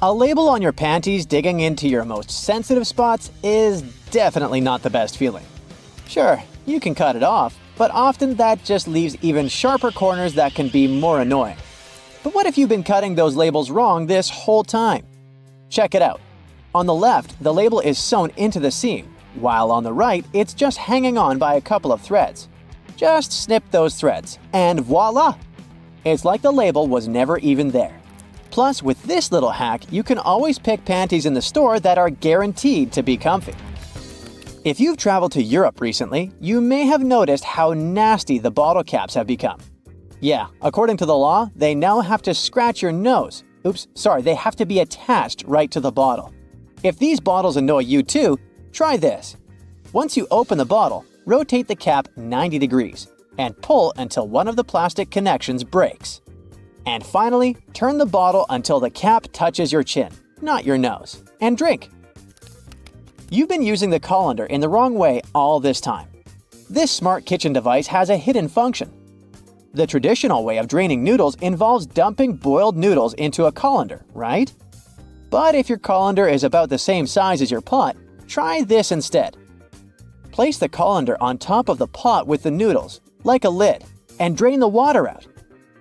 A label on your panties digging into your most sensitive spots is definitely not the best feeling. Sure, you can cut it off, but often that just leaves even sharper corners that can be more annoying. But what if you've been cutting those labels wrong this whole time? Check it out. On the left, the label is sewn into the seam, while on the right, it's just hanging on by a couple of threads. Just snip those threads, and voila! It's like the label was never even there. Plus, with this little hack, you can always pick panties in the store that are guaranteed to be comfy. If you've traveled to Europe recently, you may have noticed how nasty the bottle caps have become. Yeah, according to the law, they now have to scratch your nose. They have to be attached right to the bottle. If these bottles annoy you too, try this. Once you open the bottle, rotate the cap 90 degrees and pull until one of the plastic connections breaks. And finally, turn the bottle until the cap touches your chin, not your nose, and drink. You've been using the colander in the wrong way all this time. This smart kitchen device has a hidden function. The traditional way of draining noodles involves dumping boiled noodles into a colander, right? But if your colander is about the same size as your pot, try this instead. Place the colander on top of the pot with the noodles, like a lid, and drain the water out.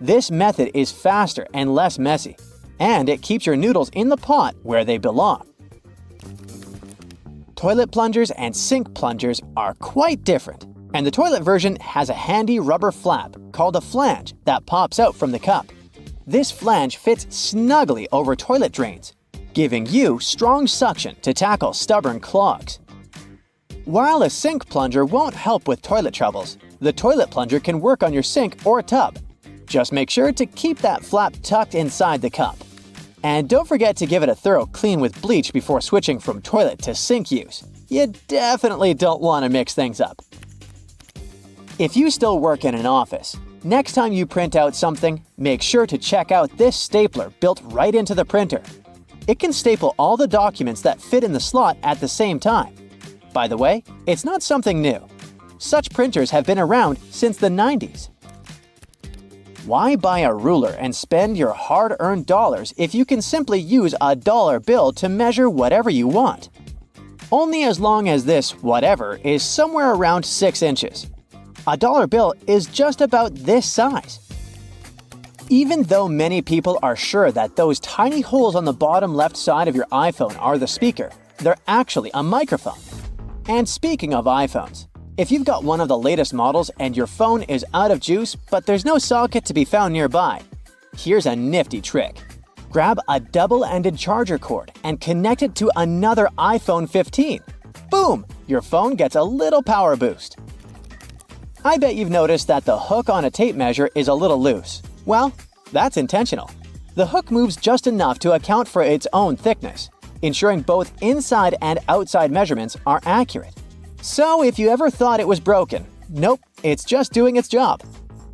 This method is faster and less messy, and it keeps your noodles in the pot where they belong. Toilet plungers and sink plungers are quite different, and the toilet version has a handy rubber flap called a flange that pops out from the cup. This flange fits snugly over toilet drains, giving you strong suction to tackle stubborn clogs. While a sink plunger won't help with toilet troubles, the toilet plunger can work on your sink or tub. Just make sure to keep that flap tucked inside the cup. And don't forget to give it a thorough clean with bleach before switching from toilet to sink use. You definitely don't want to mix things up. If you still work in an office, next time you print out something, make sure to check out this stapler built right into the printer. It can staple all the documents that fit in the slot at the same time. By the way, it's not something new. Such printers have been around since the 90s. Why buy a ruler and spend your hard-earned dollars if you can simply use a dollar bill to measure whatever you want? Only as long as this whatever is somewhere around 6 inches. A dollar bill is just about this size. Even though many people are sure that those tiny holes on the bottom left side of your iPhone are the speaker, they're actually a microphone. And speaking of iPhones, if you've got one of the latest models and your phone is out of juice but there's no socket to be found nearby, here's a nifty trick. Grab a double-ended charger cord and connect it to another iPhone 15. Boom! Your phone gets a little power boost. I bet you've noticed that the hook on a tape measure is a little loose. Well, that's intentional. The hook moves just enough to account for its own thickness, ensuring both inside and outside measurements are accurate. So if you ever thought it was broken, nope, it's just doing its job.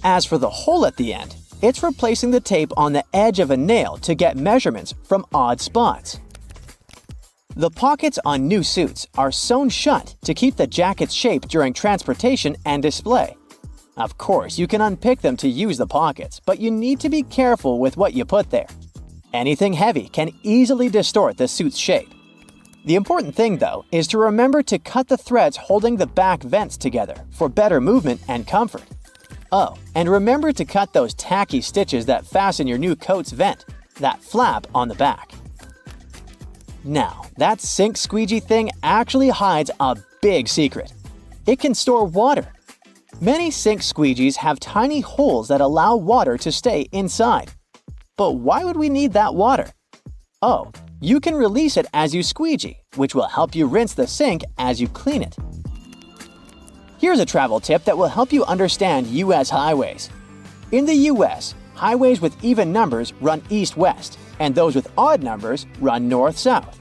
As for the hole at the end, it's replacing the tape on the edge of a nail to get measurements from odd spots. The pockets on new suits are sewn shut to keep the jacket's shape during transportation and display. Of course, you can unpick them to use the pockets, but you need to be careful with what you put there. Anything heavy can easily distort the suit's shape. The important thing, though, is to remember to cut the threads holding the back vents together for better movement and comfort. Oh, and remember to cut those tacky stitches that fasten your new coat's vent, that flap on the back. Now, that sink squeegee thing actually hides a big secret. It can store water. Many sink squeegees have tiny holes that allow water to stay inside. But why would we need that water? Oh, you can release it as you squeegee, which will help you rinse the sink as you clean it. Here's a travel tip that will help you understand U.S. highways. In the U.S., highways with even numbers run east-west, and those with odd numbers run north-south.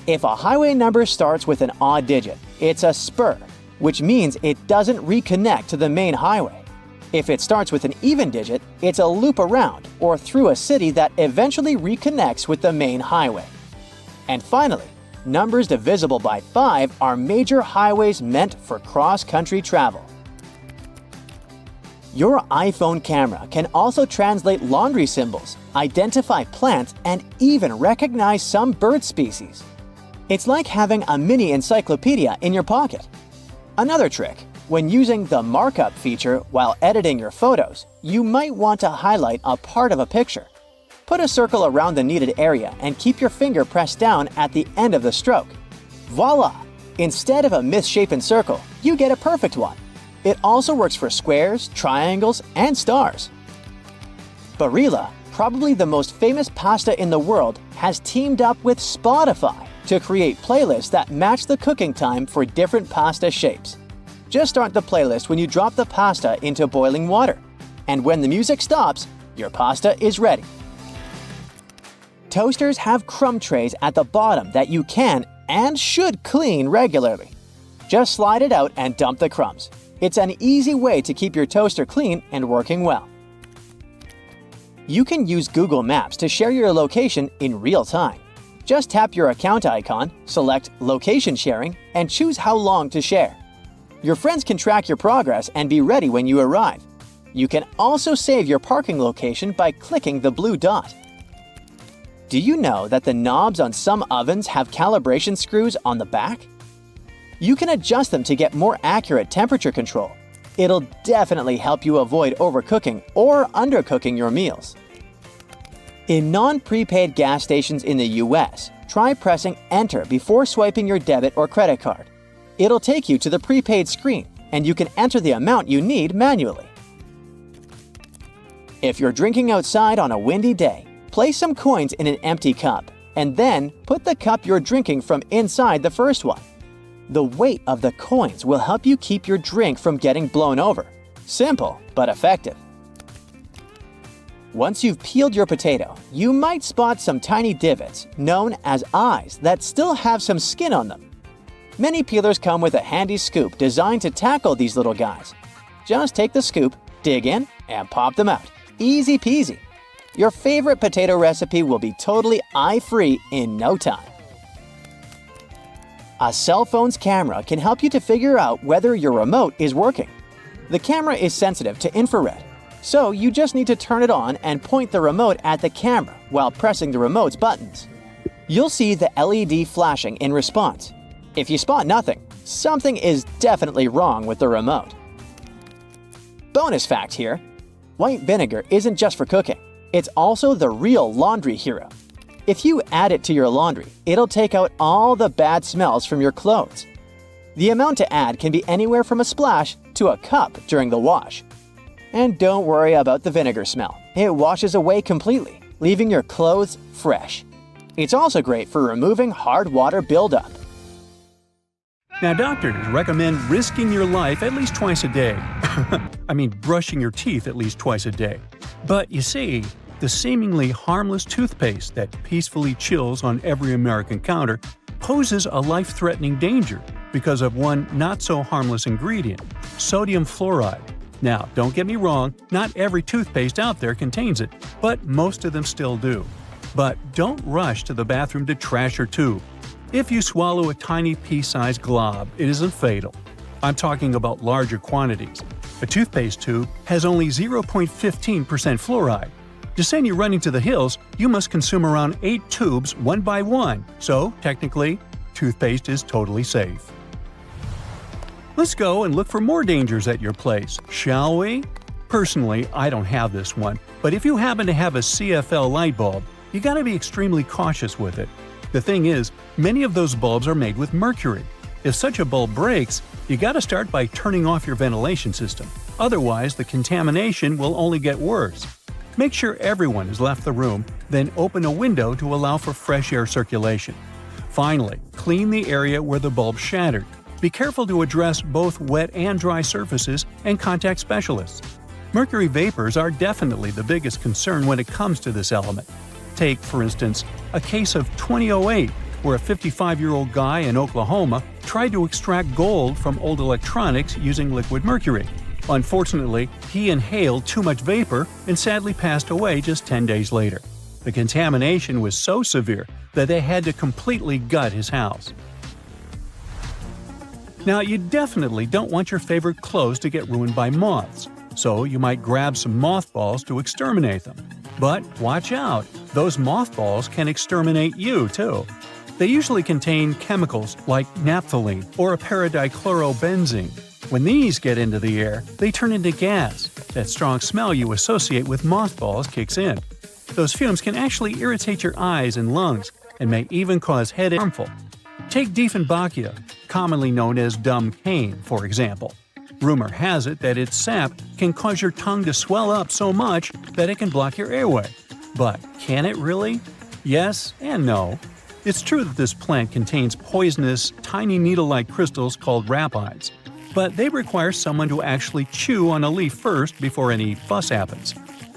If a highway number starts with an odd digit, it's a spur, which means it doesn't reconnect to the main highway. If it starts with an even digit, it's a loop around or through a city that eventually reconnects with the main highway. And finally, numbers divisible by 5 are major highways meant for cross-country travel. Your iPhone camera can also translate laundry symbols, identify plants, and even recognize some bird species. It's like having a mini encyclopedia in your pocket. Another trick: when using the markup feature while editing your photos, you might want to highlight a part of a picture. Put a circle around the needed area and keep your finger pressed down at the end of the stroke. Voila! Instead of a misshapen circle, you get a perfect one. It also works for squares, triangles, and stars. Barilla, probably the most famous pasta in the world, has teamed up with Spotify to create playlists that match the cooking time for different pasta shapes. Just start the playlist when you drop the pasta into boiling water. And when the music stops, your pasta is ready. Toasters have crumb trays at the bottom that you can and should clean regularly. Just slide it out and dump the crumbs. It's an easy way to keep your toaster clean and working well. You can use Google Maps to share your location in real time. Just tap your account icon, select Location Sharing, and choose how long to share. Your friends can track your progress and be ready when you arrive. You can also save your parking location by clicking the blue dot. Do you know that the knobs on some ovens have calibration screws on the back? You can adjust them to get more accurate temperature control. It'll definitely help you avoid overcooking or undercooking your meals. In non-prepaid gas stations in the US, try pressing Enter before swiping your debit or credit card. It'll take you to the prepaid screen, and you can enter the amount you need manually. If you're drinking outside on a windy day, place some coins in an empty cup, and then put the cup you're drinking from inside the first one. The weight of the coins will help you keep your drink from getting blown over. Simple, but effective. Once you've peeled your potato, you might spot some tiny divots, known as eyes, that still have some skin on them. Many peelers come with a handy scoop designed to tackle these little guys. Just take the scoop, dig in, and pop them out. Easy peasy. Your favorite potato recipe will be totally eye-free in no time. A cell phone's camera can help you to figure out whether your remote is working. The camera is sensitive to infrared, so you just need to turn it on and point the remote at the camera while pressing the remote's buttons. You'll see the LED flashing in response. If you spot nothing, something is definitely wrong with the remote. Bonus fact here: white vinegar isn't just for cooking, it's also the real laundry hero. If you add it to your laundry, it'll take out all the bad smells from your clothes. The amount to add can be anywhere from a splash to a cup during the wash. And don't worry about the vinegar smell. It washes away completely, leaving your clothes fresh. It's also great for removing hard water buildup. Now, doctors recommend risking your life at least twice a day. I mean, brushing your teeth at least twice a day. But you see, the seemingly harmless toothpaste that peacefully chills on every American counter poses a life-threatening danger because of one not-so-harmless ingredient, sodium fluoride. Now, don't get me wrong, not every toothpaste out there contains it, but most of them still do. But don't rush to the bathroom to trash your tube. If you swallow a tiny pea-sized glob, it isn't fatal. I'm talking about larger quantities. A toothpaste tube has only 0.15% fluoride. To send you running to the hills, you must consume around 8 tubes one by one, so technically, toothpaste is totally safe. Let's go and look for more dangers at your place, shall we? Personally, I don't have this one, but if you happen to have a CFL light bulb, you gotta be extremely cautious with it. The thing is, many of those bulbs are made with mercury. If such a bulb breaks, you gotta start by turning off your ventilation system. Otherwise, the contamination will only get worse. Make sure everyone has left the room, then open a window to allow for fresh air circulation. Finally, clean the area where the bulb shattered. Be careful to address both wet and dry surfaces and contact specialists. Mercury vapors are definitely the biggest concern when it comes to this element. Take, for instance, a case of 2008, where a 55-year-old guy in Oklahoma tried to extract gold from old electronics using liquid mercury. Unfortunately, he inhaled too much vapor and sadly passed away just 10 days later. The contamination was so severe that they had to completely gut his house. Now, you definitely don't want your favorite clothes to get ruined by moths. so you might grab some mothballs to exterminate them. But watch out, those mothballs can exterminate you too. They usually contain chemicals like naphthalene or a paradichlorobenzene. When these get into the air, they turn into gas. That strong smell you associate with mothballs kicks in. Those fumes can actually irritate your eyes and lungs and may even cause headache. Harmful. Take Dieffenbachia, commonly known as dumb cane, for example. Rumor has it that its sap can cause your tongue to swell up so much that it can block your airway. But can it really? Yes and no. It's true that this plant contains poisonous, tiny needle-like crystals called rapides, but they require someone to actually chew on a leaf first before any fuss happens.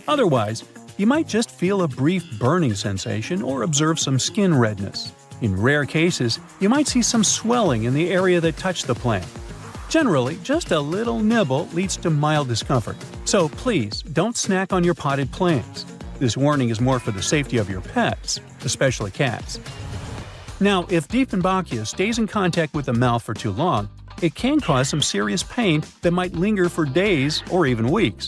Otherwise, you might just feel a brief burning sensation or observe some skin redness. In rare cases, you might see some swelling in the area that touched the plant. Generally, just a little nibble leads to mild discomfort, so please don't snack on your potted plants. This warning is more for the safety of your pets, especially cats. Now, if Dieffenbachia stays in contact with the mouth for too long, it can cause some serious pain that might linger for days or even weeks.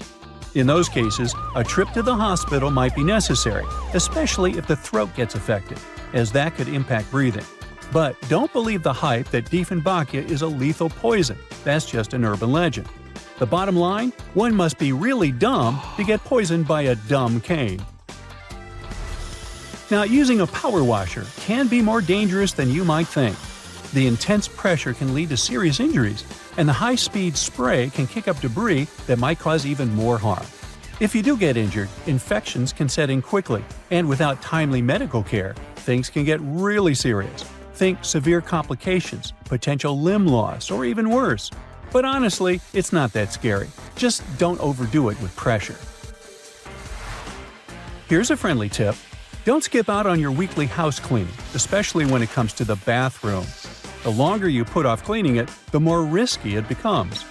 In those cases, a trip to the hospital might be necessary, especially if the throat gets affected, as that could impact breathing. But don't believe the hype that Dieffenbachia is a lethal poison. That's just an urban legend. The bottom line? One must be really dumb to get poisoned by a dumb cane. Now, using a power washer can be more dangerous than you might think. The intense pressure can lead to serious injuries, and the high-speed spray can kick up debris that might cause even more harm. If you do get injured, infections can set in quickly, and without timely medical care, things can get really serious. Think severe complications, potential limb loss, or even worse. But honestly, it's not that scary. Just don't overdo it with pressure. Here's a friendly tip. Don't skip out on your weekly house cleaning, especially when it comes to the bathroom. The longer you put off cleaning it, the more risky it becomes.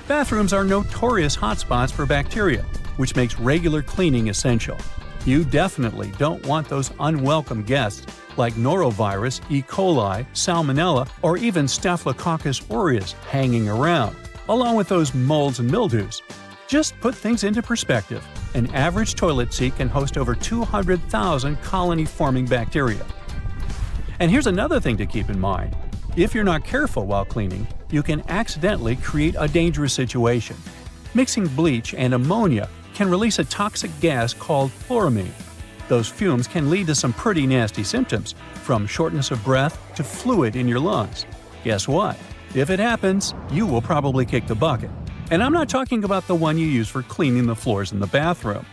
Bathrooms are notorious hotspots for bacteria, which makes regular cleaning essential. You definitely don't want those unwelcome guests like norovirus, E. coli, salmonella, or even Staphylococcus aureus hanging around, along with those molds and mildews. Just put things into perspective. An average toilet seat can host over 200,000 colony-forming bacteria. And here's another thing to keep in mind. If you're not careful while cleaning, you can accidentally create a dangerous situation. Mixing bleach and ammonia can release a toxic gas called chloramine. Those fumes can lead to some pretty nasty symptoms, from shortness of breath to fluid in your lungs. Guess what? If it happens, you will probably kick the bucket. And I'm not talking about the one you use for cleaning the floors in the bathroom.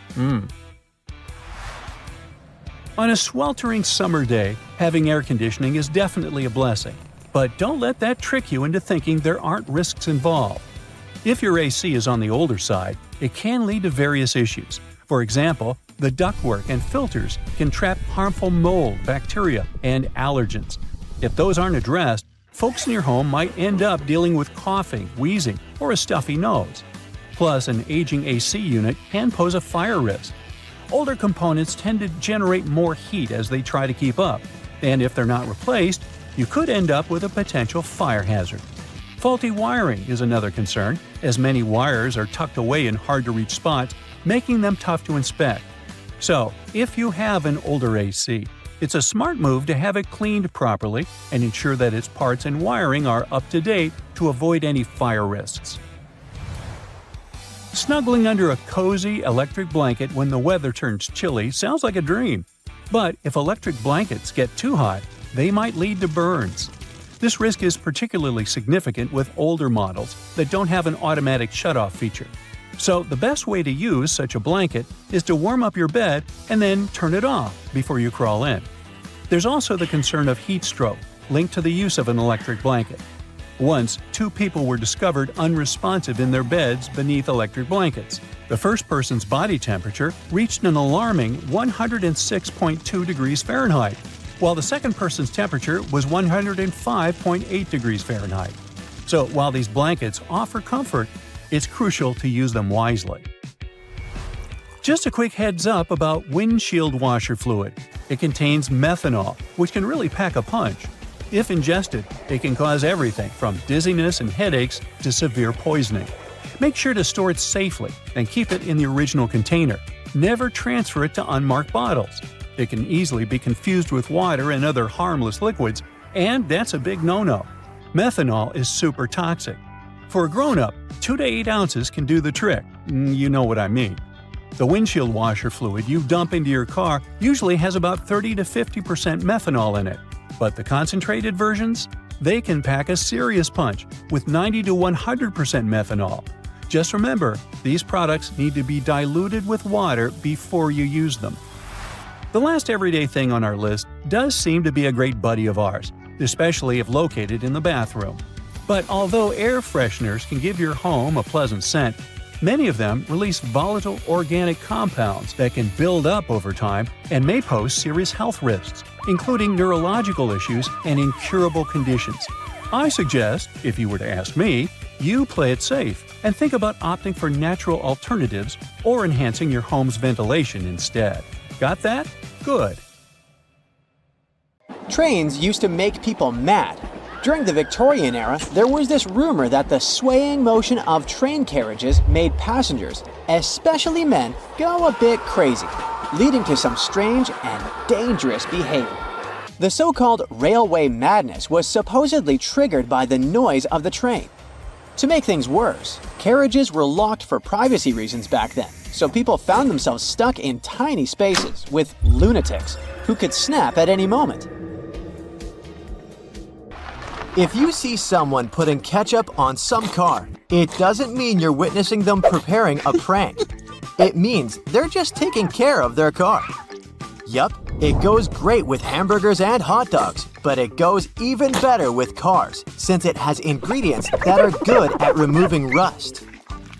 On a sweltering summer day, having air conditioning is definitely a blessing. But don't let that trick you into thinking there aren't risks involved. If your AC is on the older side, it can lead to various issues. For example, the ductwork and filters can trap harmful mold, bacteria, and allergens. If those aren't addressed, folks in your home might end up dealing with coughing, wheezing, or a stuffy nose. Plus, an aging AC unit can pose a fire risk. Older components tend to generate more heat as they try to keep up, and if they're not replaced, you could end up with a potential fire hazard. Faulty wiring is another concern, as many wires are tucked away in hard-to-reach spots, making them tough to inspect. So, if you have an older AC, it's a smart move to have it cleaned properly and ensure that its parts and wiring are up to date to avoid any fire risks. Snuggling under a cozy electric blanket when the weather turns chilly sounds like a dream. But if electric blankets get too hot, they might lead to burns. This risk is particularly significant with older models that don't have an automatic shutoff feature. So the best way to use such a blanket is to warm up your bed and then turn it off before you crawl in. There's also the concern of heat stroke, linked to the use of an electric blanket. Once, 2 people were discovered unresponsive in their beds beneath electric blankets. The first person's body temperature reached an alarming 106.2 degrees Fahrenheit, while the second person's temperature was 105.8 degrees Fahrenheit. So while these blankets offer comfort, it's crucial to use them wisely. Just a quick heads up about windshield washer fluid. It contains methanol, which can really pack a punch. If ingested, it can cause everything from dizziness and headaches to severe poisoning. Make sure to store it safely and keep it in the original container. Never transfer it to unmarked bottles. It can easily be confused with water and other harmless liquids, and that's a big no-no. Methanol is super toxic. For a grown-up, 2 to 8 ounces can do the trick. You know what I mean. The windshield washer fluid you dump into your car usually has about 30 to 50% methanol in it. But the concentrated versions? They can pack a serious punch with 90 to 100% methanol. Just remember, these products need to be diluted with water before you use them. The last everyday thing on our list does seem to be a great buddy of ours, especially if located in the bathroom. But although air fresheners can give your home a pleasant scent, many of them release volatile organic compounds that can build up over time and may pose serious health risks, including neurological issues and incurable conditions. I suggest, if you were to ask me, you play it safe and think about opting for natural alternatives or enhancing your home's ventilation instead. Got that? Good. Trains used to make people mad. During the Victorian era, there was this rumor that the swaying motion of train carriages made passengers, especially men, go a bit crazy, leading to some strange and dangerous behavior. The so-called railway madness was supposedly triggered by the noise of the train. To make things worse, carriages were locked for privacy reasons back then, so people found themselves stuck in tiny spaces with lunatics who could snap at any moment. If you see someone putting ketchup on some car, it doesn't mean you're witnessing them preparing a prank. It means they're just taking care of their car. Yup, it goes great with hamburgers and hot dogs, but it goes even better with cars since it has ingredients that are good at removing rust.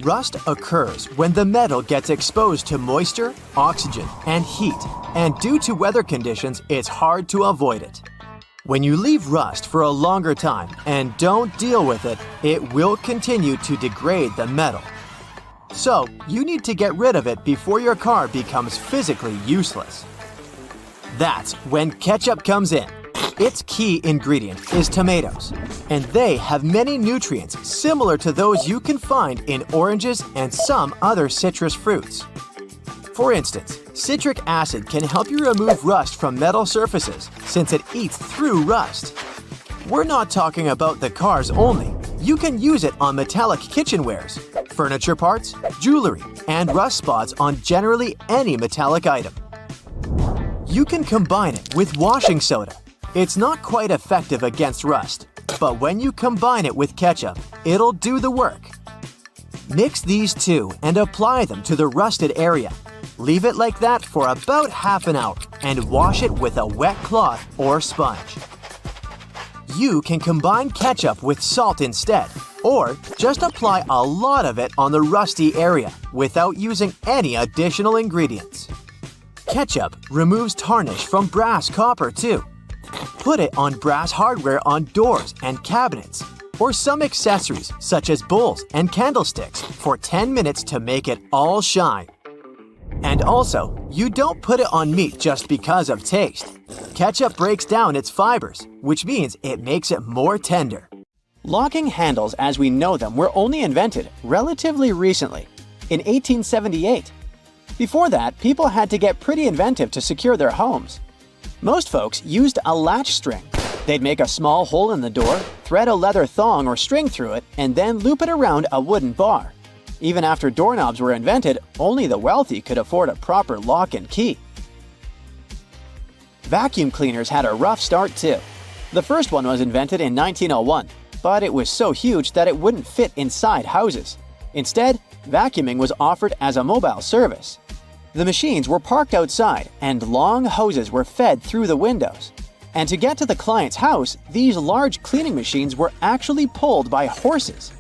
Rust occurs when the metal gets exposed to moisture, oxygen, and heat, and due to weather conditions, it's hard to avoid it. When you leave rust for a longer time and don't deal with it, it will continue to degrade the metal. So, you need to get rid of it before your car becomes physically useless. That's when ketchup comes in. Its key ingredient is tomatoes, and they have many nutrients similar to those you can find in oranges and some other citrus fruits. For instance, citric acid can help you remove rust from metal surfaces since it eats through rust. We're not talking about the cars only. You can use it on metallic kitchenwares, furniture parts, jewelry, and rust spots on generally any metallic item. You can combine it with washing soda. It's not quite effective against rust, but when you combine it with ketchup, it'll do the work. Mix these two and apply them to the rusted area. Leave it like that for about half an hour and wash it with a wet cloth or sponge. You can combine ketchup with salt instead, or just apply a lot of it on the rusty area without using any additional ingredients. Ketchup removes tarnish from brass copper too. Put it on brass hardware on doors and cabinets, or some accessories such as bowls and candlesticks for 10 minutes to make it all shine. And also, you don't put it on meat just because of taste. Ketchup breaks down its fibers, which means it makes it more tender. Locking handles as we know them were only invented relatively recently, in 1878. Before that, people had to get pretty inventive to secure their homes. Most folks used a latch string. They'd make a small hole in the door, thread a leather thong or string through it, and then loop it around a wooden bar. Even after doorknobs were invented, only the wealthy could afford a proper lock and key. Vacuum cleaners had a rough start too. The first one was invented in 1901, but it was so huge that it wouldn't fit inside houses. Instead, vacuuming was offered as a mobile service. The machines were parked outside, and long hoses were fed through the windows. And to get to the client's house, these large cleaning machines were actually pulled by horses.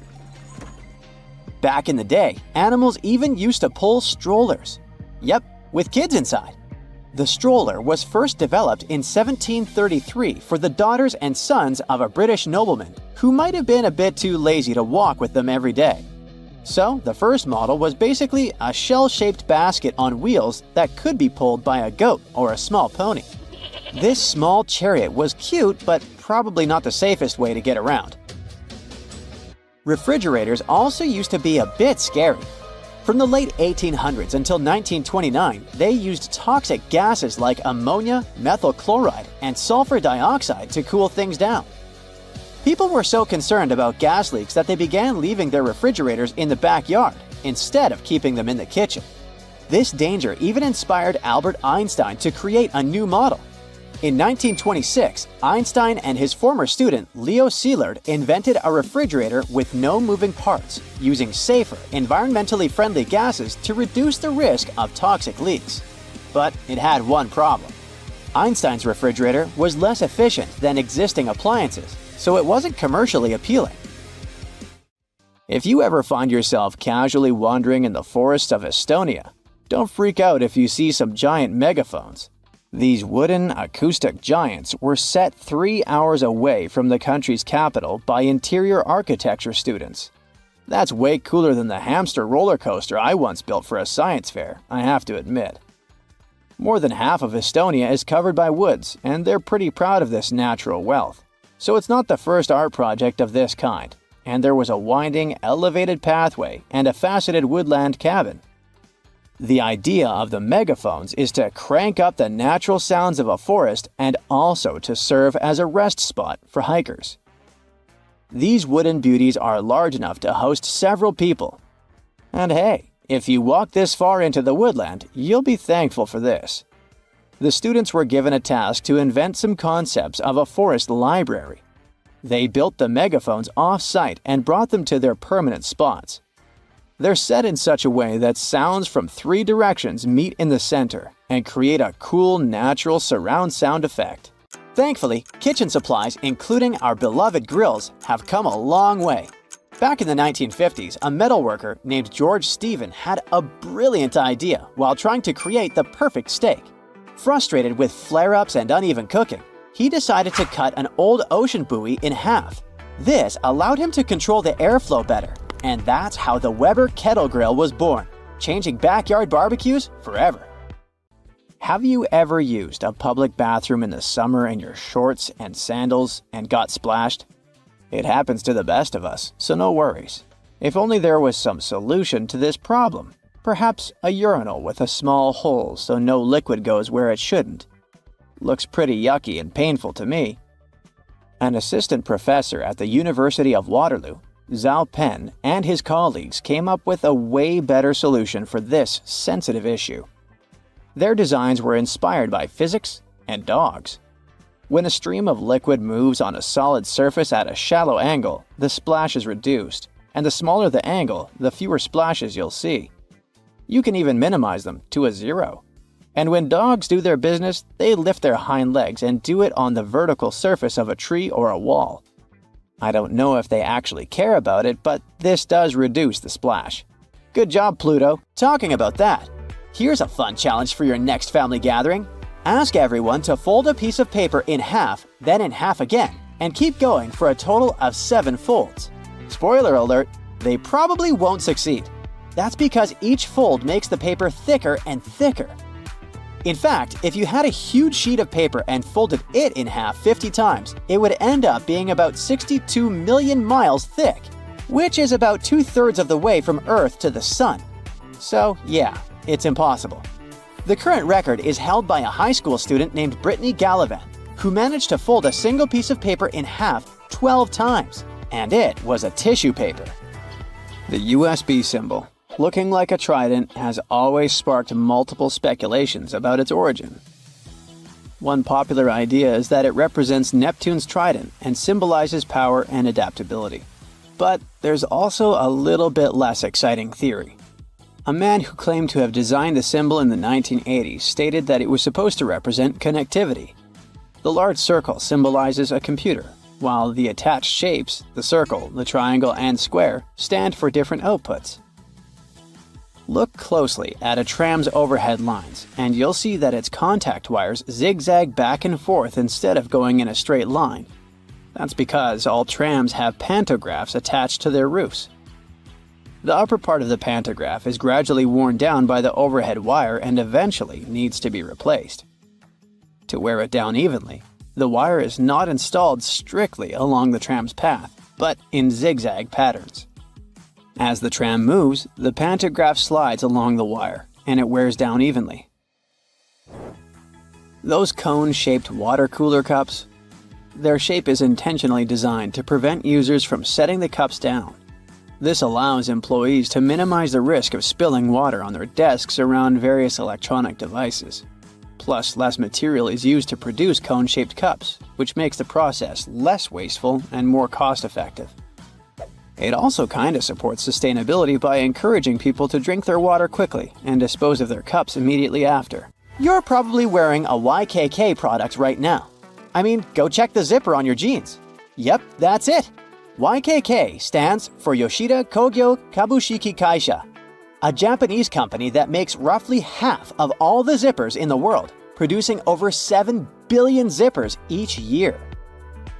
Back in the day, animals even used to pull strollers. Yep, with kids inside. The stroller was first developed in 1733 for the daughters and sons of a British nobleman who might have been a bit too lazy to walk with them every day. So, the first model was basically a shell-shaped basket on wheels that could be pulled by a goat or a small pony. This small chariot was cute, but probably not the safest way to get around. Refrigerators also used to be a bit scary. From the late 1800s until 1929, they used toxic gases like ammonia, methyl chloride, and sulfur dioxide to cool things down. People were so concerned about gas leaks that they began leaving their refrigerators in the backyard instead of keeping them in the kitchen. This danger even inspired Albert Einstein to create a new model. In 1926, Einstein and his former student Leo Szilard invented a refrigerator with no moving parts, using safer, environmentally friendly gases to reduce the risk of toxic leaks. But it had one problem. Einstein's refrigerator was less efficient than existing appliances, so it wasn't commercially appealing. If you ever find yourself casually wandering in the forests of Estonia, don't freak out if you see some giant megaphones. These wooden acoustic giants were set 3 hours away from the country's capital by interior architecture students. That's way cooler than the hamster roller coaster I once built for a science fair, I have to admit. More than half of Estonia is covered by woods, and they're pretty proud of this natural wealth. So it's not the first art project of this kind, and there was a winding, elevated pathway and a faceted woodland cabin. The idea of the megaphones is to crank up the natural sounds of a forest and also to serve as a rest spot for hikers. These wooden beauties are large enough to host several people. And hey, if you walk this far into the woodland, you'll be thankful for this. The students were given a task to invent some concepts of a forest library. They built the megaphones off-site and brought them to their permanent spots. They're set in such a way that sounds from 3 directions meet in the center and create a cool, natural surround sound effect. Thankfully, kitchen supplies, including our beloved grills, have come a long way. Back in the 1950s, a metalworker named George Stephen had a brilliant idea while trying to create the perfect steak. Frustrated with flare-ups and uneven cooking, he decided to cut an old ocean buoy in half. This allowed him to control the airflow better. And that's how the Weber Kettle Grill was born, changing backyard barbecues forever. Have you ever used a public bathroom in the summer in your shorts and sandals and got splashed? It happens to the best of us, so no worries. If only there was some solution to this problem. Perhaps a urinal with a small hole so no liquid goes where it shouldn't. Looks pretty yucky and painful to me. An assistant professor at the University of Waterloo, Zhao Pen, and his colleagues came up with a way better solution for this sensitive issue. Their designs were inspired by physics and dogs. When a stream of liquid moves on a solid surface at a shallow angle, the splash is reduced, and the smaller the angle, the fewer splashes you'll see. You can even minimize them to a 0. And when dogs do their business, they lift their hind legs and do it on the vertical surface of a tree or a wall. I don't know if they actually care about it, but this does reduce the splash. Good job, Pluto. Talking about that, here's a fun challenge for your next family gathering. Ask everyone to fold a piece of paper in half, then in half again, and keep going for a total of 7 folds. Spoiler alert, they probably won't succeed. That's because each fold makes the paper thicker and thicker. In fact, if you had a huge sheet of paper and folded it in half 50 times, it would end up being about 62 million miles thick, which is about 2/3 of the way from Earth to the Sun. So yeah, it's impossible. The current record is held by a high school student named Brittany Gallivan, who managed to fold a single piece of paper in half 12 times, and it was a tissue paper. The USB symbol, looking like a trident, has always sparked multiple speculations about its origin. One popular idea is that it represents Neptune's trident and symbolizes power and adaptability. But there's also a little bit less exciting theory. A man who claimed to have designed the symbol in the 1980s stated that it was supposed to represent connectivity. The large circle symbolizes a computer, while the attached shapes, the circle, the triangle, and square, stand for different outputs. Look closely at a tram's overhead lines, and you'll see that its contact wires zigzag back and forth instead of going in a straight line. That's because all trams have pantographs attached to their roofs. The upper part of the pantograph is gradually worn down by the overhead wire and eventually needs to be replaced. To wear it down evenly, the wire is not installed strictly along the tram's path, but in zigzag patterns. As the tram moves, the pantograph slides along the wire, and it wears down evenly. Those cone-shaped water cooler cups? Their shape is intentionally designed to prevent users from setting the cups down. This allows employees to minimize the risk of spilling water on their desks around various electronic devices. Plus, less material is used to produce cone-shaped cups, which makes the process less wasteful and more cost-effective. It also kinda supports sustainability by encouraging people to drink their water quickly and dispose of their cups immediately after. You're probably wearing a YKK product right now. I mean, go check the zipper on your jeans. Yep, that's it. YKK stands for Yoshida Kogyo Kabushiki Kaisha, a Japanese company that makes roughly half of all the zippers in the world, producing over 7 billion zippers each year.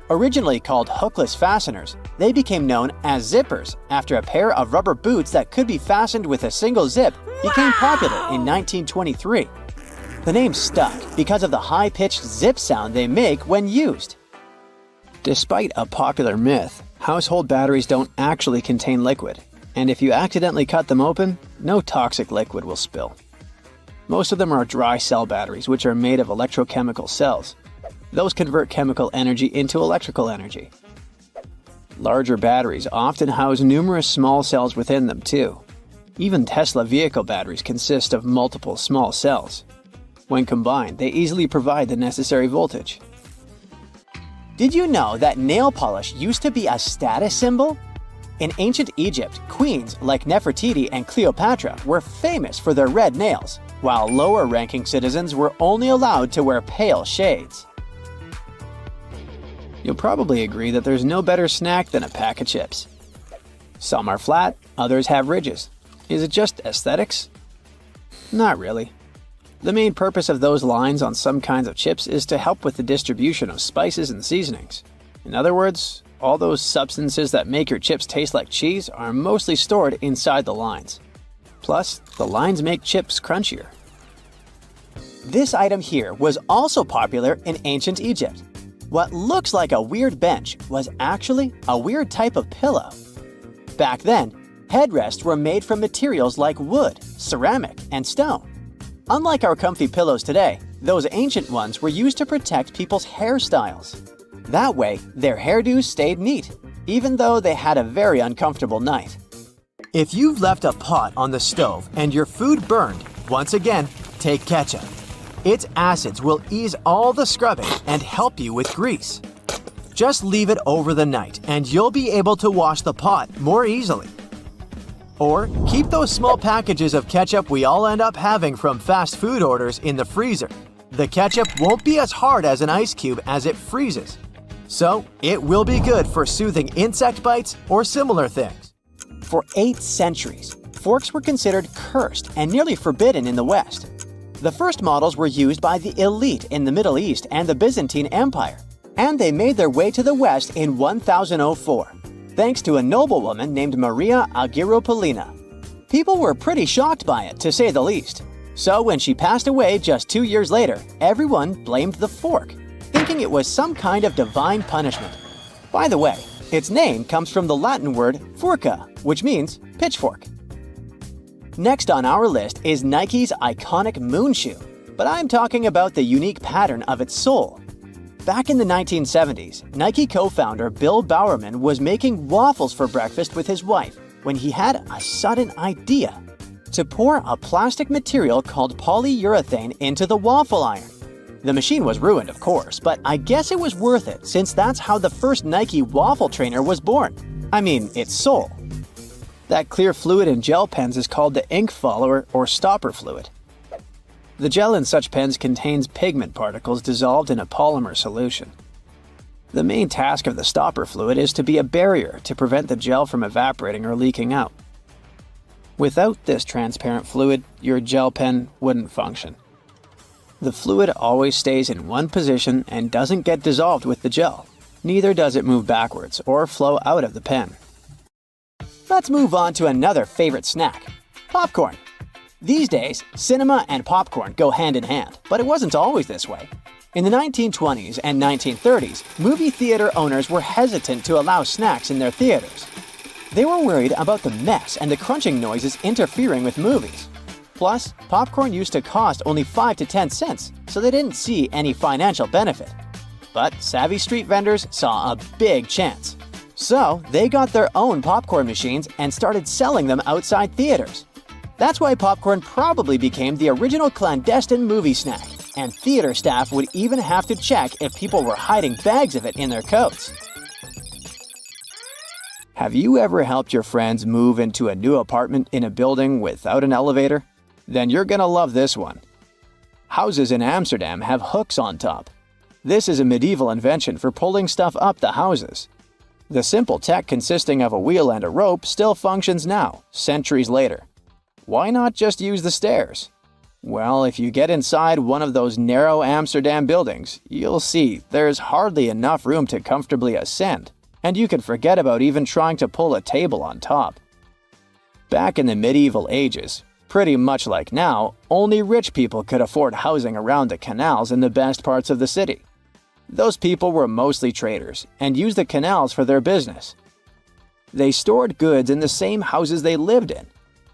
Originally called hookless fasteners, they became known as zippers after a pair of rubber boots that could be fastened with a single zip became popular in 1923. The name stuck because of the high-pitched zip sound they make when used. Despite a popular myth, household batteries don't actually contain liquid, and if you accidentally cut them open, no toxic liquid will spill. Most of them are dry cell batteries, which are made of electrochemical cells. Those convert chemical energy into electrical energy. Larger batteries often house numerous small cells within them too. Even Tesla vehicle batteries consist of multiple small cells. When combined, they easily provide the necessary voltage. Did you know that nail polish used to be a status symbol? In ancient Egypt, queens like Nefertiti and Cleopatra were famous for their red nails, while lower-ranking citizens were only allowed to wear pale shades. You'll probably agree that there's no better snack than a pack of chips. Some are flat, others have ridges. Is it just aesthetics? Not really. The main purpose of those lines on some kinds of chips is to help with the distribution of spices and seasonings. In other words, all those substances that make your chips taste like cheese are mostly stored inside the lines. Plus, the lines make chips crunchier. This item here was also popular in ancient Egypt. What looks like a weird bench was actually a weird type of pillow. Back then, headrests were made from materials like wood, ceramic, and stone. Unlike our comfy pillows today, those ancient ones were used to protect people's hairstyles. That way, their hairdos stayed neat, even though they had a very uncomfortable night. If you've left a pot on the stove and your food burned, once again, take ketchup. Its acids will ease all the scrubbing and help you with grease. Just leave it over the night and you'll be able to wash the pot more easily. Or keep those small packages of ketchup we all end up having from fast food orders in the freezer. The ketchup won't be as hard as an ice cube as it freezes. So it will be good for soothing insect bites or similar things. For 8 centuries, forks were considered cursed and nearly forbidden in the West. The first models were used by the elite in the Middle East and the Byzantine Empire, and they made their way to the West in 1004. Thanks to a noblewoman named Maria Agrippina. People were pretty shocked by it, to say the least. So when she passed away just 2 years later, everyone blamed the fork, thinking it was some kind of divine punishment. By the way, its name comes from the Latin word furca, which means pitchfork. Next on our list is Nike's iconic moon shoe, but I'm talking about the unique pattern of its sole. Back in the 1970s, Nike co-founder Bill Bowerman was making waffles for breakfast with his wife when he had a sudden idea to pour a plastic material called polyurethane into the waffle iron. The machine was ruined, of course, but I guess it was worth it since that's how the first Nike waffle trainer was born. I mean, its sole. That clear fluid in gel pens is called the ink follower or stopper fluid. The gel in such pens contains pigment particles dissolved in a polymer solution. The main task of the stopper fluid is to be a barrier to prevent the gel from evaporating or leaking out. Without this transparent fluid, your gel pen wouldn't function. The fluid always stays in one position and doesn't get dissolved with the gel. Neither does it move backwards or flow out of the pen. Let's move on to another favorite snack, popcorn. These days, cinema and popcorn go hand in hand, but it wasn't always this way. In the 1920s and 1930s, movie theater owners were hesitant to allow snacks in their theaters. They were worried about the mess and the crunching noises interfering with movies. Plus, popcorn used to cost only 5 to 10 cents, so they didn't see any financial benefit. But savvy street vendors saw a big chance. So, they got their own popcorn machines and started selling them outside theaters. That's why popcorn probably became the original clandestine movie snack, and theater staff would even have to check if people were hiding bags of it in their coats. Have you ever helped your friends move into a new apartment in a building without an elevator? Then you're gonna love this one. Houses in Amsterdam have hooks on top. This is a medieval invention for pulling stuff up the houses. The simple tech consisting of a wheel and a rope still functions now, centuries later. Why not just use the stairs? Well, if you get inside one of those narrow Amsterdam buildings, you'll see there's hardly enough room to comfortably ascend, and you can forget about even trying to pull a table on top. Back in the medieval ages, pretty much like now, only rich people could afford housing around the canals in the best parts of the city. Those people were mostly traders and used the canals for their business. They stored goods in the same houses they lived in,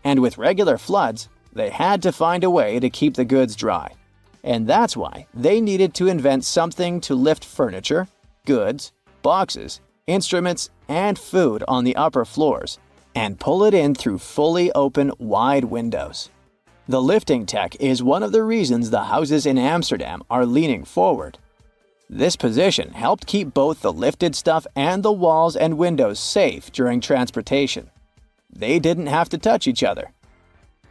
and with regular floods, they had to find a way to keep the goods dry. And that's why they needed to invent something to lift furniture, goods, boxes, instruments, and food on the upper floors, and pull it in through fully open, wide windows. The lifting tech is one of the reasons the houses in Amsterdam are leaning forward. This position helped keep both the lifted stuff and the walls and windows safe during transportation. They didn't have to touch each other.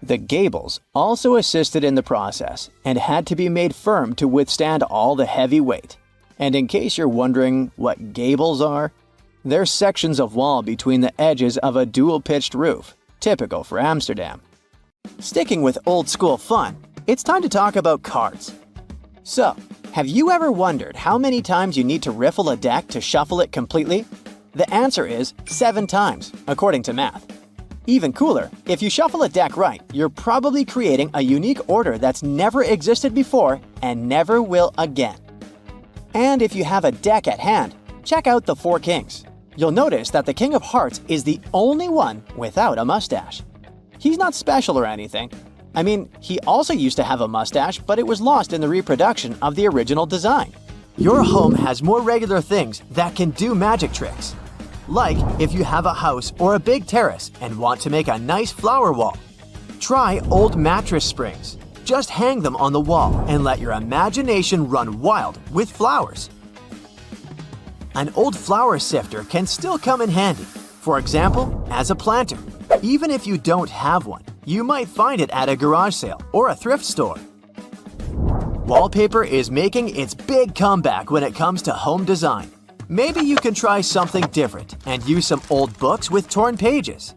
The gables also assisted in the process and had to be made firm to withstand all the heavy weight. And in case you're wondering what gables are, they're sections of wall between the edges of a dual-pitched roof, typical for Amsterdam. Sticking with old-school fun, it's time to talk about cards. So, have you ever wondered how many times you need to riffle a deck to shuffle it completely? The answer is 7 times, according to math. Even cooler, if you shuffle a deck right, you're probably creating a unique order that's never existed before and never will again. And if you have a deck at hand, check out the 4 kings. You'll notice that the King of Hearts is the only one without a mustache. He's not special or anything. I mean, he also used to have a mustache, but it was lost in the reproduction of the original design. Your home has more regular things that can do magic tricks. Like if you have a house or a big terrace and want to make a nice flower wall. Try old mattress springs. Just hang them on the wall and let your imagination run wild with flowers. An old flower sifter can still come in handy, for example, as a planter. Even if you don't have one, you might find it at a garage sale or a thrift store. Wallpaper is making its big comeback when it comes to home design. Maybe you can try something different and use some old books with torn pages.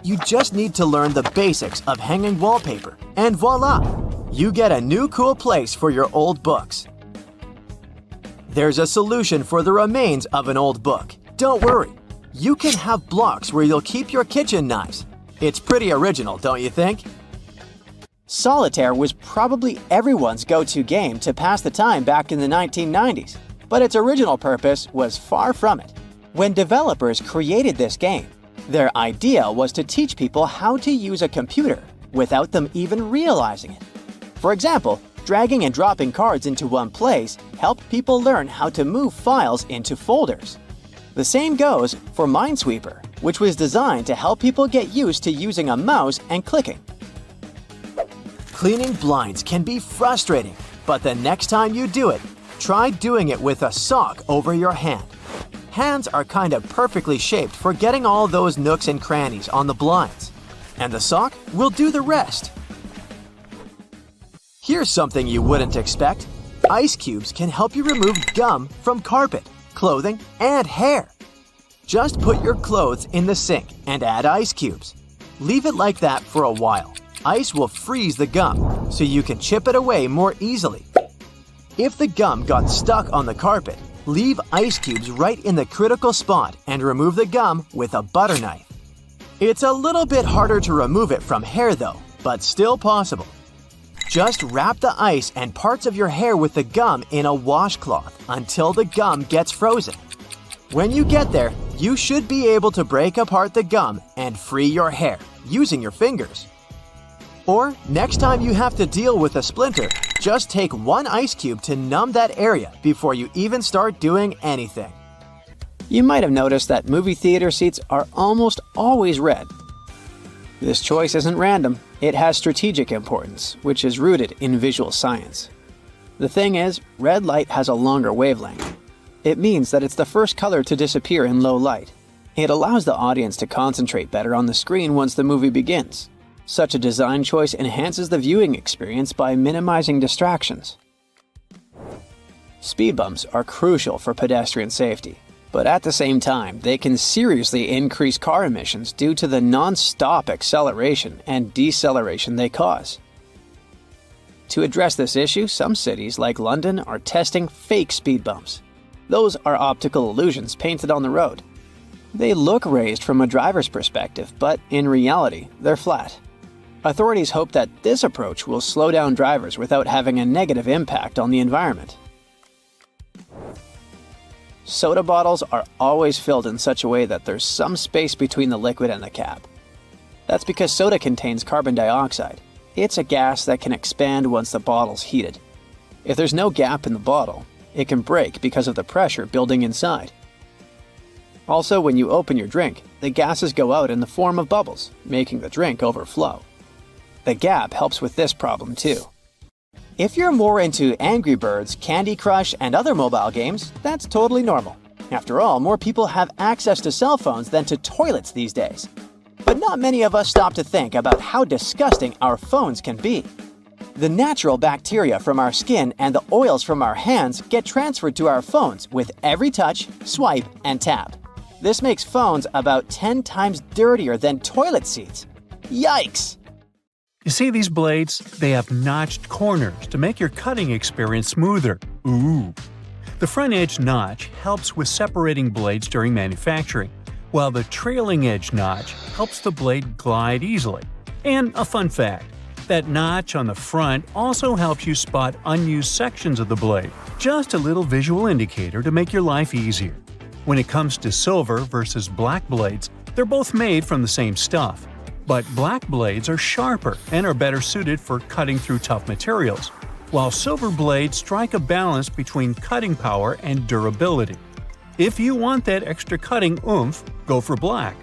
You just need to learn the basics of hanging wallpaper, and voila! You get a new cool place for your old books. There's a solution for the remains of an old book. Don't worry, you can have blocks where you'll keep your kitchen knives. It's pretty original, don't you think? Solitaire was probably everyone's go-to game to pass the time back in the 1990s, but its original purpose was far from it. When developers created this game, their idea was to teach people how to use a computer without them even realizing it. For example, dragging and dropping cards into one place helped people learn how to move files into folders. The same goes for Minesweeper, which was designed to help people get used to using a mouse and clicking. Cleaning blinds can be frustrating, but the next time you do it, try doing it with a sock over your hand. Hands are kind of perfectly shaped for getting all those nooks and crannies on the blinds, and the sock will do the rest. Here's something you wouldn't expect. Ice cubes can help you remove gum from carpet, clothing, and hair. Just put your clothes in the sink and add ice cubes. Leave it like that for a while. Ice will freeze the gum, so you can chip it away more easily. If the gum got stuck on the carpet, leave ice cubes right in the critical spot and remove the gum with a butter knife. It's a little bit harder to remove it from hair though, but still possible. Just wrap the ice and parts of your hair with the gum in a washcloth until the gum gets frozen. When you get there, you should be able to break apart the gum and free your hair using your fingers. Or, next time you have to deal with a splinter, just take one ice cube to numb that area before you even start doing anything. You might have noticed that movie theater seats are almost always red. This choice isn't random. It has strategic importance, which is rooted in visual science. The thing is, red light has a longer wavelength. It means that it's the first color to disappear in low light. It allows the audience to concentrate better on the screen once the movie begins. Such a design choice enhances the viewing experience by minimizing distractions. Speed bumps are crucial for pedestrian safety, but at the same time, they can seriously increase car emissions due to the non-stop acceleration and deceleration they cause. To address this issue, some cities like London are testing fake speed bumps. Those are optical illusions painted on the road. They look raised from a driver's perspective, but in reality, they're flat. Authorities hope that this approach will slow down drivers without having a negative impact on the environment. Soda bottles are always filled in such a way that there's some space between the liquid and the cap. That's because soda contains carbon dioxide. It's a gas that can expand once the bottle's heated. If there's no gap in the bottle, it can break because of the pressure building inside. Also, when you open your drink, the gases go out in the form of bubbles, making the drink overflow. The gap helps with this problem too. If you're more into Angry Birds, Candy Crush, and other mobile games, that's totally normal. After all, more people have access to cell phones than to toilets these days. But not many of us stop to think about how disgusting our phones can be. The natural bacteria from our skin and the oils from our hands get transferred to our phones with every touch, swipe, and tap. This makes phones about 10 times dirtier than toilet seats. Yikes! You see these blades? They have notched corners to make your cutting experience smoother. Ooh! The front edge notch helps with separating blades during manufacturing, while the trailing edge notch helps the blade glide easily. And a fun fact, that notch on the front also helps you spot unused sections of the blade. Just a little visual indicator to make your life easier. When it comes to silver versus black blades, they're both made from the same stuff. But black blades are sharper and are better suited for cutting through tough materials, while silver blades strike a balance between cutting power and durability. If you want that extra cutting oomph, go for black.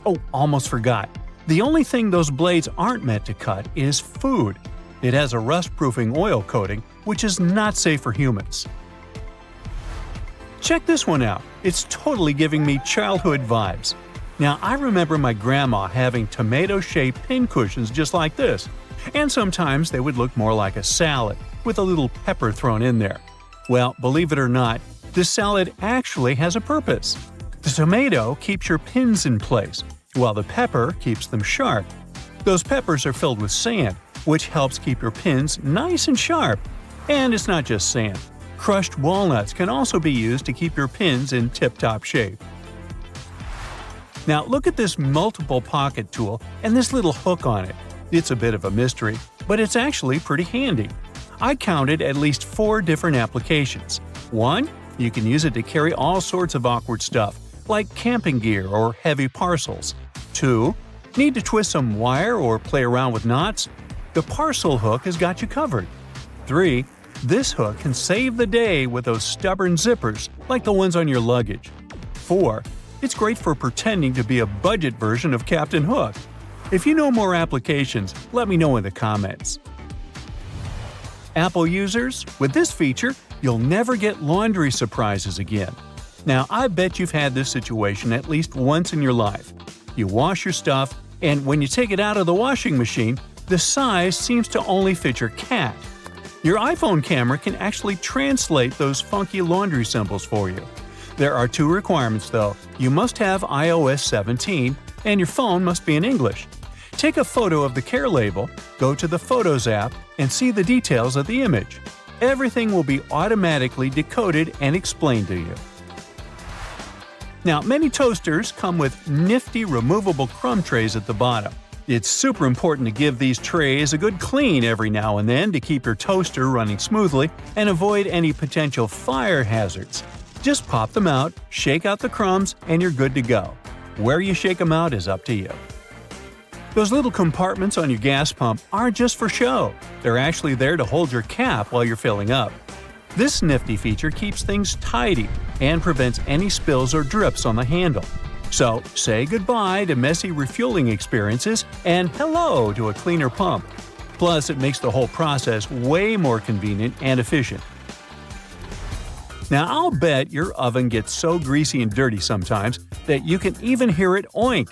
Oh, almost forgot. The only thing those blades aren't meant to cut is food. It has a rust-proofing oil coating, which is not safe for humans. Check this one out. It's totally giving me childhood vibes. Now, I remember my grandma having tomato-shaped pincushions just like this, and sometimes they would look more like a salad, with a little pepper thrown in there. Well, believe it or not, this salad actually has a purpose. The tomato keeps your pins in place, while the pepper keeps them sharp. Those peppers are filled with sand, which helps keep your pins nice and sharp. And it's not just sand. Crushed walnuts can also be used to keep your pins in tip-top shape. Now look at this multiple pocket tool and this little hook on it. It's a bit of a mystery, but it's actually pretty handy. I counted at least 4 different applications. 1. You can use it to carry all sorts of awkward stuff, like camping gear or heavy parcels. 2. Need to twist some wire or play around with knots? The parcel hook has got you covered. 3. This hook can save the day with those stubborn zippers like the ones on your luggage. 4. It's great for pretending to be a budget version of Captain Hook. If you know more applications, let me know in the comments. Apple users, with this feature, you'll never get laundry surprises again. Now, I bet you've had this situation at least once in your life. You wash your stuff, and when you take it out of the washing machine, the size seems to only fit your cat. Your iPhone camera can actually translate those funky laundry symbols for you. There are 2 requirements though. You must have iOS 17, and your phone must be in English. Take a photo of the care label, go to the Photos app, and see the details of the image. Everything will be automatically decoded and explained to you. Now, many toasters come with nifty removable crumb trays at the bottom. It's super important to give these trays a good clean every now and then to keep your toaster running smoothly and avoid any potential fire hazards. Just pop them out, shake out the crumbs, and you're good to go. Where you shake them out is up to you. Those little compartments on your gas pump aren't just for show. They're actually there to hold your cap while you're filling up. This nifty feature keeps things tidy and prevents any spills or drips on the handle. So, say goodbye to messy refueling experiences and hello to a cleaner pump. Plus, it makes the whole process way more convenient and efficient. Now, I'll bet your oven gets so greasy and dirty sometimes that you can even hear it oink.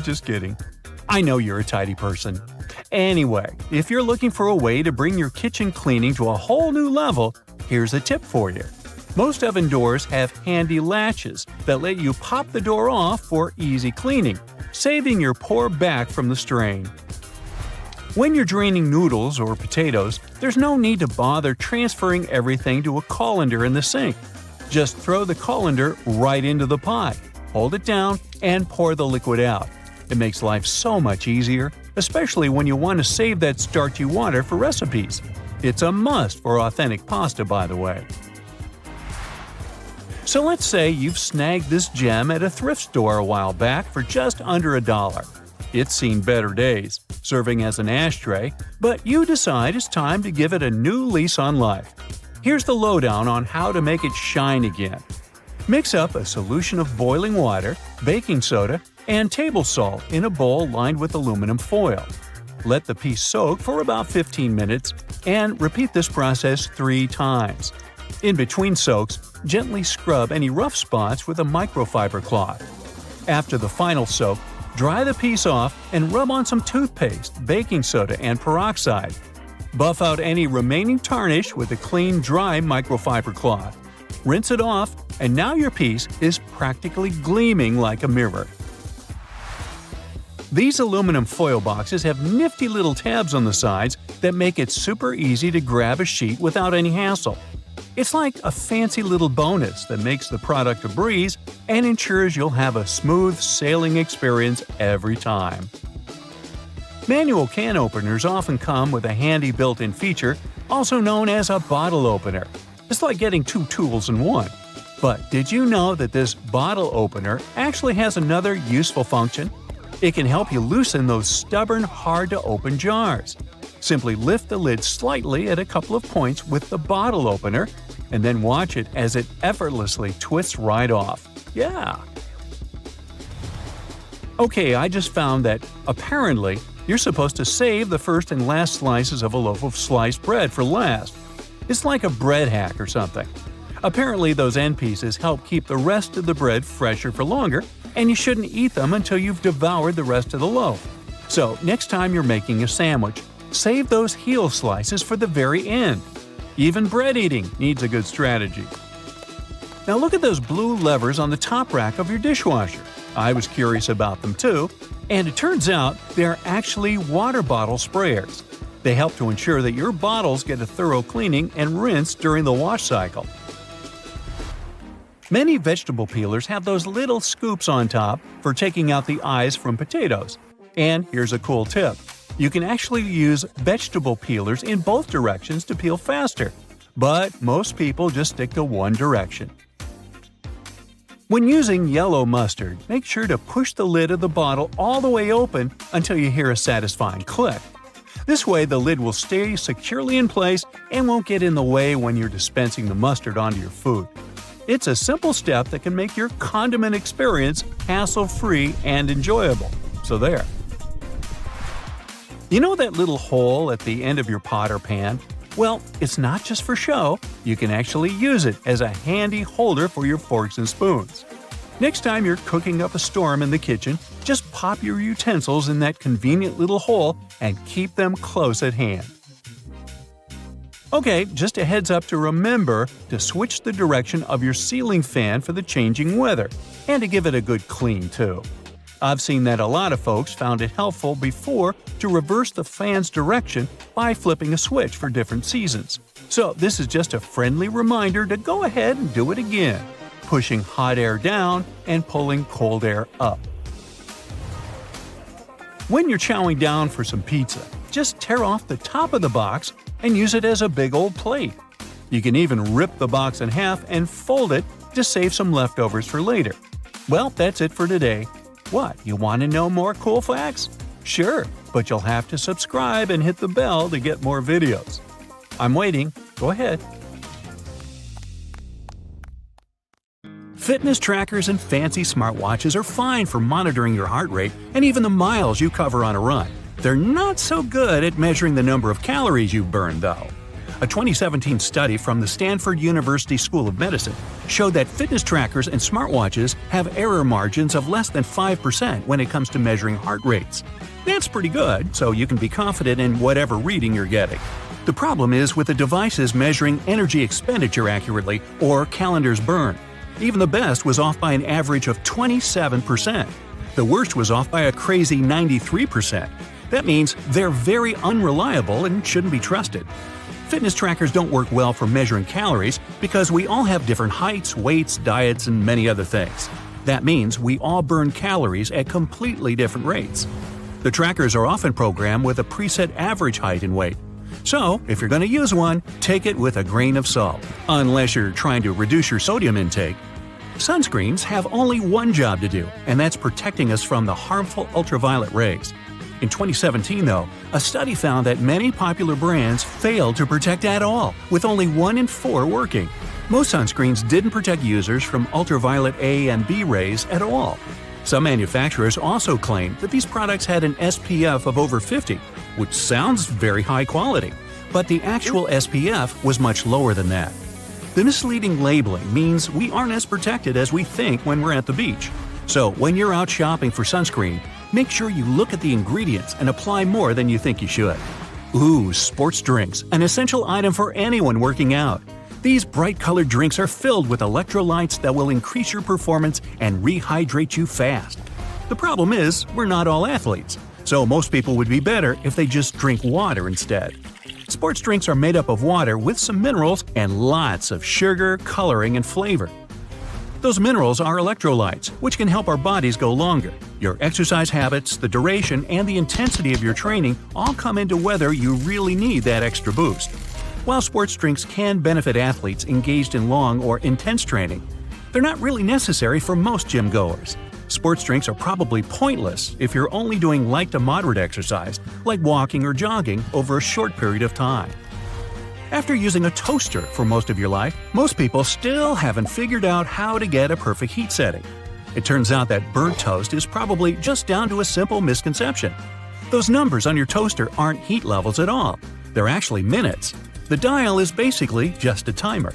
Just kidding. I know you're a tidy person. Anyway, if you're looking for a way to bring your kitchen cleaning to a whole new level, here's a tip for you. Most oven doors have handy latches that let you pop the door off for easy cleaning, saving your poor back from the strain. When you're draining noodles or potatoes, there's no need to bother transferring everything to a colander in the sink. Just throw the colander right into the pot, hold it down, and pour the liquid out. It makes life so much easier, especially when you want to save that starchy water for recipes. It's a must for authentic pasta, by the way. So let's say you've snagged this gem at a thrift store a while back for just under $1. It's seen better days, serving as an ashtray, but you decide it's time to give it a new lease on life. Here's the lowdown on how to make it shine again. Mix up a solution of boiling water, baking soda, and table salt in a bowl lined with aluminum foil. Let the piece soak for about 15 minutes and repeat this process 3 times. In between soaks, gently scrub any rough spots with a microfiber cloth. After the final soak, dry the piece off and rub on some toothpaste, baking soda, and peroxide. Buff out any remaining tarnish with a clean, dry microfiber cloth. Rinse it off, and now your piece is practically gleaming like a mirror. These aluminum foil boxes have nifty little tabs on the sides that make it super easy to grab a sheet without any hassle. It's like a fancy little bonus that makes the product a breeze and ensures you'll have a smooth sailing experience every time. Manual can openers often come with a handy built-in feature, also known as a bottle opener. It's like getting 2 tools in one. But did you know that this bottle opener actually has another useful function? It can help you loosen those stubborn, hard-to-open jars. Simply lift the lid slightly at a couple of points with the bottle opener, and then watch it as it effortlessly twists right off. Yeah! Okay, I just found that, apparently, you're supposed to save the first and last slices of a loaf of sliced bread for last. It's like a bread hack or something. Apparently, those end pieces help keep the rest of the bread fresher for longer, and you shouldn't eat them until you've devoured the rest of the loaf. So, next time you're making a sandwich, save those heel slices for the very end. Even bread eating needs a good strategy. Now look at those blue levers on the top rack of your dishwasher. I was curious about them too, and it turns out they're actually water bottle sprayers. They help to ensure that your bottles get a thorough cleaning and rinse during the wash cycle. Many vegetable peelers have those little scoops on top for taking out the eyes from potatoes. And here's a cool tip. You can actually use vegetable peelers in both directions to peel faster, but most people just stick to one direction. When using yellow mustard, make sure to push the lid of the bottle all the way open until you hear a satisfying click. This way the lid will stay securely in place and won't get in the way when you're dispensing the mustard onto your food. It's a simple step that can make your condiment experience hassle-free and enjoyable. So there. You know that little hole at the end of your pot or pan? Well, it's not just for show. You can actually use it as a handy holder for your forks and spoons. Next time you're cooking up a storm in the kitchen, just pop your utensils in that convenient little hole and keep them close at hand. Okay, just a heads up to remember to switch the direction of your ceiling fan for the changing weather, and to give it a good clean too. I've seen that a lot of folks found it helpful before to reverse the fan's direction by flipping a switch for different seasons. So this is just a friendly reminder to go ahead and do it again, pushing hot air down and pulling cold air up. When you're chowing down for some pizza, just tear off the top of the box and use it as a big old plate. You can even rip the box in half and fold it to save some leftovers for later. Well, that's it for today. What, you want to know more cool facts? Sure, but you'll have to subscribe and hit the bell to get more videos. I'm waiting. Go ahead. Fitness trackers and fancy smartwatches are fine for monitoring your heart rate and even the miles you cover on a run. They're not so good at measuring the number of calories you've burned, though. A 2017 study from the Stanford University School of Medicine showed that fitness trackers and smartwatches have error margins of less than 5% when it comes to measuring heart rates. That's pretty good, so you can be confident in whatever reading you're getting. The problem is with the devices measuring energy expenditure accurately or calendars burned. Even the best was off by an average of 27%. The worst was off by a crazy 93%. That means they're very unreliable and shouldn't be trusted. Fitness trackers don't work well for measuring calories because we all have different heights, weights, diets, and many other things. That means we all burn calories at completely different rates. The trackers are often programmed with a preset average height and weight. So, if you're going to use one, take it with a grain of salt, unless you're trying to reduce your sodium intake. Sunscreens have only one job to do, and that's protecting us from the harmful ultraviolet rays. In 2017, though, a study found that many popular brands failed to protect at all, with only 1 in 4 working. Most sunscreens didn't protect users from ultraviolet A and B rays at all. Some manufacturers also claimed that these products had an SPF of over 50, which sounds very high quality, but the actual SPF was much lower than that. The misleading labeling means we aren't as protected as we think when we're at the beach. So when you're out shopping for sunscreen, make sure you look at the ingredients and apply more than you think you should. Ooh, sports drinks, an essential item for anyone working out. These bright-colored drinks are filled with electrolytes that will increase your performance and rehydrate you fast. The problem is, we're not all athletes, so most people would be better if they just drink water instead. Sports drinks are made up of water with some minerals and lots of sugar, coloring, and flavor. Those minerals are electrolytes, which can help our bodies go longer. Your exercise habits, the duration, and the intensity of your training all come into whether you really need that extra boost. While sports drinks can benefit athletes engaged in long or intense training, they're not really necessary for most gym goers. Sports drinks are probably pointless if you're only doing light to moderate exercise, like walking or jogging, over a short period of time. After using a toaster for most of your life, most people still haven't figured out how to get a perfect heat setting. It turns out that burnt toast is probably just down to a simple misconception. Those numbers on your toaster aren't heat levels at all. They're actually minutes. The dial is basically just a timer.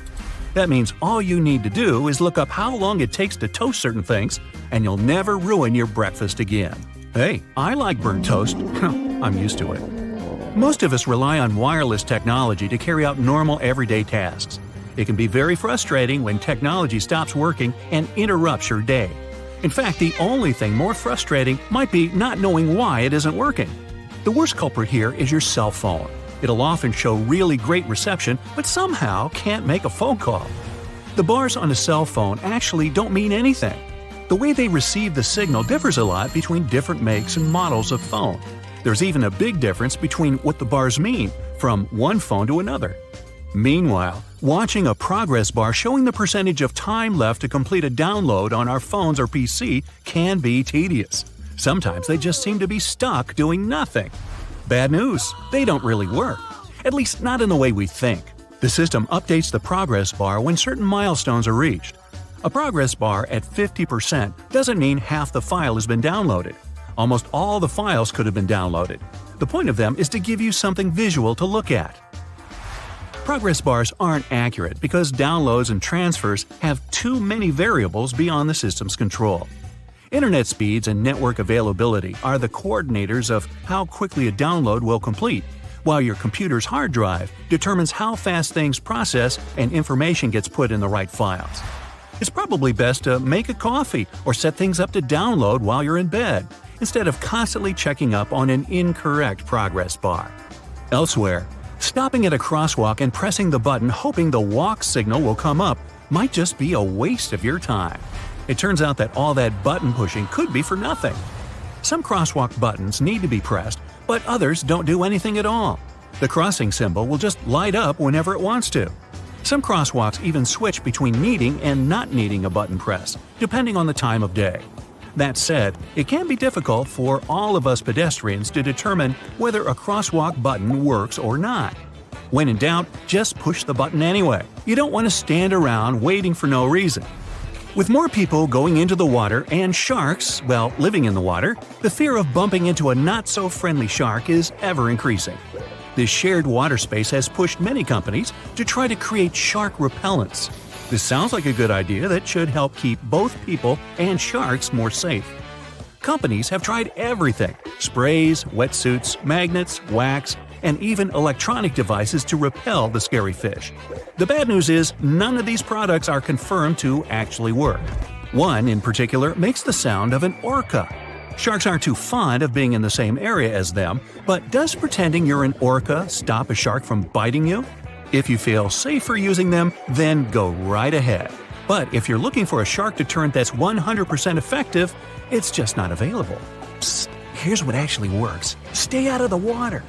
That means all you need to do is look up how long it takes to toast certain things, and you'll never ruin your breakfast again. Hey, I like burnt toast. I'm used to it. Most of us rely on wireless technology to carry out normal everyday tasks. It can be very frustrating when technology stops working and interrupts your day. In fact, the only thing more frustrating might be not knowing why it isn't working. The worst culprit here is your cell phone. It'll often show really great reception, but somehow can't make a phone call. The bars on a cell phone actually don't mean anything. The way they receive the signal differs a lot between different makes and models of phone. There's even a big difference between what the bars mean from one phone to another. Meanwhile, watching a progress bar showing the percentage of time left to complete a download on our phones or PC can be tedious. Sometimes they just seem to be stuck doing nothing. Bad news, they don't really work. At least not in the way we think. The system updates the progress bar when certain milestones are reached. A progress bar at 50% doesn't mean half the file has been downloaded. Almost all the files could have been downloaded. The point of them is to give you something visual to look at. Progress bars aren't accurate because downloads and transfers have too many variables beyond the system's control. Internet speeds and network availability are the coordinators of how quickly a download will complete, while your computer's hard drive determines how fast things process and information gets put in the right files. It's probably best to make a coffee or set things up to download while you're in bed, instead of constantly checking up on an incorrect progress bar. Elsewhere, stopping at a crosswalk and pressing the button hoping the walk signal will come up might just be a waste of your time. It turns out that all that button pushing could be for nothing. Some crosswalk buttons need to be pressed, but others don't do anything at all. The crossing symbol will just light up whenever it wants to. Some crosswalks even switch between needing and not needing a button press, depending on the time of day. That said, it can be difficult for all of us pedestrians to determine whether a crosswalk button works or not. When in doubt, just push the button anyway. You don't want to stand around waiting for no reason. With more people going into the water and sharks, well, living in the water, the fear of bumping into a not-so-friendly shark is ever increasing. This shared water space has pushed many companies to try to create shark repellents. This sounds like a good idea that should help keep both people and sharks more safe. Companies have tried everything: sprays, wetsuits, magnets, wax, and even electronic devices to repel the scary fish. The bad news is none of these products are confirmed to actually work. One in particular makes the sound of an orca. Sharks aren't too fond of being in the same area as them, but does pretending you're an orca stop a shark from biting you? If you feel safer using them, then go right ahead. But if you're looking for a shark deterrent that's 100% effective, it's just not available. Psst, here's what actually works. Stay out of the water.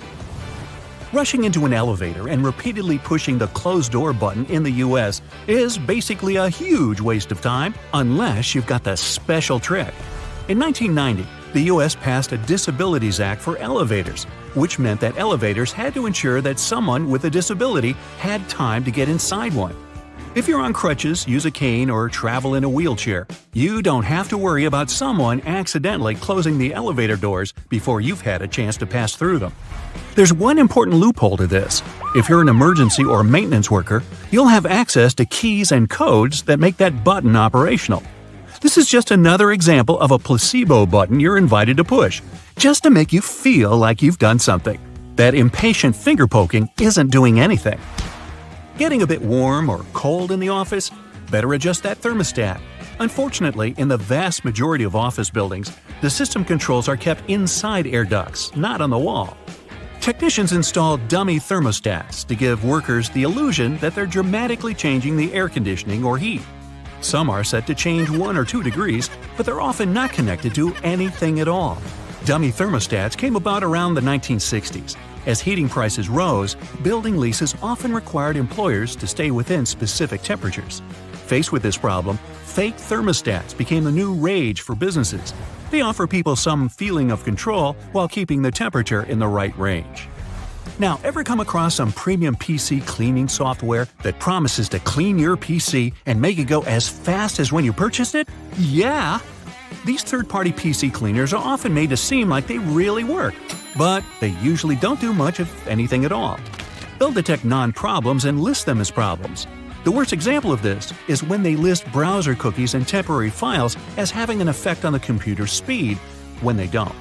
Rushing into an elevator and repeatedly pushing the closed door button in the US is basically a huge waste of time unless you've got the special trick. In 1990, the US passed a Disabilities Act for elevators, which meant that elevators had to ensure that someone with a disability had time to get inside one. If you're on crutches, use a cane, or travel in a wheelchair, you don't have to worry about someone accidentally closing the elevator doors before you've had a chance to pass through them. There's one important loophole to this. If you're an emergency or maintenance worker, you'll have access to keys and codes that make that button operational. This is just another example of a placebo button you're invited to push, just to make you feel like you've done something. That impatient finger poking isn't doing anything. Getting a bit warm or cold in the office? Better adjust that thermostat. Unfortunately, in the vast majority of office buildings, the system controls are kept inside air ducts, not on the wall. Technicians install dummy thermostats to give workers the illusion that they're dramatically changing the air conditioning or heat. Some are set to change 1 or 2 degrees, but they're often not connected to anything at all. Dummy thermostats came about around the 1960s. As heating prices rose, building leases often required employers to stay within specific temperatures. Faced with this problem, fake thermostats became the new rage for businesses. They offer people some feeling of control while keeping the temperature in the right range. Now, ever come across some premium PC cleaning software that promises to clean your PC and make it go as fast as when you purchased it? Yeah! These third-party PC cleaners are often made to seem like they really work, but they usually don't do much of anything at all. They'll detect non-problems and list them as problems. The worst example of this is when they list browser cookies and temporary files as having an effect on the computer's speed, when they don't.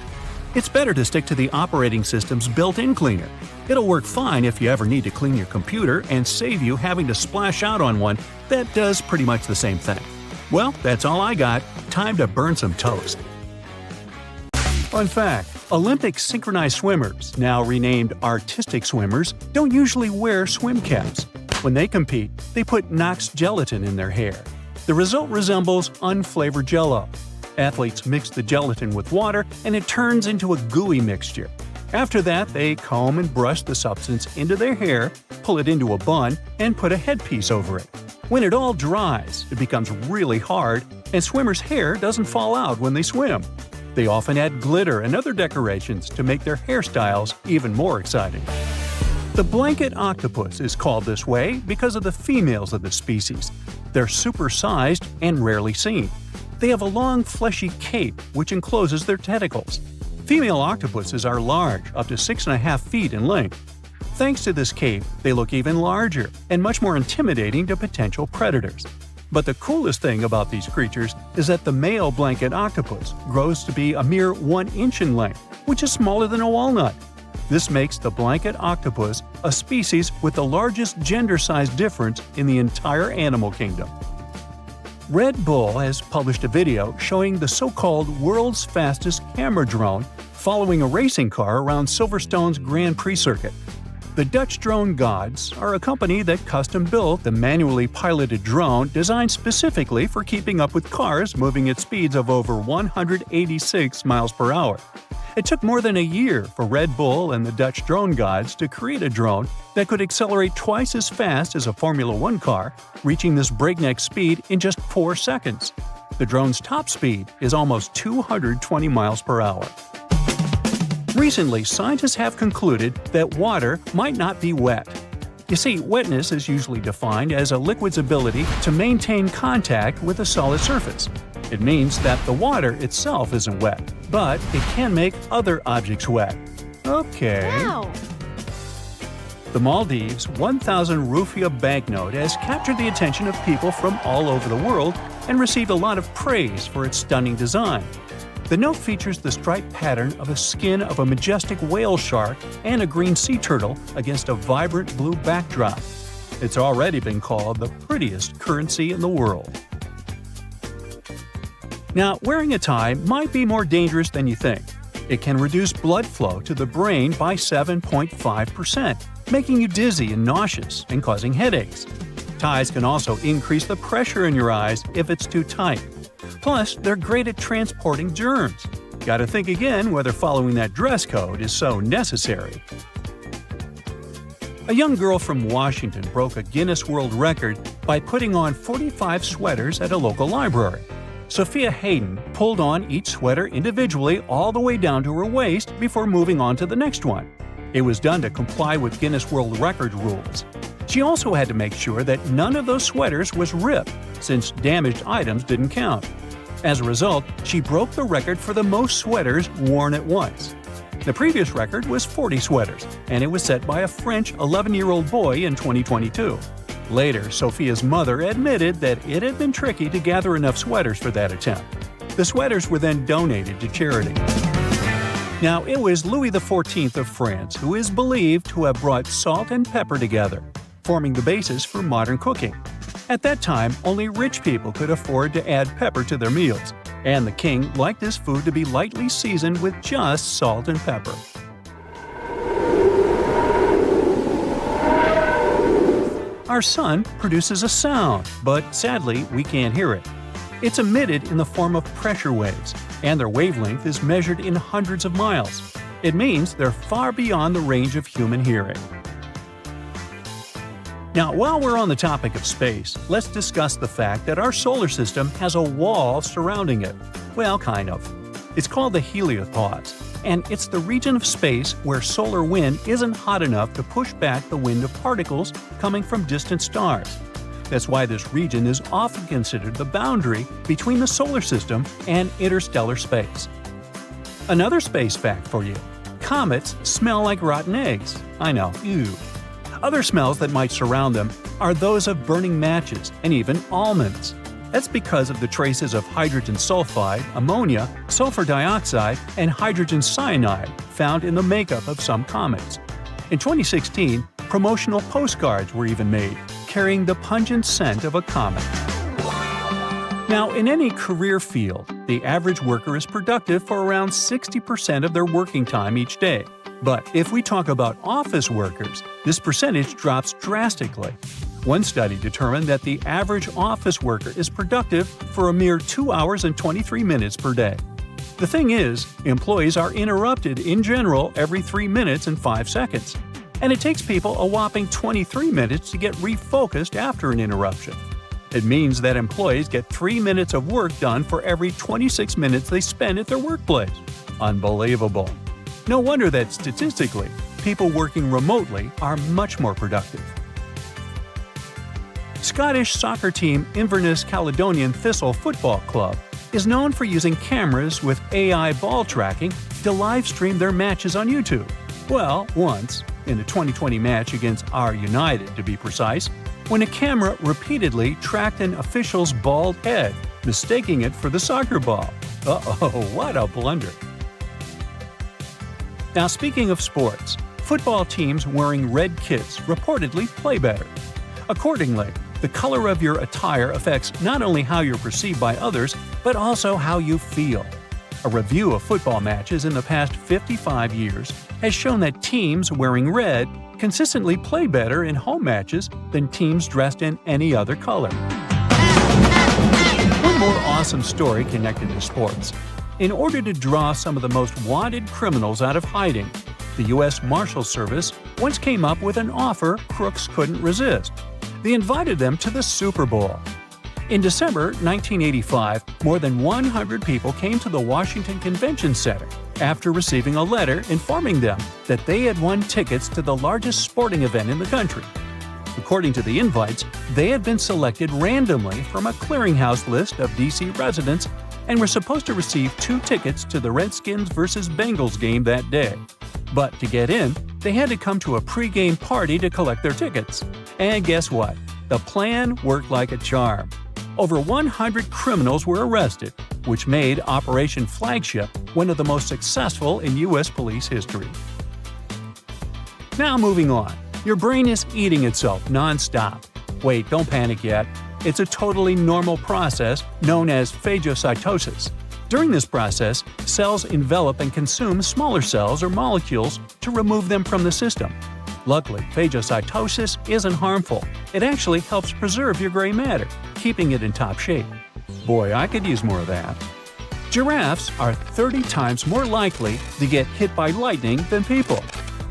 It's better to stick to the operating system's built-in cleaner. It'll work fine if you ever need to clean your computer and save you having to splash out on one that does pretty much the same thing. Well, that's all I got. Time to burn some toast. Fun fact: Olympic synchronized swimmers, now renamed artistic swimmers, don't usually wear swim caps. When they compete, they put Knox gelatin in their hair. The result resembles unflavored Jell-O. Athletes mix the gelatin with water and it turns into a gooey mixture. After that, they comb and brush the substance into their hair, pull it into a bun, and put a headpiece over it. When it all dries, it becomes really hard, and swimmers' hair doesn't fall out when they swim. They often add glitter and other decorations to make their hairstyles even more exciting. The blanket octopus is called this way because of the females of the species. They're supersized and rarely seen. They have a long, fleshy cape which encloses their tentacles. Female octopuses are large, up to 6.5 feet in length. Thanks to this cape, they look even larger and much more intimidating to potential predators. But the coolest thing about these creatures is that the male blanket octopus grows to be a mere 1 inch in length, which is smaller than a walnut. This makes the blanket octopus a species with the largest gender size difference in the entire animal kingdom. Red Bull has published a video showing the so-called world's fastest camera drone following a racing car around Silverstone's Grand Prix circuit. The The Dutch Drone Gods are a company that custom-built the manually piloted drone designed specifically for keeping up with cars moving at speeds of over 186 miles per hour. It took more than a year for Red Bull and the Dutch Drone Gods to create a drone that could accelerate twice as fast as a Formula One car, reaching this breakneck speed in just 4 seconds. The drone's top speed is almost 220 miles per hour. Recently, scientists have concluded that water might not be wet. You see, wetness is usually defined as a liquid's ability to maintain contact with a solid surface. It means that the water itself isn't wet, but it can make other objects wet. Okay. Wow. The Maldives' 1,000 rupiah banknote has captured the attention of people from all over the world and received a lot of praise for its stunning design. The note features the striped pattern of the skin of a majestic whale shark and a green sea turtle against a vibrant blue backdrop. It's already been called the prettiest currency in the world. Now, wearing a tie might be more dangerous than you think. It can reduce blood flow to the brain by 7.5%, making you dizzy and nauseous and causing headaches. Ties can also increase the pressure in your eyes if it's too tight. Plus, they're great at transporting germs. Gotta think again whether following that dress code is so necessary. A young girl from Washington broke a Guinness World Record by putting on 45 sweaters at a local library. Sophia Hayden pulled on each sweater individually all the way down to her waist before moving on to the next one. It was done to comply with Guinness World Record rules. She also had to make sure that none of those sweaters was ripped, since damaged items didn't count. As a result, she broke the record for the most sweaters worn at once. The previous record was 40 sweaters, and it was set by a French 11-year-old boy in 2022. Later, Sophia's mother admitted that it had been tricky to gather enough sweaters for that attempt. The sweaters were then donated to charity. Now, it was Louis XIV of France who is believed to have brought salt and pepper together, forming the basis for modern cooking. At that time, only rich people could afford to add pepper to their meals, and the king liked this food to be lightly seasoned with just salt and pepper. Our sun produces a sound, but sadly, we can't hear it. It's emitted in the form of pressure waves, and their wavelength is measured in hundreds of miles. It means they're far beyond the range of human hearing. Now, while we're on the topic of space, let's discuss the fact that our solar system has a wall surrounding it. Well, kind of. It's called the heliopause, and it's the region of space where solar wind isn't hot enough to push back the wind of particles coming from distant stars. That's why this region is often considered the boundary between the solar system and interstellar space. Another space fact for you: comets smell like rotten eggs. I know, ew. Other smells that might surround them are those of burning matches and even almonds. That's because of the traces of hydrogen sulfide, ammonia, sulfur dioxide, and hydrogen cyanide found in the makeup of some comets. In 2016, promotional postcards were even made, carrying the pungent scent of a comet. Now, in any career field, the average worker is productive for around 60% of their working time each day. But if we talk about office workers, this percentage drops drastically. One study determined that the average office worker is productive for a mere 2 hours and 23 minutes per day. The thing is, employees are interrupted in general every 3 minutes and 5 seconds. And it takes people a whopping 23 minutes to get refocused after an interruption. It means that employees get 3 minutes of work done for every 26 minutes they spend at their workplace. Unbelievable. No wonder that statistically, people working remotely are much more productive. Scottish soccer team Inverness Caledonian Thistle Football Club is known for using cameras with AI ball tracking to live stream their matches on YouTube. Well, once, in a 2020 match against our United to be precise, when a camera repeatedly tracked an official's bald head, mistaking it for the soccer ball. Uh-oh, what a blunder. Now, speaking of sports, football teams wearing red kits reportedly play better. Accordingly, the color of your attire affects not only how you're perceived by others, but also how you feel. A review of football matches in the past 55 years has shown that teams wearing red consistently play better in home matches than teams dressed in any other color. One more awesome story connected to sports. In order to draw some of the most wanted criminals out of hiding, the U.S. Marshals Service once came up with an offer crooks couldn't resist. They invited them to the Super Bowl. In December 1985, more than 100 people came to the Washington Convention Center after receiving a letter informing them that they had won tickets to the largest sporting event in the country. According to the invites, they had been selected randomly from a clearinghouse list of D.C. residents and were supposed to receive 2 tickets to the Redskins vs. Bengals game that day. But to get in, they had to come to a pre-game party to collect their tickets. And guess what? The plan worked like a charm. Over 100 criminals were arrested, which made Operation Flagship one of the most successful in U.S. police history. Now moving on. Your brain is eating itself non-stop. Wait, don't panic yet. It's a totally normal process known as phagocytosis. During this process, cells envelop and consume smaller cells or molecules to remove them from the system. Luckily, phagocytosis isn't harmful. It actually helps preserve your gray matter, keeping it in top shape. Boy, I could use more of that. Giraffes are 30 times more likely to get hit by lightning than people.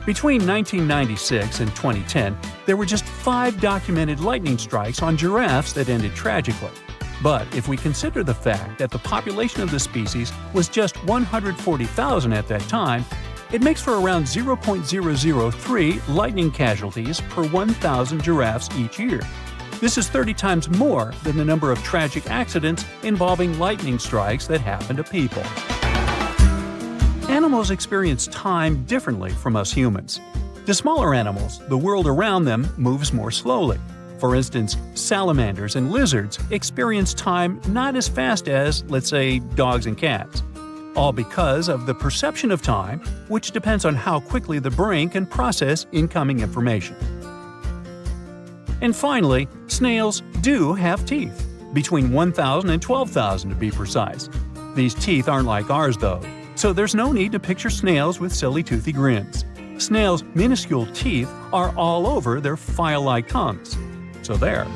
Between 1996 and 2010, there were just 5 documented lightning strikes on giraffes that ended tragically. But if we consider the fact that the population of the species was just 140,000 at that time, it makes for around 0.003 lightning casualties per 1,000 giraffes each year. This is 30 times more than the number of tragic accidents involving lightning strikes that happen to people. Animals experience time differently from us humans. To smaller animals, the world around them moves more slowly. For instance, salamanders and lizards experience time not as fast as, let's say, dogs and cats. All because of the perception of time, which depends on how quickly the brain can process incoming information. And finally, snails do have teeth, between 1,000 and 12,000 to be precise. These teeth aren't like ours though, so there's no need to picture snails with silly toothy grins. Snails' minuscule teeth are all over their file-like tongues. So there.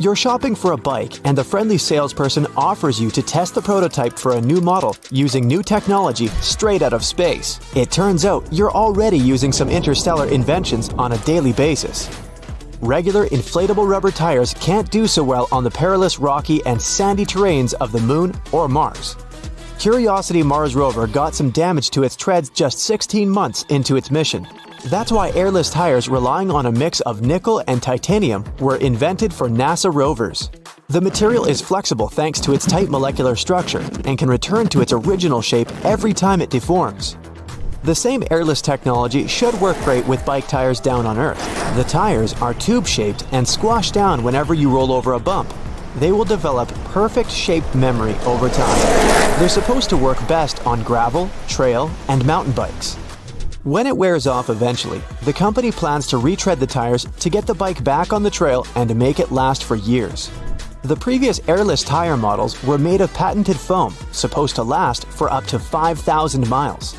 You're shopping for a bike and the friendly salesperson offers you to test the prototype for a new model using new technology straight out of space. It turns out you're already using some interstellar inventions on a daily basis. Regular inflatable rubber tires can't do so well on the perilous, rocky, and sandy terrains of the Moon or Mars. Curiosity Mars rover got some damage to its treads just 16 months into its mission. That's why airless tires relying on a mix of nickel and titanium were invented for NASA rovers. The material is flexible thanks to its tight molecular structure and can return to its original shape every time it deforms. The same airless technology should work great with bike tires down on Earth. The tires are tube-shaped and squash down whenever you roll over a bump. They will develop perfect shape memory over time. They're supposed to work best on gravel, trail, and mountain bikes. When it wears off eventually, the company plans to retread the tires to get the bike back on the trail and to make it last for years. The previous airless tire models were made of patented foam, supposed to last for up to 5,000 miles.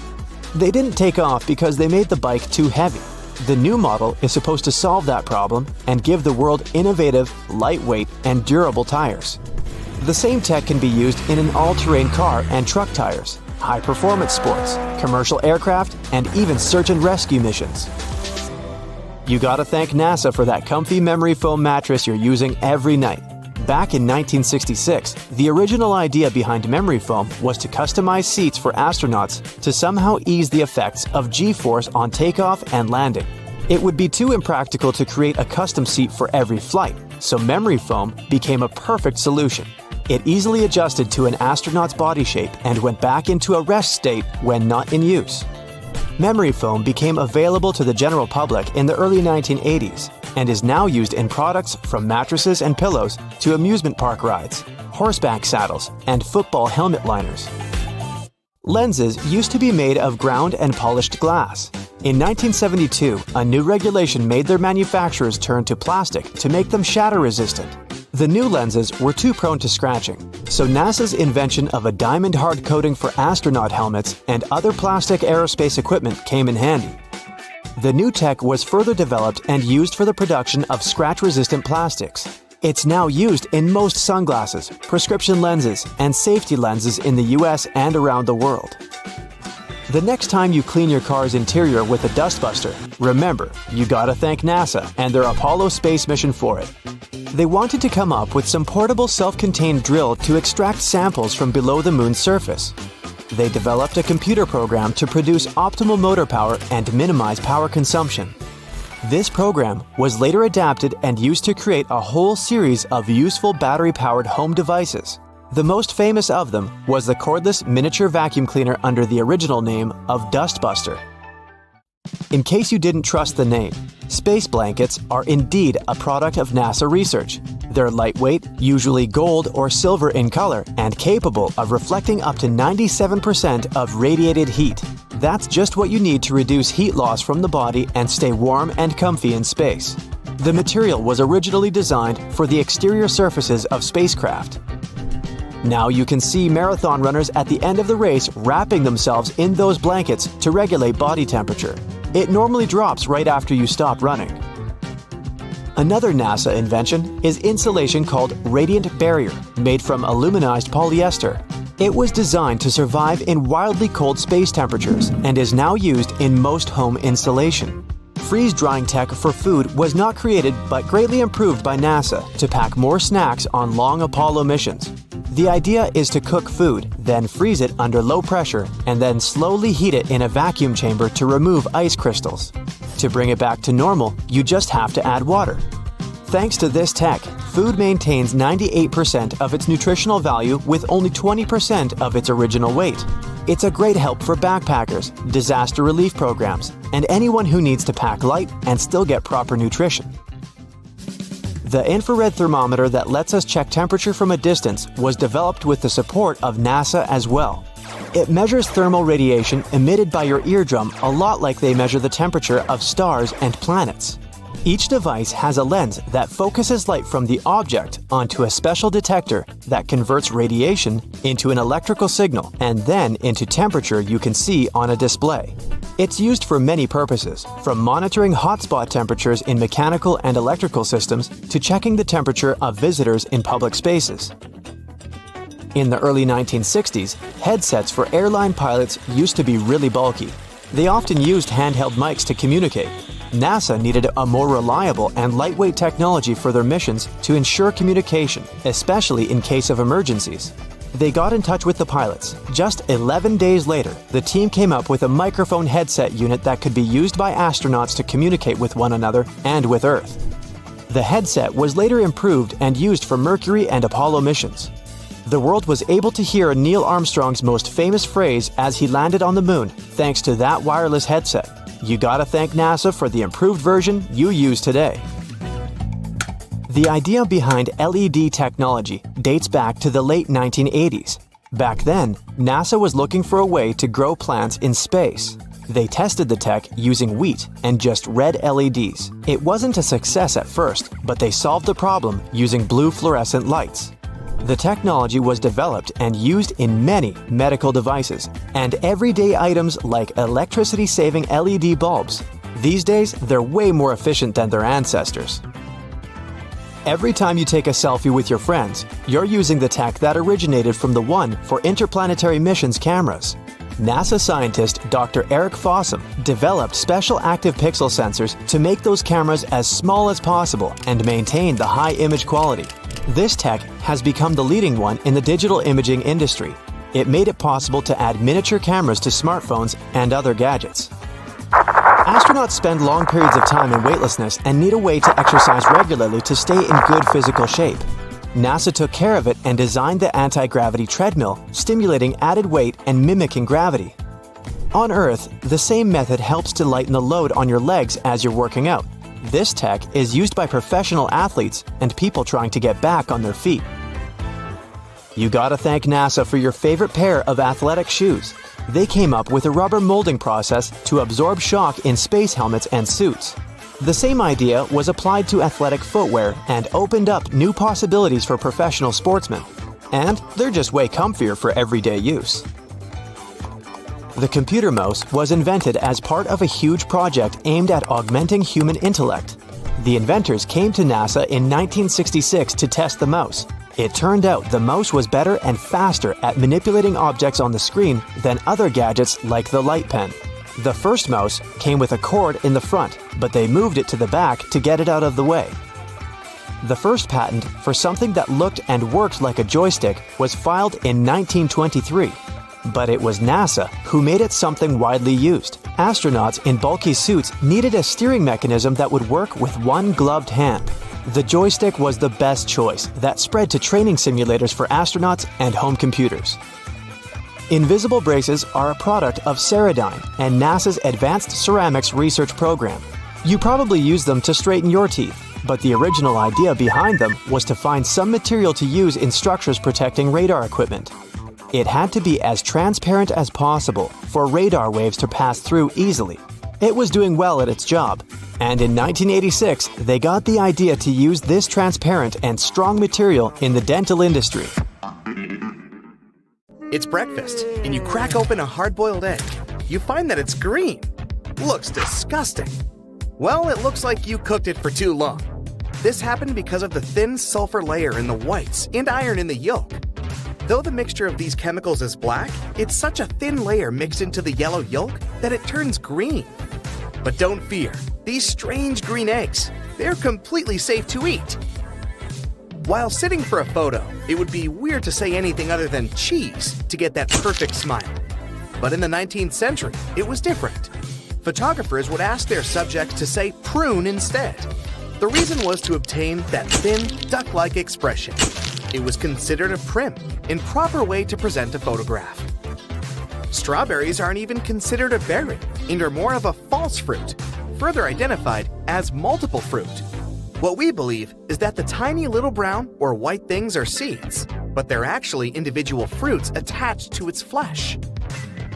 They didn't take off because they made the bike too heavy. The new model is supposed to solve that problem and give the world innovative, lightweight, and durable tires. The same tech can be used in an all-terrain car and truck tires, high-performance sports, commercial aircraft, and even search and rescue missions. You gotta thank NASA for that comfy memory foam mattress you're using every night. Back in 1966, the original idea behind memory foam was to customize seats for astronauts to somehow ease the effects of G-force on takeoff and landing. It would be too impractical to create a custom seat for every flight, so memory foam became a perfect solution. It easily adjusted to an astronaut's body shape and went back into a rest state when not in use. Memory foam became available to the general public in the early 1980s and is now used in products from mattresses and pillows to amusement park rides, horseback saddles, and football helmet liners. Lenses used to be made of ground and polished glass. In 1972, a new regulation made their manufacturers turn to plastic to make them shatter-resistant. The new lenses were too prone to scratching, so NASA's invention of a diamond hard coating for astronaut helmets and other plastic aerospace equipment came in handy. The new tech was further developed and used for the production of scratch-resistant plastics. It's now used in most sunglasses, prescription lenses, and safety lenses in the US and around the world. The next time you clean your car's interior with a dustbuster, remember, you gotta thank NASA and their Apollo space mission for it. They wanted to come up with some portable self-contained drill to extract samples from below the moon's surface. They developed a computer program to produce optimal motor power and minimize power consumption. This program was later adapted and used to create a whole series of useful battery-powered home devices. The most famous of them was the cordless miniature vacuum cleaner under the original name of Dustbuster. In case you didn't trust the name, space blankets are indeed a product of NASA research. They're lightweight, usually gold or silver in color, and capable of reflecting up to 97% of radiated heat. That's just what you need to reduce heat loss from the body and stay warm and comfy in space. The material was originally designed for the exterior surfaces of spacecraft. Now you can see marathon runners at the end of the race wrapping themselves in those blankets to regulate body temperature. It normally drops right after you stop running. Another NASA invention is insulation called Radiant Barrier, made from aluminized polyester. It was designed to survive in wildly cold space temperatures and is now used in most home insulation. Freeze-drying tech for food was not created but greatly improved by NASA to pack more snacks on long Apollo missions. The idea is to cook food, then freeze it under low pressure, and then slowly heat it in a vacuum chamber to remove ice crystals. To bring it back to normal, you just have to add water. Thanks to this tech, food maintains 98% of its nutritional value with only 20% of its original weight. It's a great help for backpackers, disaster relief programs, and anyone who needs to pack light and still get proper nutrition. The infrared thermometer that lets us check temperature from a distance was developed with the support of NASA as well. It measures thermal radiation emitted by your eardrum a lot like they measure the temperature of stars and planets. Each device has a lens that focuses light from the object onto a special detector that converts radiation into an electrical signal and then into temperature you can see on a display. It's used for many purposes, from monitoring hotspot temperatures in mechanical and electrical systems to checking the temperature of visitors in public spaces. In the early 1960s, headsets for airline pilots used to be really bulky. They often used handheld mics to communicate. NASA needed a more reliable and lightweight technology for their missions to ensure communication, especially in case of emergencies. They got in touch with the pilots. Just 11 days later, the team came up with a microphone headset unit that could be used by astronauts to communicate with one another and with Earth. The headset was later improved and used for Mercury and Apollo missions. The world was able to hear Neil Armstrong's most famous phrase as he landed on the moon, thanks to that wireless headset. You gotta thank NASA for the improved version you use today. The idea behind LED technology dates back to the late 1980s. Back then, NASA was looking for a way to grow plants in space. They tested the tech using wheat and just red LEDs. It wasn't a success at first, but they solved the problem using blue fluorescent lights. The technology was developed and used in many medical devices and everyday items like electricity-saving LED bulbs. These days, they're way more efficient than their ancestors. Every time you take a selfie with your friends, you're using the tech that originated from the one for interplanetary missions cameras. NASA scientist Dr. Eric Fossum developed special active pixel sensors to make those cameras as small as possible and maintain the high image quality. This tech has become the leading one in the digital imaging industry. It made it possible to add miniature cameras to smartphones and other gadgets. Astronauts spend long periods of time in weightlessness and need a way to exercise regularly to stay in good physical shape. NASA took care of it and designed the anti-gravity treadmill, stimulating added weight and mimicking gravity. On Earth, the same method helps to lighten the load on your legs as you're working out. This tech is used by professional athletes and people trying to get back on their feet. You gotta thank NASA for your favorite pair of athletic shoes. They came up with a rubber molding process to absorb shock in space helmets and suits. The same idea was applied to athletic footwear and opened up new possibilities for professional sportsmen. And they're just way comfier for everyday use. The computer mouse was invented as part of a huge project aimed at augmenting human intellect. The inventors came to NASA in 1966 to test the mouse. It turned out the mouse was better and faster at manipulating objects on the screen than other gadgets like the light pen. The first mouse came with a cord in the front, but they moved it to the back to get it out of the way. The first patent for something that looked and worked like a joystick was filed in 1923. But it was NASA who made it something widely used. Astronauts in bulky suits needed a steering mechanism that would work with one gloved hand. The joystick was the best choice that spread to training simulators for astronauts and home computers. Invisible braces are a product of Ceradyne and NASA's Advanced Ceramics Research Program. You probably use them to straighten your teeth, but the original idea behind them was to find some material to use in structures protecting radar equipment. It had to be as transparent as possible for radar waves to pass through easily. It was doing well at its job, and in 1986, they got the idea to use this transparent and strong material in the dental industry. It's breakfast, and you crack open a hard-boiled egg. You find that it's green. Looks disgusting. Well, it looks like you cooked it for too long. This happened because of the thin sulfur layer in the whites and iron in the yolk. Though the mixture of these chemicals is black, it's such a thin layer mixed into the yellow yolk that it turns green. But don't fear, these strange green eggs, they're completely safe to eat. While sitting for a photo, it would be weird to say anything other than cheese to get that perfect smile. But in the 19th century, it was different. Photographers would ask their subjects to say prune instead. The reason was to obtain that thin, duck-like expression. It was considered a prim and proper way to present a photograph. Strawberries aren't even considered a berry and are more of a false fruit, further identified as multiple fruit. What we believe is that the tiny little brown or white things are seeds, but they're actually individual fruits attached to its flesh.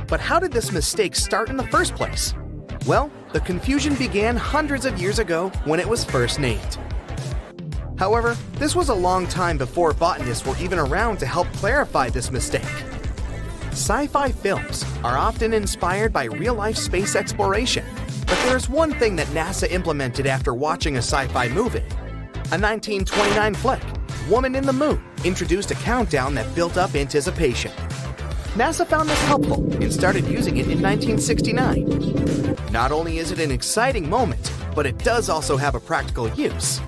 But how did this mistake start in the first place? Well, the confusion began hundreds of years ago when it was first named. However, this was a long time before botanists were even around to help clarify this mistake. Sci-fi films are often inspired by real-life space exploration, but there's one thing that NASA implemented after watching a sci-fi movie. A 1929 flick, Woman in the Moon, introduced a countdown that built up anticipation. NASA found this helpful and started using it in 1969. Not only is it an exciting moment, but it does also have a practical use.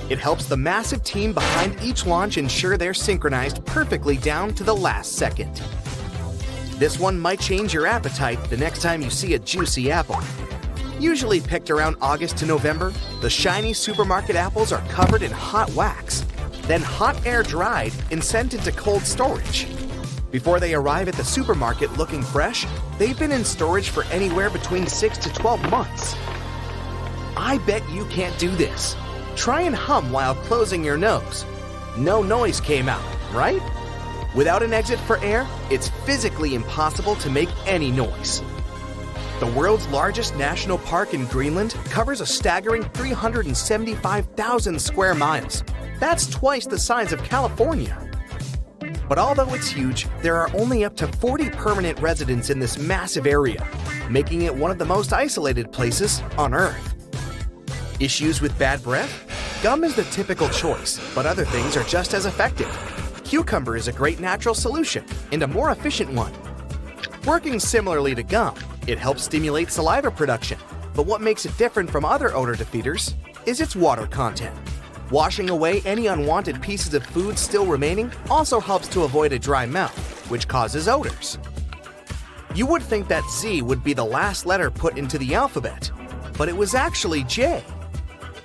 It helps the massive team behind each launch ensure they're synchronized perfectly down to the last second. This one might change your appetite the next time you see a juicy apple. Usually picked around August to November, the shiny supermarket apples are covered in hot wax, then hot air dried and sent into cold storage. Before they arrive at the supermarket looking fresh, they've been in storage for anywhere between 6 to 12 months. I bet you can't do this. Try and hum while closing your nose. No noise came out, right? Without an exit for air, it's physically impossible to make any noise. The world's largest national park in Greenland covers a staggering 375,000 square miles. That's twice the size of California. But although it's huge, there are only up to 40 permanent residents in this massive area, making it one of the most isolated places on Earth. Issues with bad breath? Gum is the typical choice, but other things are just as effective. Cucumber is a great natural solution and a more efficient one. Working similarly to gum, it helps stimulate saliva production, but what makes it different from other odor defeaters is its water content. Washing away any unwanted pieces of food still remaining also helps to avoid a dry mouth, which causes odors. You would think that Z would be the last letter put into the alphabet, but it was actually J.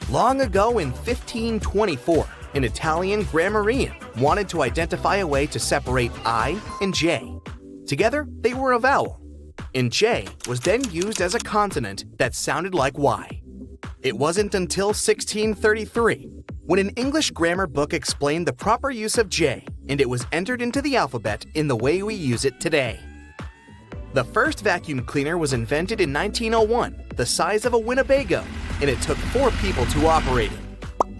Long ago in 1524, an Italian grammarian wanted to identify a way to separate I and J. Together, they were a vowel, and J was then used as a consonant that sounded like Y. It wasn't until 1633 when an English grammar book explained the proper use of J, and it was entered into the alphabet in the way we use it today. The first vacuum cleaner was invented in 1901, the size of a Winnebago, and it took 4 people to operate it.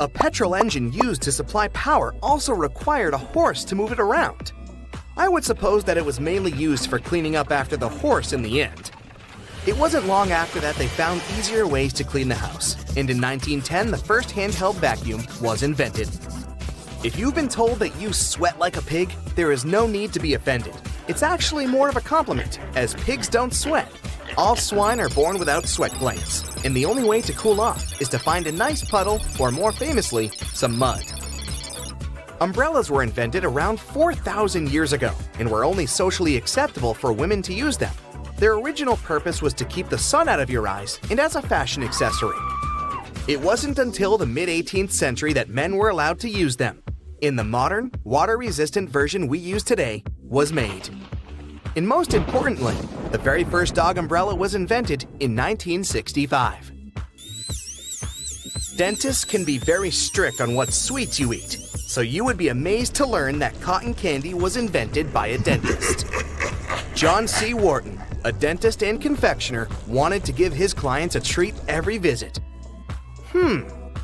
A petrol engine used to supply power also required a horse to move it around. I would suppose that it was mainly used for cleaning up after the horse in the end. It wasn't long after that they found easier ways to clean the house, and in 1910 the first handheld vacuum was invented. If you've been told that you sweat like a pig, there is no need to be offended. It's actually more of a compliment, as pigs don't sweat. All swine are born without sweat glands, and the only way to cool off is to find a nice puddle, or more famously, some mud. Umbrellas were invented around 4,000 years ago and were only socially acceptable for women to use them. Their original purpose was to keep the sun out of your eyes and as a fashion accessory. It wasn't until the mid-18th century that men were allowed to use them. In the modern, water-resistant version we use today was made. And most importantly, the very first dog umbrella was invented in 1965. Dentists can be very strict on what sweets you eat, so you would be amazed to learn that cotton candy was invented by a dentist. John C. Wharton, a dentist and confectioner, wanted to give his clients a treat every visit.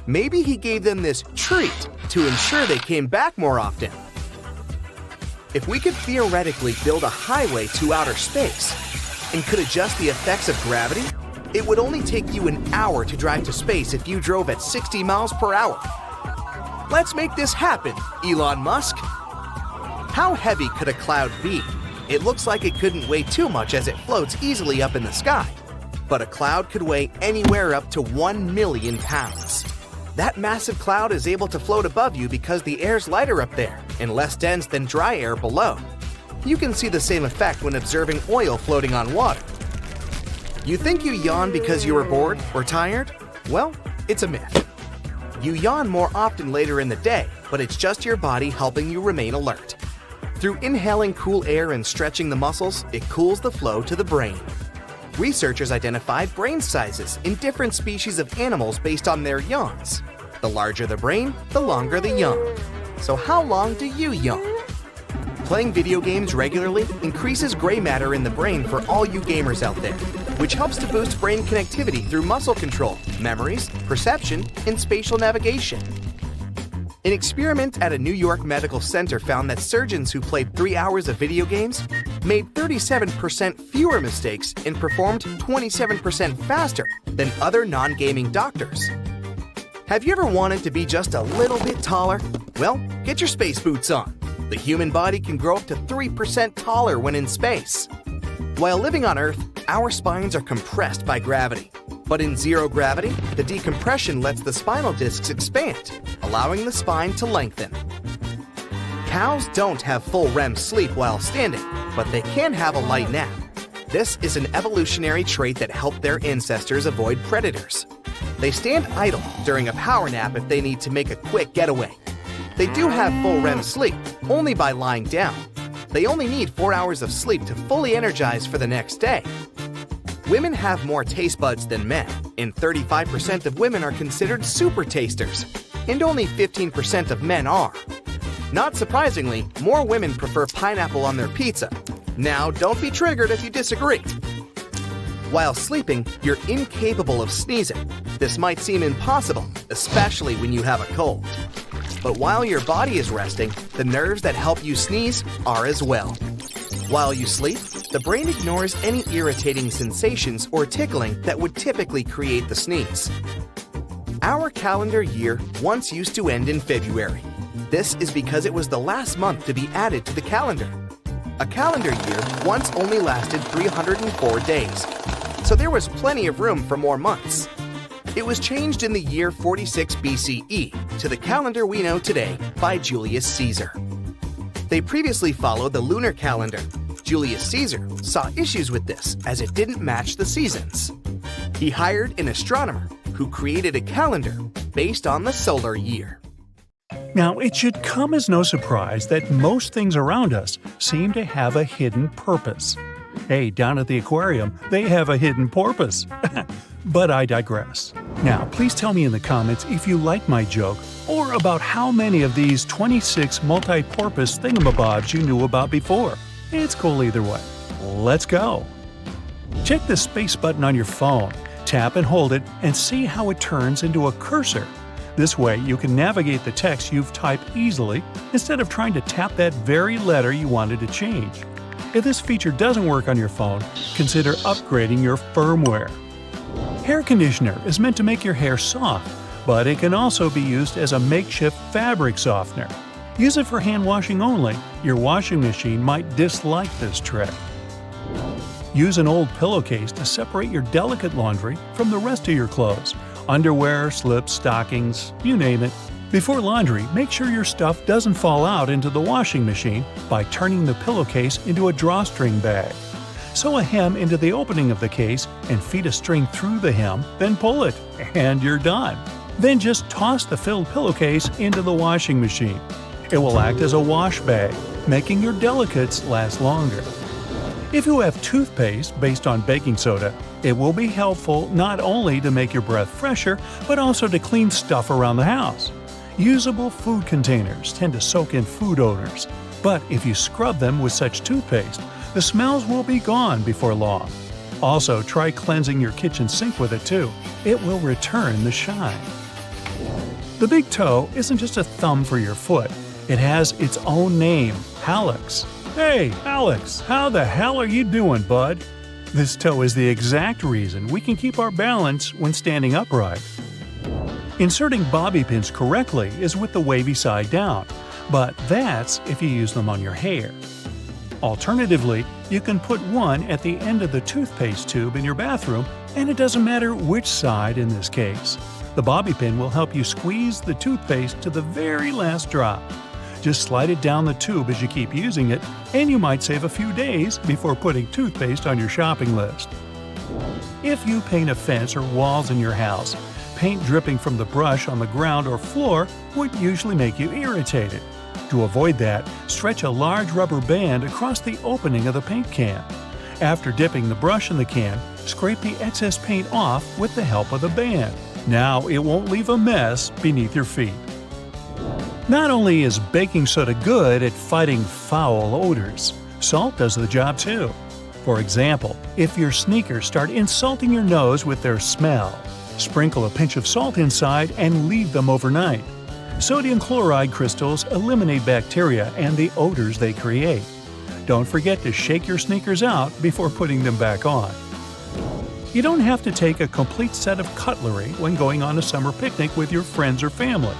Maybe he gave them this treat to ensure they came back more often. If we could theoretically build a highway to outer space and could adjust the effects of gravity, it would only take you an hour to drive to space if you drove at 60 miles per hour. Let's make this happen, Elon Musk. How heavy could a cloud be? It looks like it couldn't weigh too much as it floats easily up in the sky. But a cloud could weigh anywhere up to 1 million pounds. That massive cloud is able to float above you because the air's lighter up there and less dense than dry air below. You can see the same effect when observing oil floating on water. You think you yawn because you were bored or tired? Well, it's a myth. You yawn more often later in the day, but it's just your body helping you remain alert. Through inhaling cool air and stretching the muscles, it cools the flow to the brain. Researchers identified brain sizes in different species of animals based on their yawns. The larger the brain, the longer the yawn. So how long do you yawn? Playing video games regularly increases gray matter in the brain for all you gamers out there, which helps to boost brain connectivity through muscle control, memories, perception, and spatial navigation. An experiment at a New York medical center found that surgeons who played 3 hours of video games made 37% fewer mistakes and performed 27% faster than other non-gaming doctors. Have you ever wanted to be just a little bit taller? Well, get your space boots on. The human body can grow up to 3% taller when in space. While living on Earth, our spines are compressed by gravity. But in zero gravity, the decompression lets the spinal discs expand, allowing the spine to lengthen. Cows don't have full REM sleep while standing, but they can have a light nap. This is an evolutionary trait that helped their ancestors avoid predators. They stand idle during a power nap if they need to make a quick getaway. They do have full REM sleep, only by lying down. They only need 4 hours of sleep to fully energize for the next day. Women have more taste buds than men, and 35% of women are considered super tasters, and only 15% of men are. Not surprisingly, more women prefer pineapple on their pizza. Now, don't be triggered if you disagree. While sleeping, you're incapable of sneezing. This might seem impossible, especially when you have a cold. But while your body is resting, the nerves that help you sneeze are as well. While you sleep, the brain ignores any irritating sensations or tickling that would typically create the sneeze. Our calendar year once used to end in February. This is because it was the last month to be added to the calendar. A calendar year once only lasted 304 days, so there was plenty of room for more months. It was changed in the year 46 BCE to the calendar we know today by Julius Caesar. They previously followed the lunar calendar. Julius Caesar saw issues with this as it didn't match the seasons. He hired an astronomer who created a calendar based on the solar year. Now, it should come as no surprise that most things around us seem to have a hidden purpose. Hey, down at the aquarium, they have a hidden porpoise. But I digress. Now, please tell me in the comments if you like my joke or about how many of these 26 multi-porpoise thingamabobs you knew about before. It's cool either way. Let's go! Check the space button on your phone, tap and hold it, and see how it turns into a cursor. This way, you can navigate the text you've typed easily instead of trying to tap that very letter you wanted to change. If this feature doesn't work on your phone, consider upgrading your firmware. Hair conditioner is meant to make your hair soft, but it can also be used as a makeshift fabric softener. Use it for hand washing only. Your washing machine might dislike this trick. Use an old pillowcase to separate your delicate laundry from the rest of your clothes. Underwear, slips, stockings, you name it. Before laundry, make sure your stuff doesn't fall out into the washing machine by turning the pillowcase into a drawstring bag. Sew a hem into the opening of the case and feed a string through the hem, then pull it, and you're done. Then just toss the filled pillowcase into the washing machine. It will act as a wash bag, making your delicates last longer. If you have toothpaste based on baking soda, it will be helpful not only to make your breath fresher, but also to clean stuff around the house. Usable food containers tend to soak in food odors, but if you scrub them with such toothpaste, the smells will be gone before long. Also, try cleansing your kitchen sink with it too. It will return the shine. The big toe isn't just a thumb for your foot. It has its own name, hallux. Hey, Alex, how the hell are you doing, bud? This toe is the exact reason we can keep our balance when standing upright. Inserting bobby pins correctly is with the wavy side down, but that's if you use them on your hair. Alternatively, you can put one at the end of the toothpaste tube in your bathroom, and it doesn't matter which side in this case. The bobby pin will help you squeeze the toothpaste to the very last drop. Just slide it down the tube as you keep using it, and you might save a few days before putting toothpaste on your shopping list. If you paint a fence or walls in your house, paint dripping from the brush on the ground or floor would usually make you irritated. To avoid that, stretch a large rubber band across the opening of the paint can. After dipping the brush in the can, scrape the excess paint off with the help of the band. Now it won't leave a mess beneath your feet. Not only is baking soda good at fighting foul odors, salt does the job too. For example, if your sneakers start insulting your nose with their smell, sprinkle a pinch of salt inside and leave them overnight. Sodium chloride crystals eliminate bacteria and the odors they create. Don't forget to shake your sneakers out before putting them back on. You don't have to take a complete set of cutlery when going on a summer picnic with your friends or family.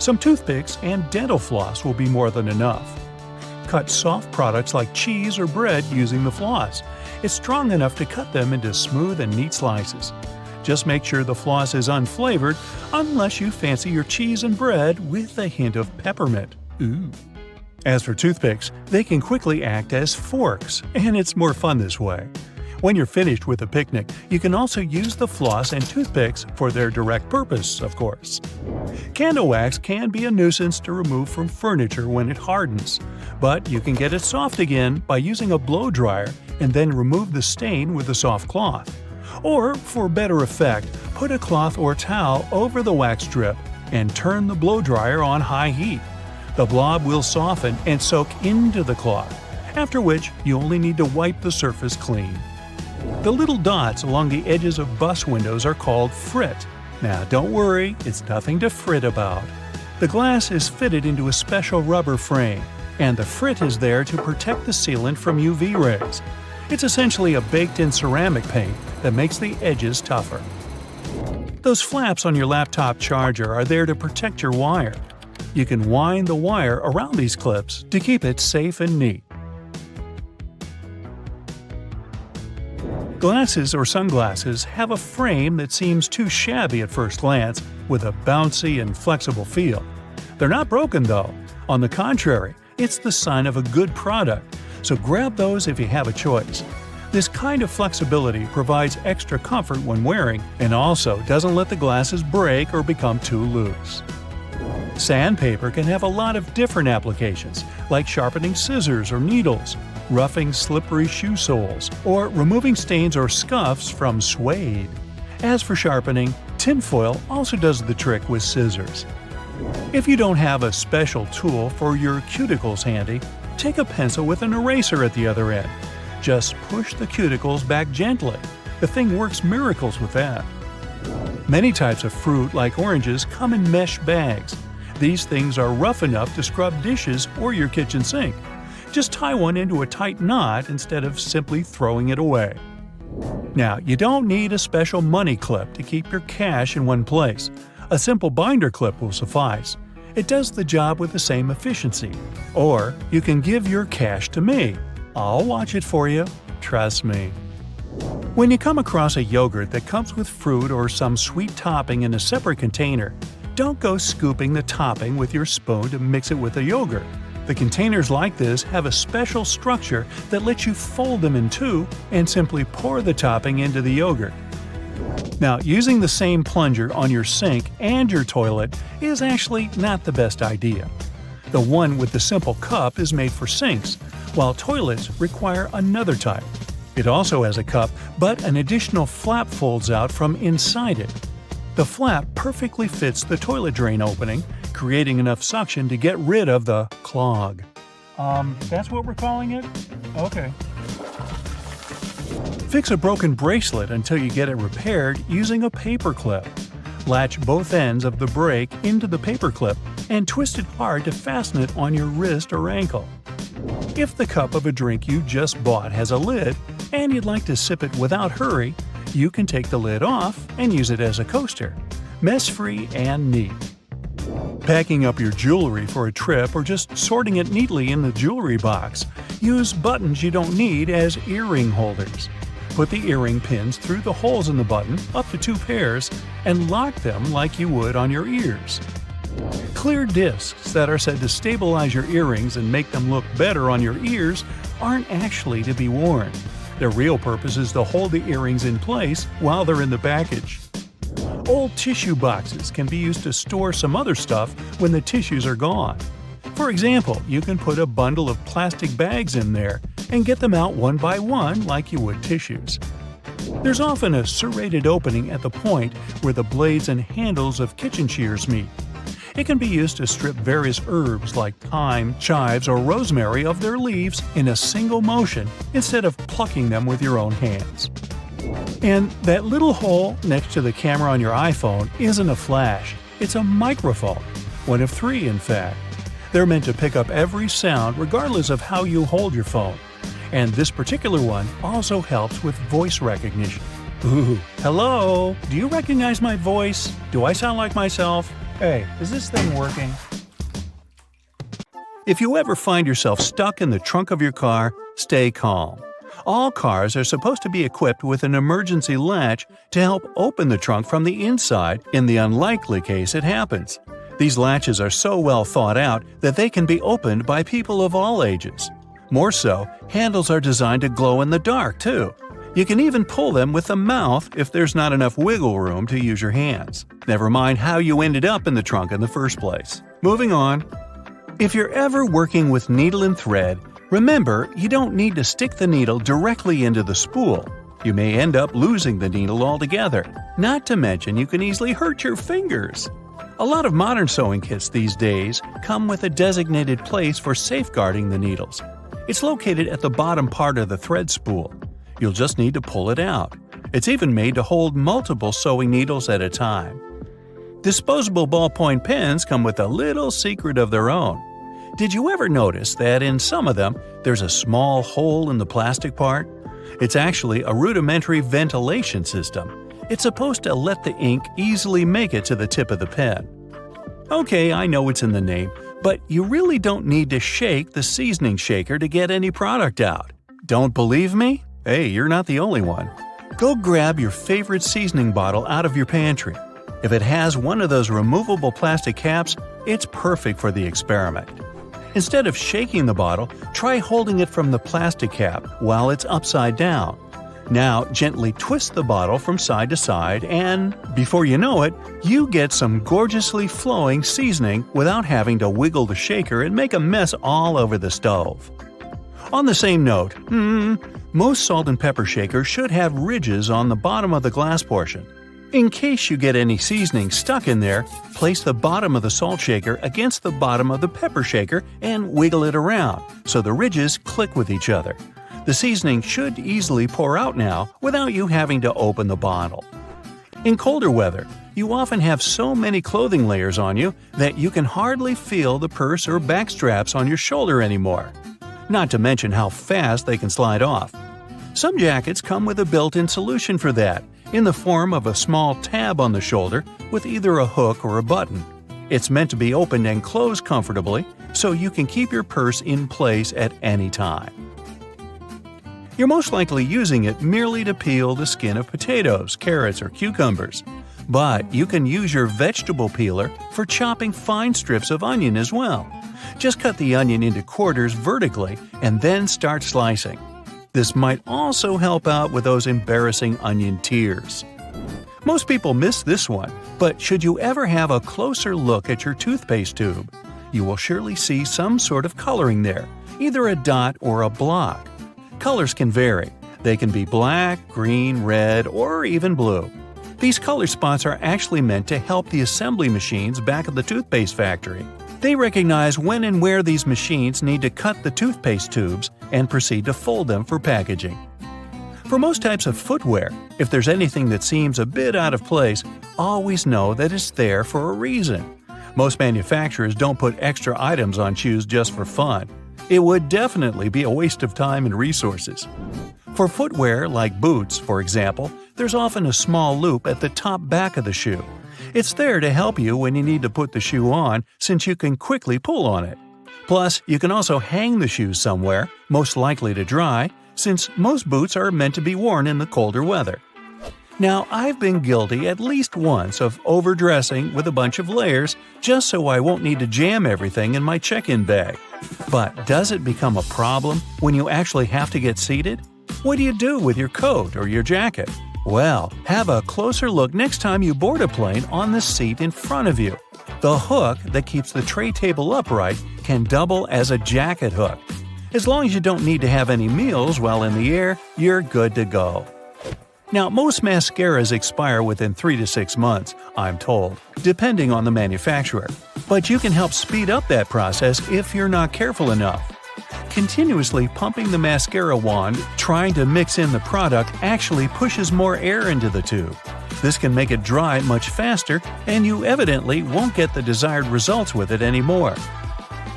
Some toothpicks and dental floss will be more than enough. Cut soft products like cheese or bread using the floss. It's strong enough to cut them into smooth and neat slices. Just make sure the floss is unflavored unless you fancy your cheese and bread with a hint of peppermint. Ooh. As for toothpicks, they can quickly act as forks, and it's more fun this way. When you're finished with a picnic, you can also use the floss and toothpicks for their direct purpose, of course. Candle wax can be a nuisance to remove from furniture when it hardens, but you can get it soft again by using a blow dryer and then remove the stain with a soft cloth. Or, for better effect, put a cloth or towel over the wax strip and turn the blow dryer on high heat. The blob will soften and soak into the cloth, after which you only need to wipe the surface clean. The little dots along the edges of bus windows are called frit. Now don't worry, it's nothing to fret about. The glass is fitted into a special rubber frame, and the frit is there to protect the sealant from UV rays. It's essentially a baked-in ceramic paint that makes the edges tougher. Those flaps on your laptop charger are there to protect your wire. You can wind the wire around these clips to keep it safe and neat. Glasses or sunglasses have a frame that seems too shabby at first glance, with a bouncy and flexible feel. They're not broken though. On the contrary, it's the sign of a good product, so grab those if you have a choice. This kind of flexibility provides extra comfort when wearing and also doesn't let the glasses break or become too loose. Sandpaper can have a lot of different applications, like sharpening scissors or needles, roughing slippery shoe soles, or removing stains or scuffs from suede. As for sharpening, tinfoil also does the trick with scissors. If you don't have a special tool for your cuticles handy, take a pencil with an eraser at the other end. Just push the cuticles back gently. The thing works miracles with that. Many types of fruit, like oranges, come in mesh bags. These things are rough enough to scrub dishes or your kitchen sink. Just tie one into a tight knot instead of simply throwing it away. Now, you don't need a special money clip to keep your cash in one place. A simple binder clip will suffice. It does the job with the same efficiency. Or you can give your cash to me. I'll watch it for you. Trust me. When you come across a yogurt that comes with fruit or some sweet topping in a separate container, don't go scooping the topping with your spoon to mix it with the yogurt. The containers like this have a special structure that lets you fold them in two and simply pour the topping into the yogurt. Now, using the same plunger on your sink and your toilet is actually not the best idea. The one with the simple cup is made for sinks, while toilets require another type. It also has a cup, but an additional flap folds out from inside it. The flap perfectly fits the toilet drain opening, creating enough suction to get rid of the clog. That's what we're calling it? Okay. Fix a broken bracelet until you get it repaired using a paper clip. Latch both ends of the brake into the paper clip and twist it hard to fasten it on your wrist or ankle. If the cup of a drink you just bought has a lid and you'd like to sip it without hurry, you can take the lid off and use it as a coaster. Mess-free and neat. Packing up your jewelry for a trip or just sorting it neatly in the jewelry box, use buttons you don't need as earring holders. Put the earring pins through the holes in the button, up to 2 pairs, and lock them like you would on your ears. Clear discs that are said to stabilize your earrings and make them look better on your ears aren't actually to be worn. Their real purpose is to hold the earrings in place while they're in the package. Old tissue boxes can be used to store some other stuff when the tissues are gone. For example, you can put a bundle of plastic bags in there and get them out one by one like you would tissues. There's often a serrated opening at the point where the blades and handles of kitchen shears meet. It can be used to strip various herbs like thyme, chives, or rosemary of their leaves in a single motion instead of plucking them with your own hands. And that little hole next to the camera on your iPhone isn't a flash, it's a microphone. One of 3, in fact. They're meant to pick up every sound regardless of how you hold your phone. And this particular one also helps with voice recognition. Ooh, hello? Do you recognize my voice? Do I sound like myself? Hey, is this thing working? If you ever find yourself stuck in the trunk of your car, stay calm. All cars are supposed to be equipped with an emergency latch to help open the trunk from the inside in the unlikely case it happens. These latches are so well thought out that they can be opened by people of all ages. More so, handles are designed to glow in the dark, too. You can even pull them with the mouth if there's not enough wiggle room to use your hands. Never mind how you ended up in the trunk in the first place. Moving on. If you're ever working with needle and thread, remember you don't need to stick the needle directly into the spool. You may end up losing the needle altogether. Not to mention you can easily hurt your fingers. A lot of modern sewing kits these days come with a designated place for safeguarding the needles. It's located at the bottom part of the thread spool. You'll just need to pull it out. It's even made to hold multiple sewing needles at a time. Disposable ballpoint pens come with a little secret of their own. Did you ever notice that in some of them, there's a small hole in the plastic part? It's actually a rudimentary ventilation system. It's supposed to let the ink easily make it to the tip of the pen. Okay, I know it's in the name, but you really don't need to shake the seasoning shaker to get any product out. Don't believe me? Hey, you're not the only one. Go grab your favorite seasoning bottle out of your pantry. If it has one of those removable plastic caps, it's perfect for the experiment. Instead of shaking the bottle, try holding it from the plastic cap while it's upside down. Now, gently twist the bottle from side to side and, before you know it, you get some gorgeously flowing seasoning without having to wiggle the shaker and make a mess all over the stove. On the same note, most salt and pepper shakers should have ridges on the bottom of the glass portion. In case you get any seasoning stuck in there, place the bottom of the salt shaker against the bottom of the pepper shaker and wiggle it around so the ridges click with each other. The seasoning should easily pour out now without you having to open the bottle. In colder weather, you often have so many clothing layers on you that you can hardly feel the purse or back straps on your shoulder anymore. Not to mention how fast they can slide off. Some jackets come with a built-in solution for that, in the form of a small tab on the shoulder with either a hook or a button. It's meant to be opened and closed comfortably, so you can keep your purse in place at any time. You're most likely using it merely to peel the skin of potatoes, carrots, or cucumbers. But you can use your vegetable peeler for chopping fine strips of onion as well. Just cut the onion into quarters vertically and then start slicing. This might also help out with those embarrassing onion tears. Most people miss this one, but should you ever have a closer look at your toothpaste tube, you will surely see some sort of coloring there, either a dot or a block. Colors can vary. They can be black, green, red, or even blue. These color spots are actually meant to help the assembly machines back at the toothpaste factory. They recognize when and where these machines need to cut the toothpaste tubes and proceed to fold them for packaging. For most types of footwear, if there's anything that seems a bit out of place, always know that it's there for a reason. Most manufacturers don't put extra items on shoes just for fun. It would definitely be a waste of time and resources. For footwear like boots, for example, there's often a small loop at the top back of the shoe. It's there to help you when you need to put the shoe on, since you can quickly pull on it. Plus, you can also hang the shoes somewhere, most likely to dry, since most boots are meant to be worn in the colder weather. Now, I've been guilty at least once of overdressing with a bunch of layers just so I won't need to jam everything in my check-in bag. But does it become a problem when you actually have to get seated? What do you do with your coat or your jacket? Well, have a closer look next time you board a plane on the seat in front of you. The hook that keeps the tray table upright can double as a jacket hook. As long as you don't need to have any meals while in the air, you're good to go. Now, most mascaras expire within 3 to 6 months, I'm told, depending on the manufacturer. But you can help speed up that process if you're not careful enough. Continuously pumping the mascara wand, trying to mix in the product, actually pushes more air into the tube. This can make it dry much faster, and you evidently won't get the desired results with it anymore.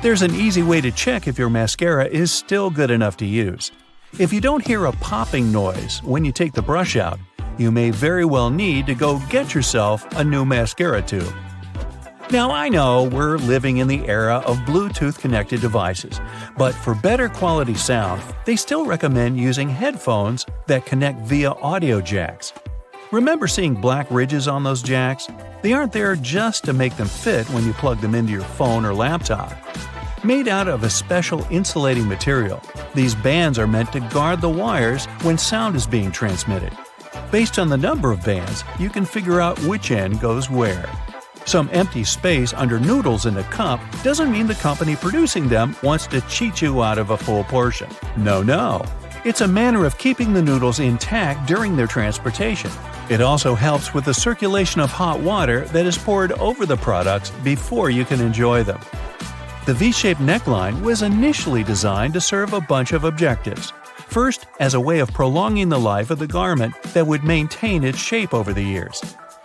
There's an easy way to check if your mascara is still good enough to use. If you don't hear a popping noise when you take the brush out, you may very well need to go get yourself a new mascara tube. Now, I know we're living in the era of Bluetooth-connected devices, but for better quality sound, they still recommend using headphones that connect via audio jacks. Remember seeing black ridges on those jacks? They aren't there just to make them fit when you plug them into your phone or laptop. Made out of a special insulating material, these bands are meant to guard the wires when sound is being transmitted. Based on the number of bands, you can figure out which end goes where. Some empty space under noodles in a cup doesn't mean the company producing them wants to cheat you out of a full portion. No. It's a manner of keeping the noodles intact during their transportation. It also helps with the circulation of hot water that is poured over the products before you can enjoy them. The V-shaped neckline was initially designed to serve a bunch of objectives. First, as a way of prolonging the life of the garment that would maintain its shape over the years.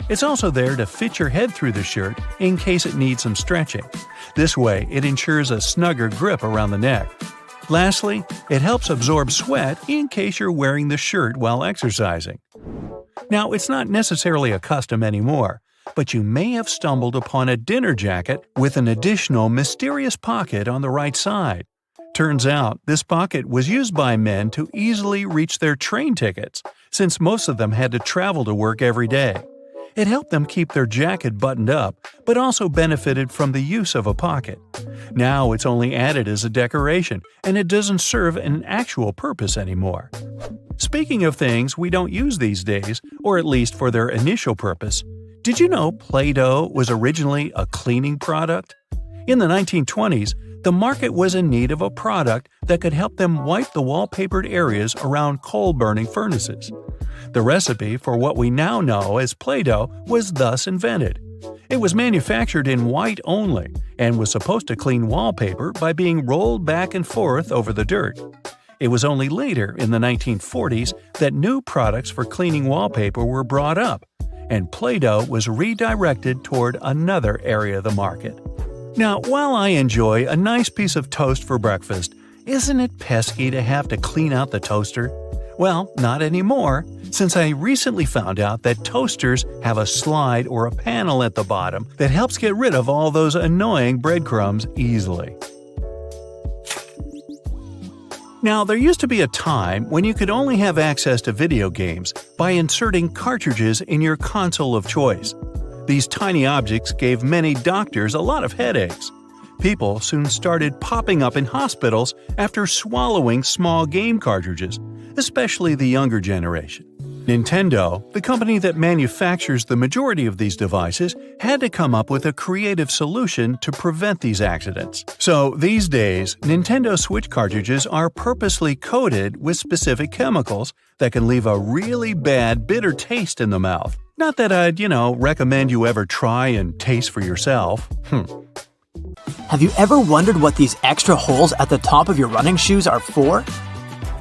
It's also there to fit your head through the shirt in case it needs some stretching. This way, it ensures a snugger grip around the neck. Lastly, it helps absorb sweat in case you're wearing the shirt while exercising. Now, it's not necessarily a custom anymore, but you may have stumbled upon a dinner jacket with an additional mysterious pocket on the right side. Turns out, this pocket was used by men to easily reach their train tickets, since most of them had to travel to work every day. It helped them keep their jacket buttoned up, but also benefited from the use of a pocket. Now it's only added as a decoration, and it doesn't serve an actual purpose anymore. Speaking of things we don't use these days, or at least for their initial purpose, did you know Play-Doh was originally a cleaning product? In the 1920s, the market was in need of a product that could help them wipe the wallpapered areas around coal-burning furnaces. The recipe for what we now know as Play-Doh was thus invented. It was manufactured in white only and was supposed to clean wallpaper by being rolled back and forth over the dirt. It was only later, in the 1940s, that new products for cleaning wallpaper were brought up, and Play-Doh was redirected toward another area of the market. Now, while I enjoy a nice piece of toast for breakfast, isn't it pesky to have to clean out the toaster? Well, not anymore, since I recently found out that toasters have a slide or a panel at the bottom that helps get rid of all those annoying breadcrumbs easily. Now, there used to be a time when you could only have access to video games by inserting cartridges in your console of choice. These tiny objects gave many doctors a lot of headaches. People soon started popping up in hospitals after swallowing small game cartridges, especially the younger generation. Nintendo, the company that manufactures the majority of these devices, had to come up with a creative solution to prevent these accidents. So these days, Nintendo Switch cartridges are purposely coated with specific chemicals that can leave a really bad, bitter taste in the mouth. Not that I'd, recommend you ever try and taste for yourself. Have you ever wondered what these extra holes at the top of your running shoes are for?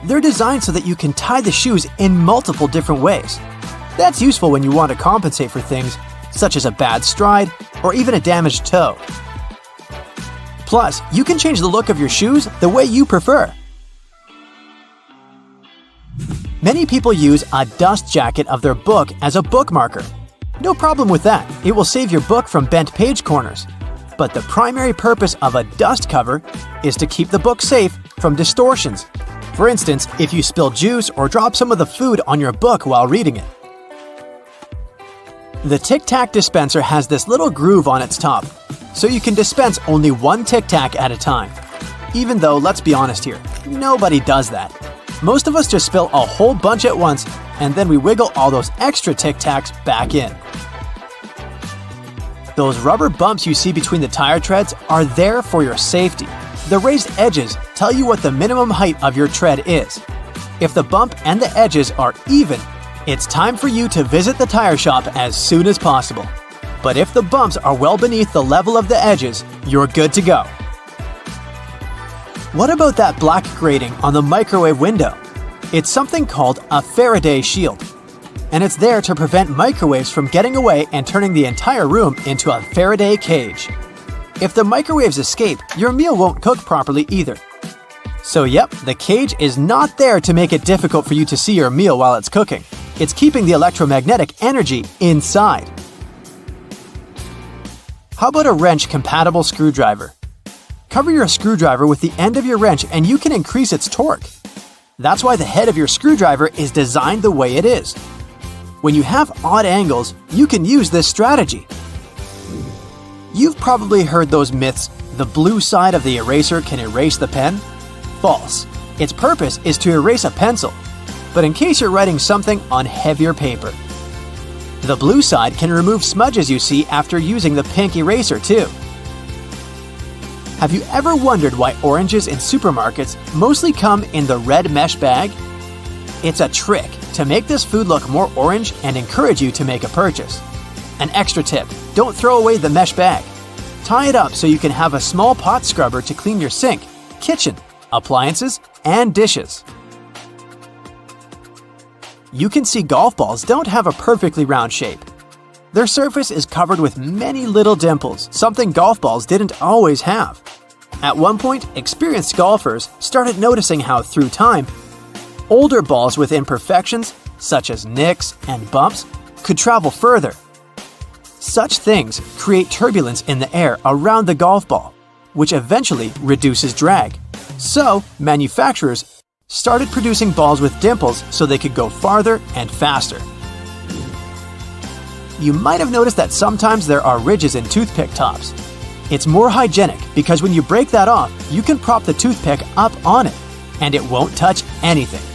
They're designed so that you can tie the shoes in multiple different ways. That's useful when you want to compensate for things such as a bad stride or even a damaged toe. Plus, you can change the look of your shoes the way you prefer. Many people use a dust jacket of their book as a bookmarker. No problem with that, it will save your book from bent page corners. But the primary purpose of a dust cover is to keep the book safe from distortions. For instance, if you spill juice or drop some of the food on your book while reading it. The Tic Tac dispenser has this little groove on its top, so you can dispense only one Tic Tac at a time. Even though, let's be honest here, nobody does that. Most of us just spill a whole bunch at once, and then we wiggle all those extra Tic Tacs back in. Those rubber bumps you see between the tire treads are there for your safety. The raised edges tell you what the minimum height of your tread is. If the bump and the edges are even, it's time for you to visit the tire shop as soon as possible. But if the bumps are well beneath the level of the edges, you're good to go. What about that black grating on the microwave window? It's something called a Faraday shield, and it's there to prevent microwaves from getting away and turning the entire room into a Faraday cage. If the microwaves escape, your meal won't cook properly either. So yep, the cage is not there to make it difficult for you to see your meal while it's cooking. It's keeping the electromagnetic energy inside. How about a wrench-compatible screwdriver? Cover your screwdriver with the end of your wrench and you can increase its torque. That's why the head of your screwdriver is designed the way it is. When you have odd angles, you can use this strategy. You've probably heard those myths, the blue side of the eraser can erase the pen? False. Its purpose is to erase a pencil, but in case you're writing something on heavier paper. The blue side can remove smudges you see after using the pink eraser too. Have you ever wondered why oranges in supermarkets mostly come in the red mesh bag? It's a trick to make this food look more orange and encourage you to make a purchase. An extra tip, don't throw away the mesh bag. Tie it up so you can have a small pot scrubber to clean your sink, kitchen, appliances, and dishes. You can see golf balls don't have a perfectly round shape. Their surface is covered with many little dimples, something golf balls didn't always have. At one point, experienced golfers started noticing how, through time, older balls with imperfections, such as nicks and bumps, could travel further. Such things create turbulence in the air around the golf ball, which eventually reduces drag. So, manufacturers started producing balls with dimples so they could go farther and faster. You might have noticed that sometimes there are ridges in toothpick tops. It's more hygienic because when you break that off, you can prop the toothpick up on it, and it won't touch anything.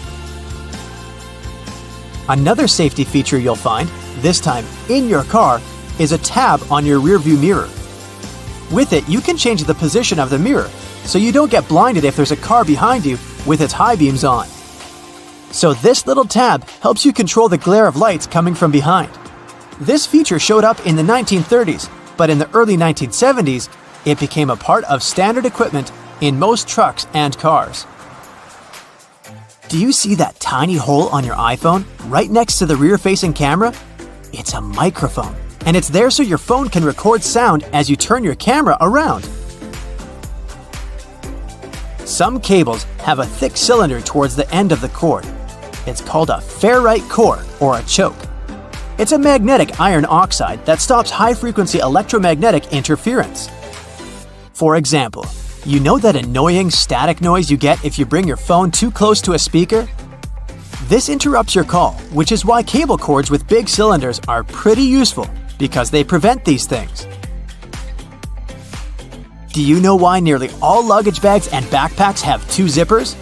Another safety feature you'll find, this time in your car, is a tab on your rearview mirror. With it, you can change the position of the mirror so you don't get blinded if there's a car behind you with its high beams on. So this little tab helps you control the glare of lights coming from behind. This feature showed up in the 1930s, but in the early 1970s, it became a part of standard equipment in most trucks and cars. Do you see that tiny hole on your iPhone right next to the rear-facing camera? It's a microphone, and it's there so your phone can record sound as you turn your camera around. Some cables have a thick cylinder towards the end of the cord. It's called a ferrite core or a choke. It's a magnetic iron oxide that stops high-frequency electromagnetic interference. For example, you know that annoying static noise you get if you bring your phone too close to a speaker? This interrupts your call, which is why cable cords with big cylinders are pretty useful because they prevent these things. Do you know why nearly all luggage bags and backpacks have 2 zippers?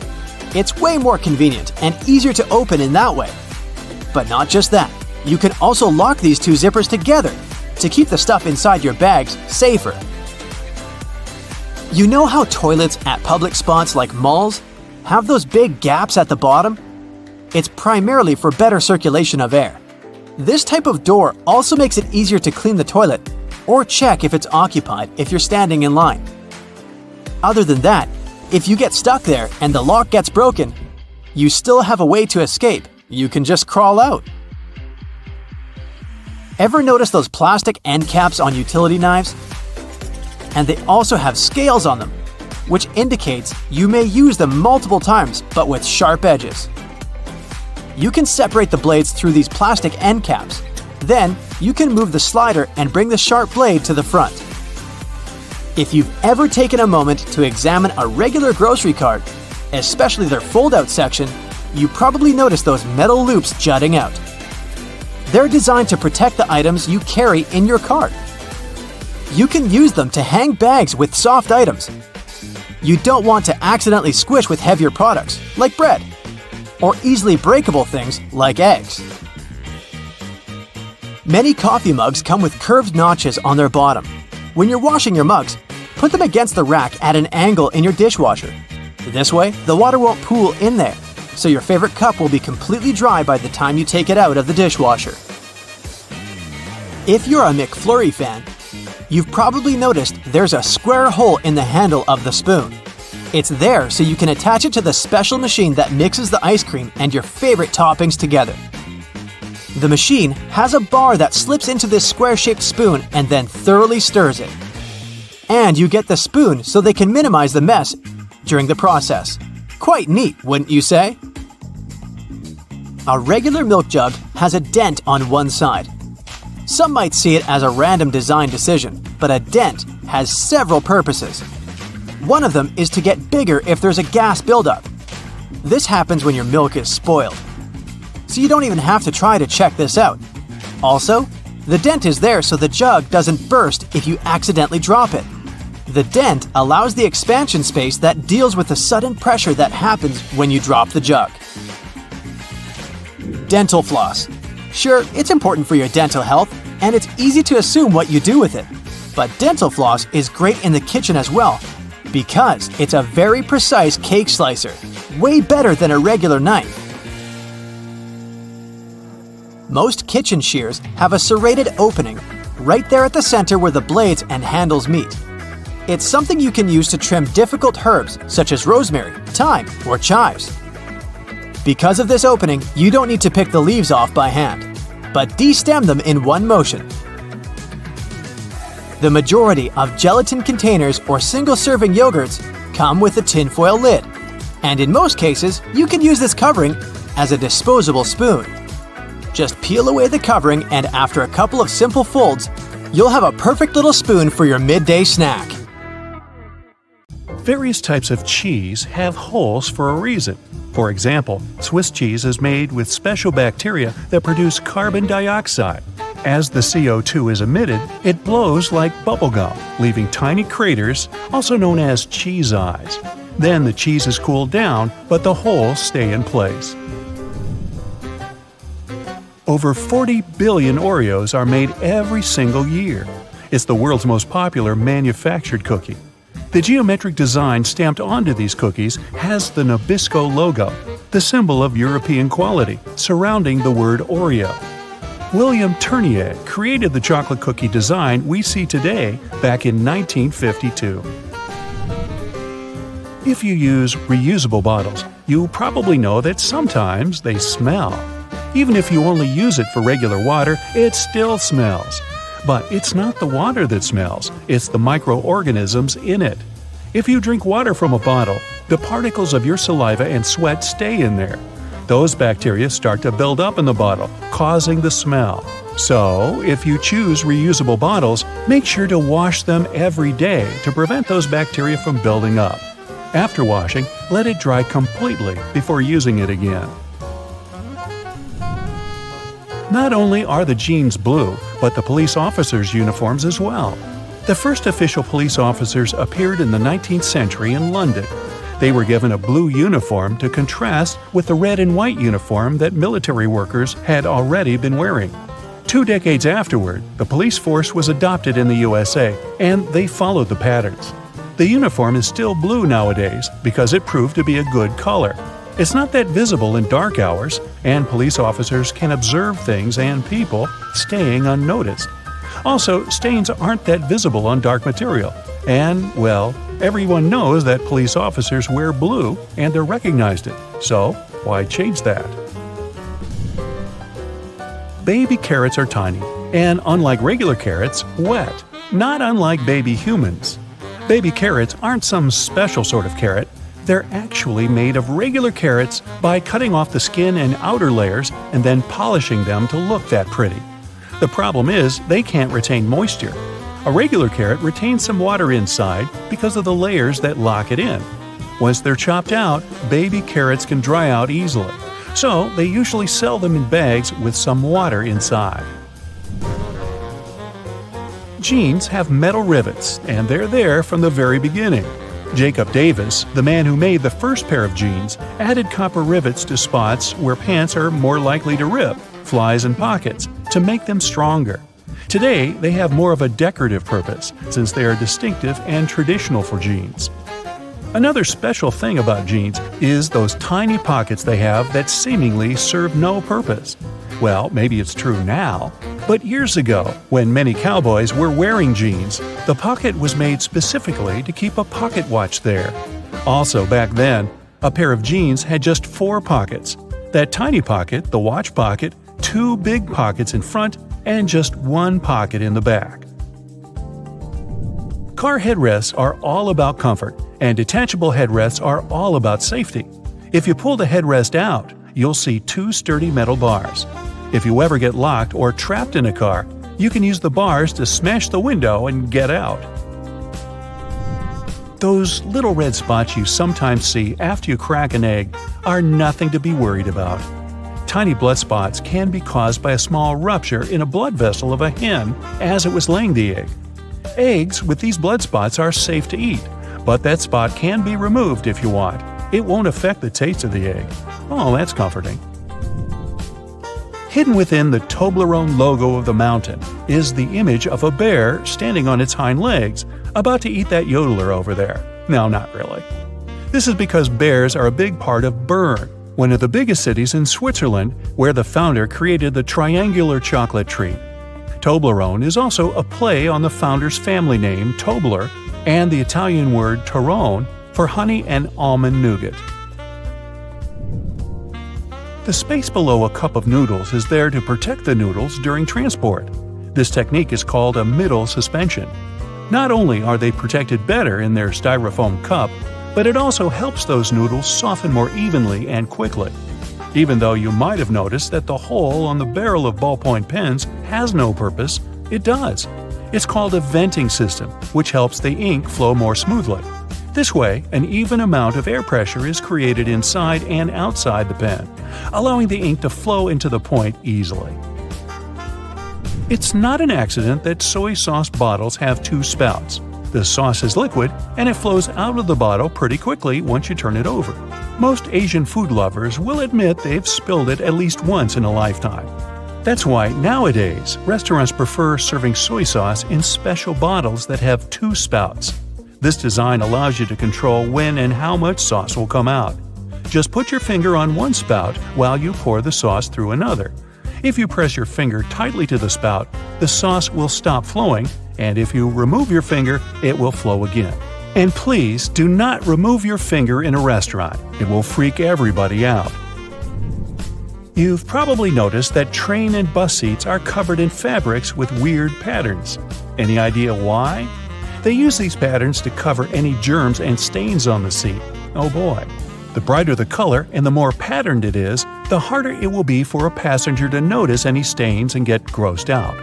It's way more convenient and easier to open in that way. But not just that, you can also lock these 2 zippers together to keep the stuff inside your bags safer. You know how toilets at public spots like malls have those big gaps at the bottom? It's primarily for better circulation of air. This type of door also makes it easier to clean the toilet or check if it's occupied if you're standing in line. Other than that, if you get stuck there and the lock gets broken, you still have a way to escape. You can just crawl out. Ever notice those plastic end caps on utility knives? And they also have scales on them, which indicates you may use them multiple times but with sharp edges. You can separate the blades through these plastic end caps. Then, you can move the slider and bring the sharp blade to the front. If you've ever taken a moment to examine a regular grocery cart, especially their fold-out section, you probably noticed those metal loops jutting out. They're designed to protect the items you carry in your cart. You can use them to hang bags with soft items. You don't want to accidentally squish with heavier products, like bread, or easily breakable things like eggs. Many coffee mugs come with curved notches on their bottom. When you're washing your mugs, put them against the rack at an angle in your dishwasher. This way, the water won't pool in there, so your favorite cup will be completely dry by the time you take it out of the dishwasher. If you're a McFlurry fan, you've probably noticed there's a square hole in the handle of the spoon. It's there so you can attach it to the special machine that mixes the ice cream and your favorite toppings together. The machine has a bar that slips into this square-shaped spoon and then thoroughly stirs it. And you get the spoon so they can minimize the mess during the process. Quite neat, wouldn't you say? A regular milk jug has a dent on one side. Some might see it as a random design decision, but a dent has several purposes. One of them is to get bigger if there's a gas buildup. This happens when your milk is spoiled. So you don't even have to try to check this out. Also, the dent is there so the jug doesn't burst if you accidentally drop it. The dent allows the expansion space that deals with the sudden pressure that happens when you drop the jug. Dental floss. Sure, it's important for your dental health, and it's easy to assume what you do with it. But dental floss is great in the kitchen as well, because it's a very precise cake slicer, way better than a regular knife. Most kitchen shears have a serrated opening right there at the center where the blades and handles meet. It's something you can use to trim difficult herbs such as rosemary, thyme, or chives. Because of this opening, you don't need to pick the leaves off by hand, but de-stem them in one motion. The majority of gelatin containers or single-serving yogurts come with a tinfoil lid, and in most cases, you can use this covering as a disposable spoon. Just peel away the covering, and after a couple of simple folds, you'll have a perfect little spoon for your midday snack. Various types of cheese have holes for a reason. For example, Swiss cheese is made with special bacteria that produce carbon dioxide. As the CO2 is emitted, it blows like bubblegum, leaving tiny craters, also known as cheese eyes. Then the cheese is cooled down, but the holes stay in place. Over 40 billion Oreos are made every single year. It's the world's most popular manufactured cookie. The geometric design stamped onto these cookies has the Nabisco logo, the symbol of European quality, surrounding the word Oreo. William Tournier created the chocolate cookie design we see today back in 1952. If you use reusable bottles, you probably know that sometimes they smell. Even if you only use it for regular water, it still smells. But it's not the water that smells, it's the microorganisms in it. If you drink water from a bottle, the particles of your saliva and sweat stay in there. Those bacteria start to build up in the bottle, causing the smell. So, if you choose reusable bottles, make sure to wash them every day to prevent those bacteria from building up. After washing, let it dry completely before using it again. Not only are the jeans blue, but the police officers' uniforms as well. The first official police officers appeared in the 19th century in London. They were given a blue uniform to contrast with the red and white uniform that military workers had already been wearing. 2 decades afterward, the police force was adopted in the USA, and they followed the patterns. The uniform is still blue nowadays because it proved to be a good color. It's not that visible in dark hours, and police officers can observe things and people staying unnoticed. Also, stains aren't that visible on dark material. And, well, everyone knows that police officers wear blue and they're recognized it. So, why change that? Baby carrots are tiny, and unlike regular carrots, wet, not unlike baby humans. Baby carrots aren't some special sort of carrot. They're actually made of regular carrots by cutting off the skin and outer layers and then polishing them to look that pretty. The problem is they can't retain moisture. A regular carrot retains some water inside because of the layers that lock it in. Once they're chopped out, baby carrots can dry out easily. So they usually sell them in bags with some water inside. Jeans have metal rivets, and they're there from the very beginning. Jacob Davis, the man who made the first pair of jeans, added copper rivets to spots where pants are more likely to rip, flies and pockets, to make them stronger. Today, they have more of a decorative purpose, since they are distinctive and traditional for jeans. Another special thing about jeans is those tiny pockets they have that seemingly serve no purpose. Well, maybe it's true now, but years ago, when many cowboys were wearing jeans, the pocket was made specifically to keep a pocket watch there. Also, back then, a pair of jeans had just 4 pockets. That tiny pocket, the watch pocket, 2 big pockets in front, and just 1 pocket in the back. Car headrests are all about comfort, and detachable headrests are all about safety. If you pull the headrest out, you'll see 2 sturdy metal bars. If you ever get locked or trapped in a car, you can use the bars to smash the window and get out. Those little red spots you sometimes see after you crack an egg are nothing to be worried about. Tiny blood spots can be caused by a small rupture in a blood vessel of a hen as it was laying the egg. Eggs with these blood spots are safe to eat, but that spot can be removed if you want. It won't affect the taste of the egg. Oh, that's comforting. Hidden within the Toblerone logo of the mountain is the image of a bear standing on its hind legs, about to eat that yodeler over there. No, not really. This is because bears are a big part of Bern, one of the biggest cities in Switzerland, where the founder created the triangular chocolate treat. Toblerone is also a play on the founder's family name, Tobler, and the Italian word Torrone for honey and almond nougat. The space below a cup of noodles is there to protect the noodles during transport. This technique is called a middle suspension. Not only are they protected better in their styrofoam cup, but it also helps those noodles soften more evenly and quickly. Even though you might have noticed that the hole on the barrel of ballpoint pens has no purpose, it does. It's called a venting system, which helps the ink flow more smoothly. This way, an even amount of air pressure is created inside and outside the pen, allowing the ink to flow into the point easily. It's not an accident that soy sauce bottles have 2 spouts. The sauce is liquid, and it flows out of the bottle pretty quickly once you turn it over. Most Asian food lovers will admit they've spilled it at least once in a lifetime. That's why nowadays, restaurants prefer serving soy sauce in special bottles that have 2 spouts. This design allows you to control when and how much sauce will come out. Just put your finger on one spout while you pour the sauce through another. If you press your finger tightly to the spout, the sauce will stop flowing, and if you remove your finger, it will flow again. And please do not remove your finger in a restaurant. It will freak everybody out. You've probably noticed that train and bus seats are covered in fabrics with weird patterns. Any idea why? They use these patterns to cover any germs and stains on the seat. Oh boy. The brighter the color and the more patterned it is, the harder it will be for a passenger to notice any stains and get grossed out.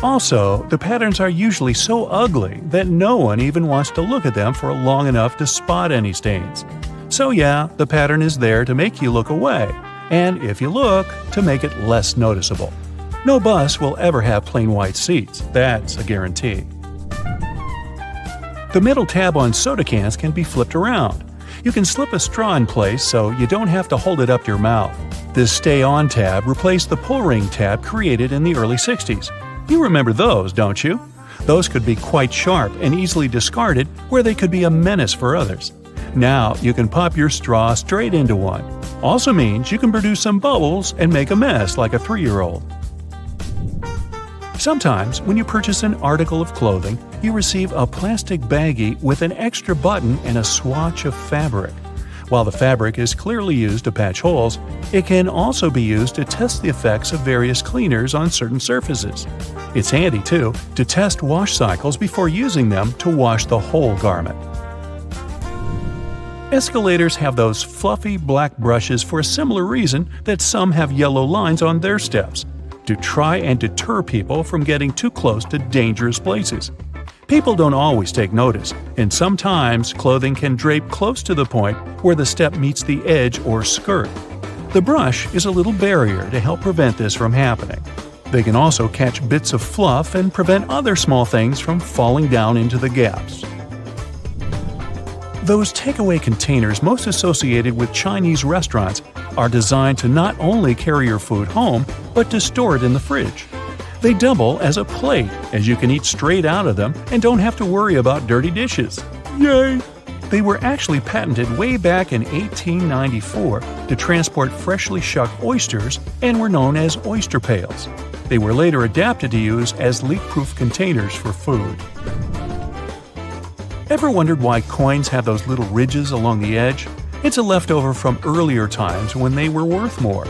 Also, the patterns are usually so ugly that no one even wants to look at them for long enough to spot any stains. So yeah, the pattern is there to make you look away, and if you look, to make it less noticeable. No bus will ever have plain white seats, that's a guarantee. The middle tab on soda cans can be flipped around. You can slip a straw in place so you don't have to hold it up your mouth. This Stay On tab replaced the pull ring tab created in the early 60s. You remember those, don't you? Those could be quite sharp and easily discarded where they could be a menace for others. Now you can pop your straw straight into one. Also means you can produce some bubbles and make a mess like a 3-year-old. Sometimes, when you purchase an article of clothing, you receive a plastic baggie with an extra button and a swatch of fabric. While the fabric is clearly used to patch holes, it can also be used to test the effects of various cleaners on certain surfaces. It's handy, too, to test wash cycles before using them to wash the whole garment. Escalators have those fluffy black brushes for a similar reason that some have yellow lines on their steps, to try and deter people from getting too close to dangerous places. People don't always take notice, and sometimes clothing can drape close to the point where the step meets the edge or skirt. The brush is a little barrier to help prevent this from happening. They can also catch bits of fluff and prevent other small things from falling down into the gaps. Those takeaway containers most associated with Chinese restaurants are designed to not only carry your food home, but to store it in the fridge. They double as a plate, as you can eat straight out of them and don't have to worry about dirty dishes. Yay! They were actually patented way back in 1894 to transport freshly shucked oysters and were known as oyster pails. They were later adapted to use as leak-proof containers for food. Ever wondered why coins have those little ridges along the edge? It's a leftover from earlier times when they were worth more.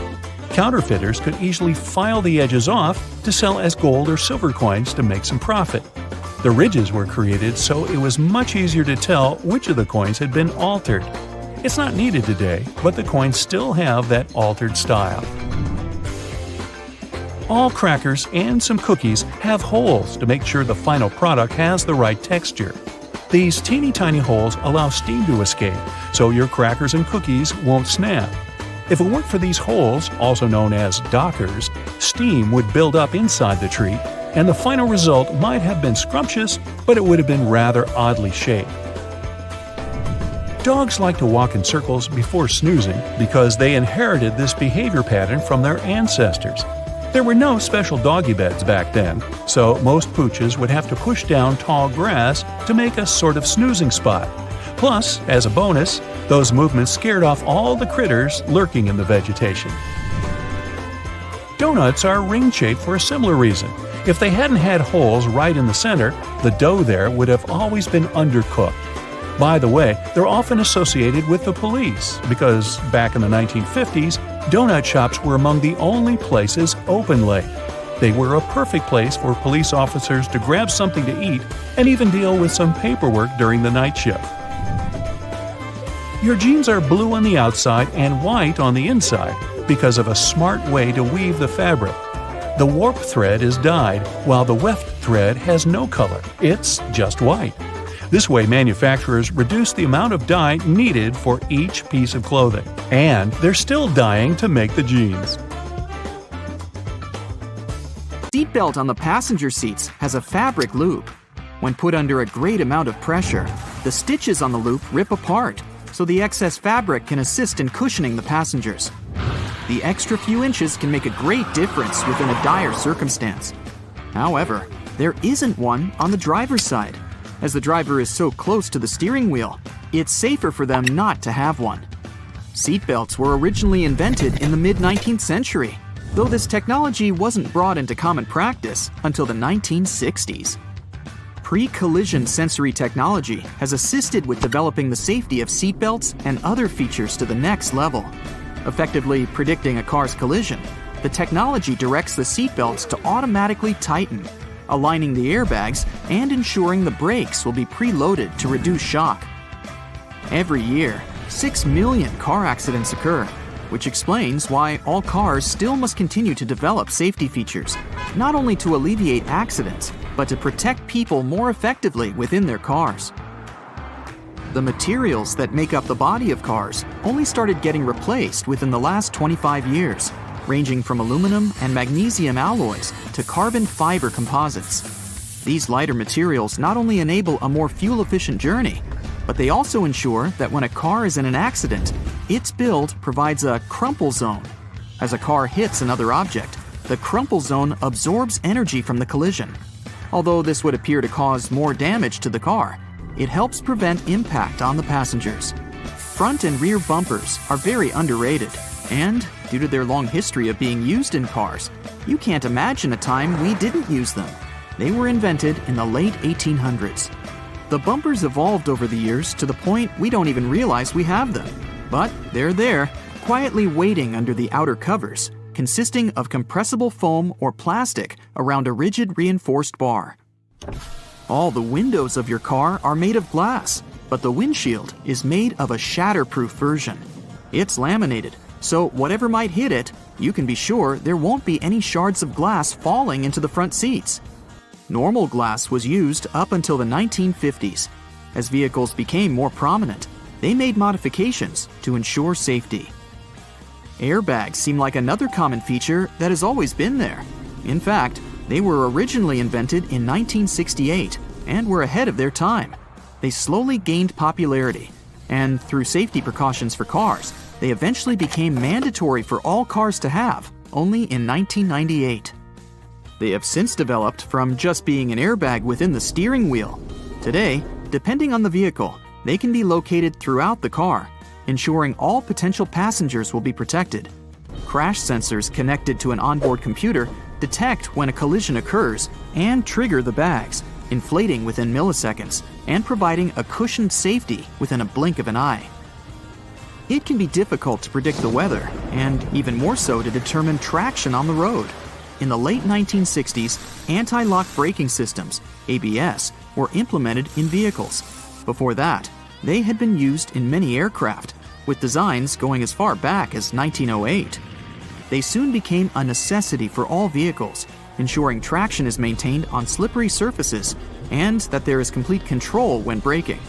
Counterfeiters could easily file the edges off to sell as gold or silver coins to make some profit. The ridges were created so it was much easier to tell which of the coins had been altered. It's not needed today, but the coins still have that altered style. All crackers and some cookies have holes to make sure the final product has the right texture. These teeny tiny holes allow steam to escape, so your crackers and cookies won't snap. If it weren't for these holes, also known as dockers, steam would build up inside the treat, and the final result might have been scrumptious, but it would have been rather oddly shaped. Dogs like to walk in circles before snoozing because they inherited this behavior pattern from their ancestors. There were no special doggy beds back then, so most pooches would have to push down tall grass to make a sort of snoozing spot. Plus, as a bonus, those movements scared off all the critters lurking in the vegetation. Donuts are ring-shaped for a similar reason. If they hadn't had holes right in the center, the dough there would have always been undercooked. By the way, they're often associated with the police because back in the 1950s, donut shops were among the only places open late. They were a perfect place for police officers to grab something to eat and even deal with some paperwork during the night shift. Your jeans are blue on the outside and white on the inside because of a smart way to weave the fabric. The warp thread is dyed, while the weft thread has no color. It's just white. This way, manufacturers reduce the amount of dye needed for each piece of clothing. And they're still dyeing to make the jeans. Seatbelt on the passenger seats has a fabric loop. When put under a great amount of pressure, the stitches on the loop rip apart, so the excess fabric can assist in cushioning the passengers. The extra few inches can make a great difference within a dire circumstance. However, there isn't one on the driver's side. As the driver is so close to the steering wheel, it's safer for them not to have one. Seatbelts were originally invented in the mid-19th century, though this technology wasn't brought into common practice until the 1960s. Pre-collision sensory technology has assisted with developing the safety of seatbelts and other features to the next level. Effectively predicting a car's collision, the technology directs the seatbelts to automatically tighten, aligning the airbags and ensuring the brakes will be preloaded to reduce shock. Every year, 6 million car accidents occur, which explains why all cars still must continue to develop safety features, not only to alleviate accidents, but to protect people more effectively within their cars. The materials that make up the body of cars only started getting replaced within the last 25 years, ranging from aluminum and magnesium alloys to carbon fiber composites. These lighter materials not only enable a more fuel-efficient journey, but they also ensure that when a car is in an accident, its build provides a crumple zone. As a car hits another object, the crumple zone absorbs energy from the collision. Although this would appear to cause more damage to the car, it helps prevent impact on the passengers. Front and rear bumpers are very underrated, and due to their long history of being used in cars, you can't imagine a time we didn't use them. They were invented in the late 1800s. The bumpers evolved over the years to the point we don't even realize we have them. But they're there, quietly waiting under the outer covers, consisting of compressible foam or plastic around a rigid reinforced bar. All the windows of your car are made of glass, but the windshield is made of a shatterproof version. It's laminated, so whatever might hit it, you can be sure there won't be any shards of glass falling into the front seats. Normal glass was used up until the 1950s. As vehicles became more prominent, they made modifications to ensure safety. Airbags seem like another common feature that has always been there. In fact, they were originally invented in 1968 and were ahead of their time. They slowly gained popularity, and through safety precautions for cars, they eventually became mandatory for all cars to have, only in 1998. They have since developed from just being an airbag within the steering wheel. Today, depending on the vehicle, they can be located throughout the car, ensuring all potential passengers will be protected. Crash sensors connected to an onboard computer detect when a collision occurs and trigger the bags, inflating within milliseconds and providing a cushioned safety within a blink of an eye. It can be difficult to predict the weather, and even more so to determine traction on the road. In the late 1960s, anti-lock braking systems, ABS, were implemented in vehicles. Before that, they had been used in many aircraft, with designs going as far back as 1908. They soon became a necessity for all vehicles, ensuring traction is maintained on slippery surfaces and that there is complete control when braking.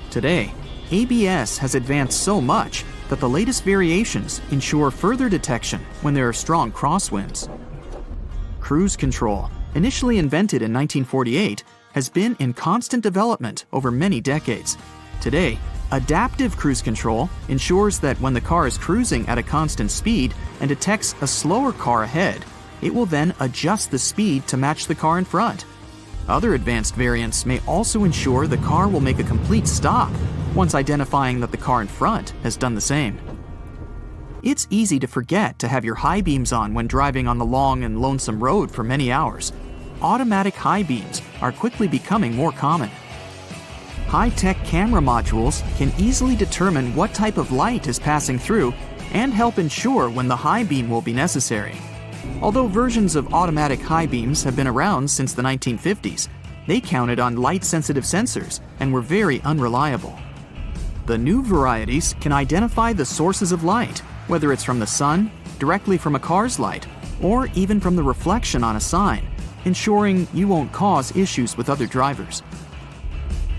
Today, ABS has advanced so much that the latest variations ensure further detection when there are strong crosswinds. Cruise control, initially invented in 1948, has been in constant development over many decades. Today, adaptive cruise control ensures that when the car is cruising at a constant speed and detects a slower car ahead, it will then adjust the speed to match the car in front. Other advanced variants may also ensure the car will make a complete stop once identifying that the car in front has done the same. It's easy to forget to have your high beams on when driving on the long and lonesome road for many hours. Automatic high beams are quickly becoming more common. High-tech camera modules can easily determine what type of light is passing through and help ensure when the high beam will be necessary. Although versions of automatic high beams have been around since the 1950s, they counted on light-sensitive sensors and were very unreliable. The new varieties can identify the sources of light, whether it's from the sun, directly from a car's light, or even from the reflection on a sign, ensuring you won't cause issues with other drivers.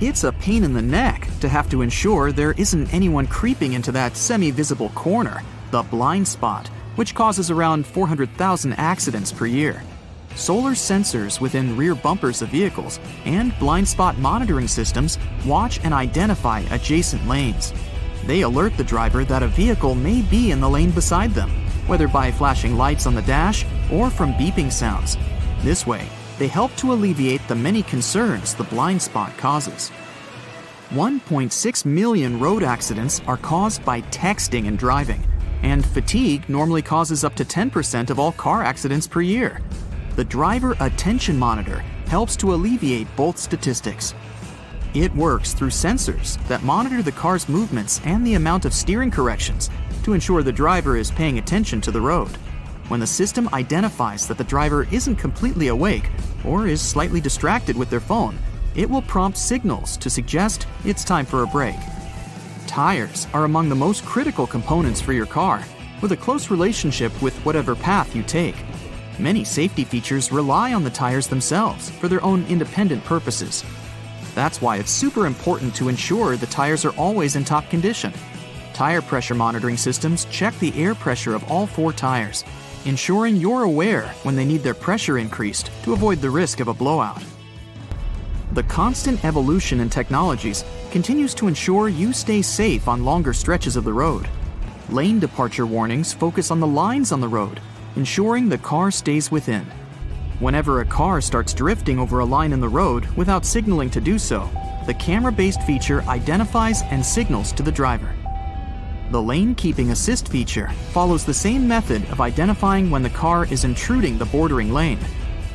It's a pain in the neck to have to ensure there isn't anyone creeping into that semi-visible corner, the blind spot, which causes around 400,000 accidents per year. Solar sensors within rear bumpers of vehicles and blind spot monitoring systems watch and identify adjacent lanes. They alert the driver that a vehicle may be in the lane beside them, whether by flashing lights on the dash or from beeping sounds. This way, they help to alleviate the many concerns the blind spot causes. 1.6 million road accidents are caused by texting and driving, and fatigue normally causes up to 10% of all car accidents per year. The Driver Attention Monitor helps to alleviate both statistics. It works through sensors that monitor the car's movements and the amount of steering corrections to ensure the driver is paying attention to the road. When the system identifies that the driver isn't completely awake or is slightly distracted with their phone, it will prompt signals to suggest it's time for a break. Tires are among the most critical components for your car, with a close relationship with whatever path you take. Many safety features rely on the tires themselves for their own independent purposes. That's why it's super important to ensure the tires are always in top condition. Tire pressure monitoring systems check the air pressure of all 4 tires, ensuring you're aware when they need their pressure increased to avoid the risk of a blowout. The constant evolution in technologies continues to ensure you stay safe on longer stretches of the road. Lane departure warnings focus on the lines on the road, ensuring the car stays within. Whenever a car starts drifting over a line in the road without signaling to do so, the camera-based feature identifies and signals to the driver. The lane keeping assist feature follows the same method of identifying when the car is intruding the bordering lane.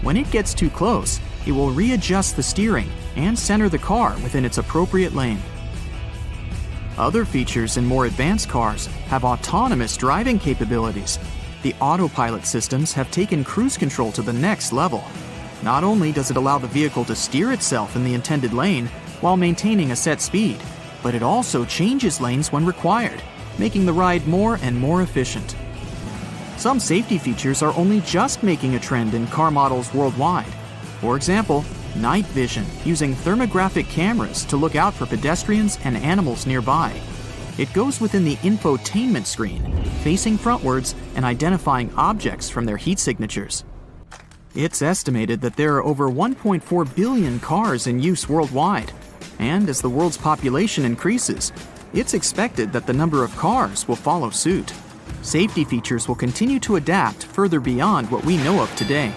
When it gets too close, it will readjust the steering and center the car within its appropriate lane. Other features in more advanced cars have autonomous driving capabilities. The autopilot systems have taken cruise control to the next level. Not only does it allow the vehicle to steer itself in the intended lane while maintaining a set speed, but it also changes lanes when required, making the ride more and more efficient. Some safety features are only just making a trend in car models worldwide. For example, night vision using thermographic cameras to look out for pedestrians and animals nearby. It goes within the infotainment screen, facing frontwards and identifying objects from their heat signatures. It's estimated that there are over 1.4 billion cars in use worldwide, and as the world's population increases, it's expected that the number of cars will follow suit. Safety features will continue to adapt further beyond what we know of today.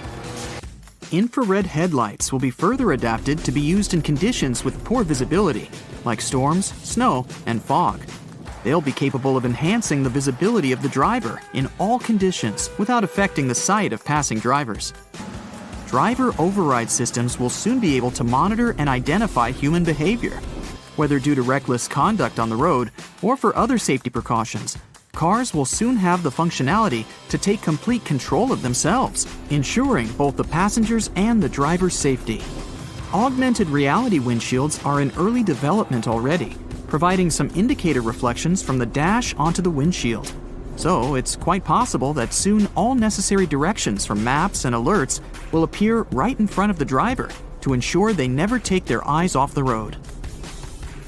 Infrared headlights will be further adapted to be used in conditions with poor visibility, like storms, snow, and fog. They'll be capable of enhancing the visibility of the driver in all conditions without affecting the sight of passing drivers. Driver override systems will soon be able to monitor and identify human behavior. Whether due to reckless conduct on the road or for other safety precautions, cars will soon have the functionality to take complete control of themselves, ensuring both the passengers and the driver's safety. Augmented reality windshields are in early development already, providing some indicator reflections from the dash onto the windshield. So it's quite possible that soon all necessary directions from maps and alerts will appear right in front of the driver to ensure they never take their eyes off the road.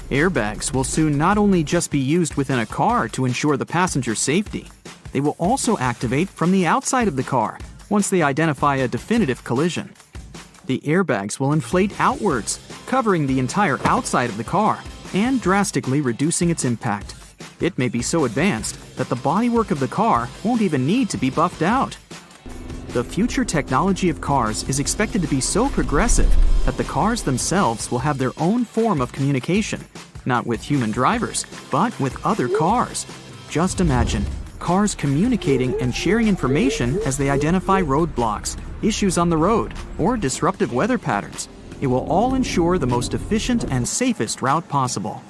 Airbags will soon not only just be used within a car to ensure the passenger's safety, they will also activate from the outside of the car once they identify a definitive collision. The airbags will inflate outwards, covering the entire outside of the car and drastically reducing its impact. It may be so advanced that the bodywork of the car won't even need to be buffed out. The future technology of cars is expected to be so progressive that the cars themselves will have their own form of communication, not with human drivers, but with other cars. Just imagine cars communicating and sharing information as they identify roadblocks, issues on the road, or disruptive weather patterns. It will all ensure the most efficient and safest route possible.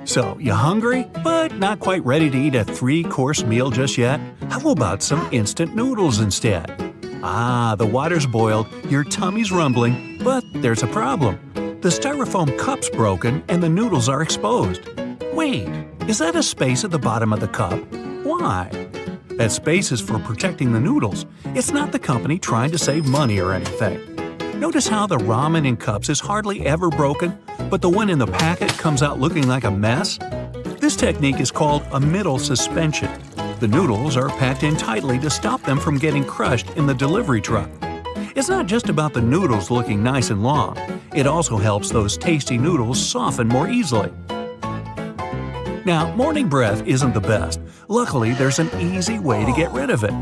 So, you hungry, but not quite ready to eat a 3-course meal just yet? How about some instant noodles instead? The water's boiled, your tummy's rumbling, but there's a problem. The styrofoam cup's broken and the noodles are exposed. Wait, is that a space at the bottom of the cup? Why? That space is for protecting the noodles. It's not the company trying to save money or anything. Notice how the ramen in cups is hardly ever broken, but the one in the packet comes out looking like a mess? This technique is called a middle suspension. The noodles are packed in tightly to stop them from getting crushed in the delivery truck. It's not just about the noodles looking nice and long. It also helps those tasty noodles soften more easily. Now, morning breath isn't the best. Luckily, there's an easy way to get rid of it.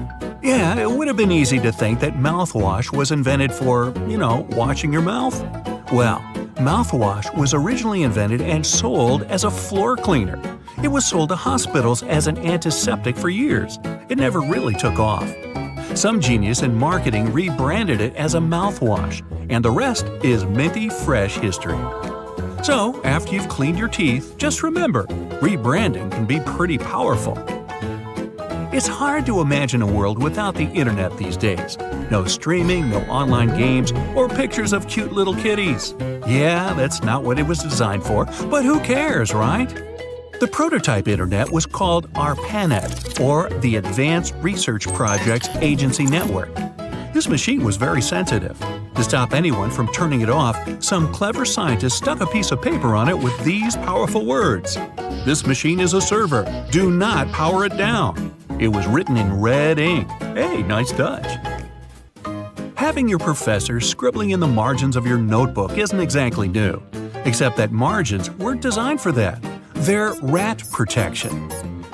Yeah, it would have been easy to think that mouthwash was invented for, washing your mouth. Well, mouthwash was originally invented and sold as a floor cleaner. It was sold to hospitals as an antiseptic for years. It never really took off. Some genius in marketing rebranded it as a mouthwash, and the rest is minty fresh history. So, after you've cleaned your teeth, just remember, rebranding can be pretty powerful. It's hard to imagine a world without the internet these days. No streaming, no online games, or pictures of cute little kitties. Yeah, that's not what it was designed for, but who cares, right? The prototype internet was called ARPANET, or the Advanced Research Projects Agency Network. This machine was very sensitive. To stop anyone from turning it off, some clever scientists stuck a piece of paper on it with these powerful words. "This machine is a server. Do not power it down." It was written in red ink. Hey, nice touch. Having your professor scribbling in the margins of your notebook isn't exactly new, except that margins weren't designed for that. They're rat protection.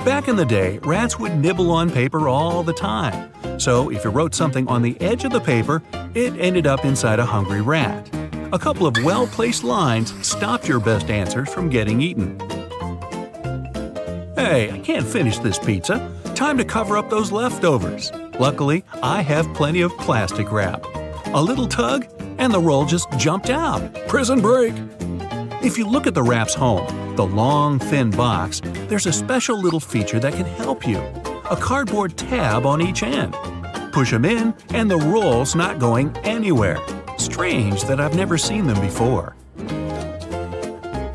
Back in the day, rats would nibble on paper all the time. So if you wrote something on the edge of the paper, it ended up inside a hungry rat. A couple of well-placed lines stopped your best answers from getting eaten. Hey, I can't finish this pizza. Time to cover up those leftovers. Luckily, I have plenty of plastic wrap. A little tug, and the roll just jumped out. Prison break! If you look at the wrap's home, the long, thin box, there's a special little feature that can help you. A cardboard tab on each end. Push them in, and the roll's not going anywhere. Strange that I've never seen them before.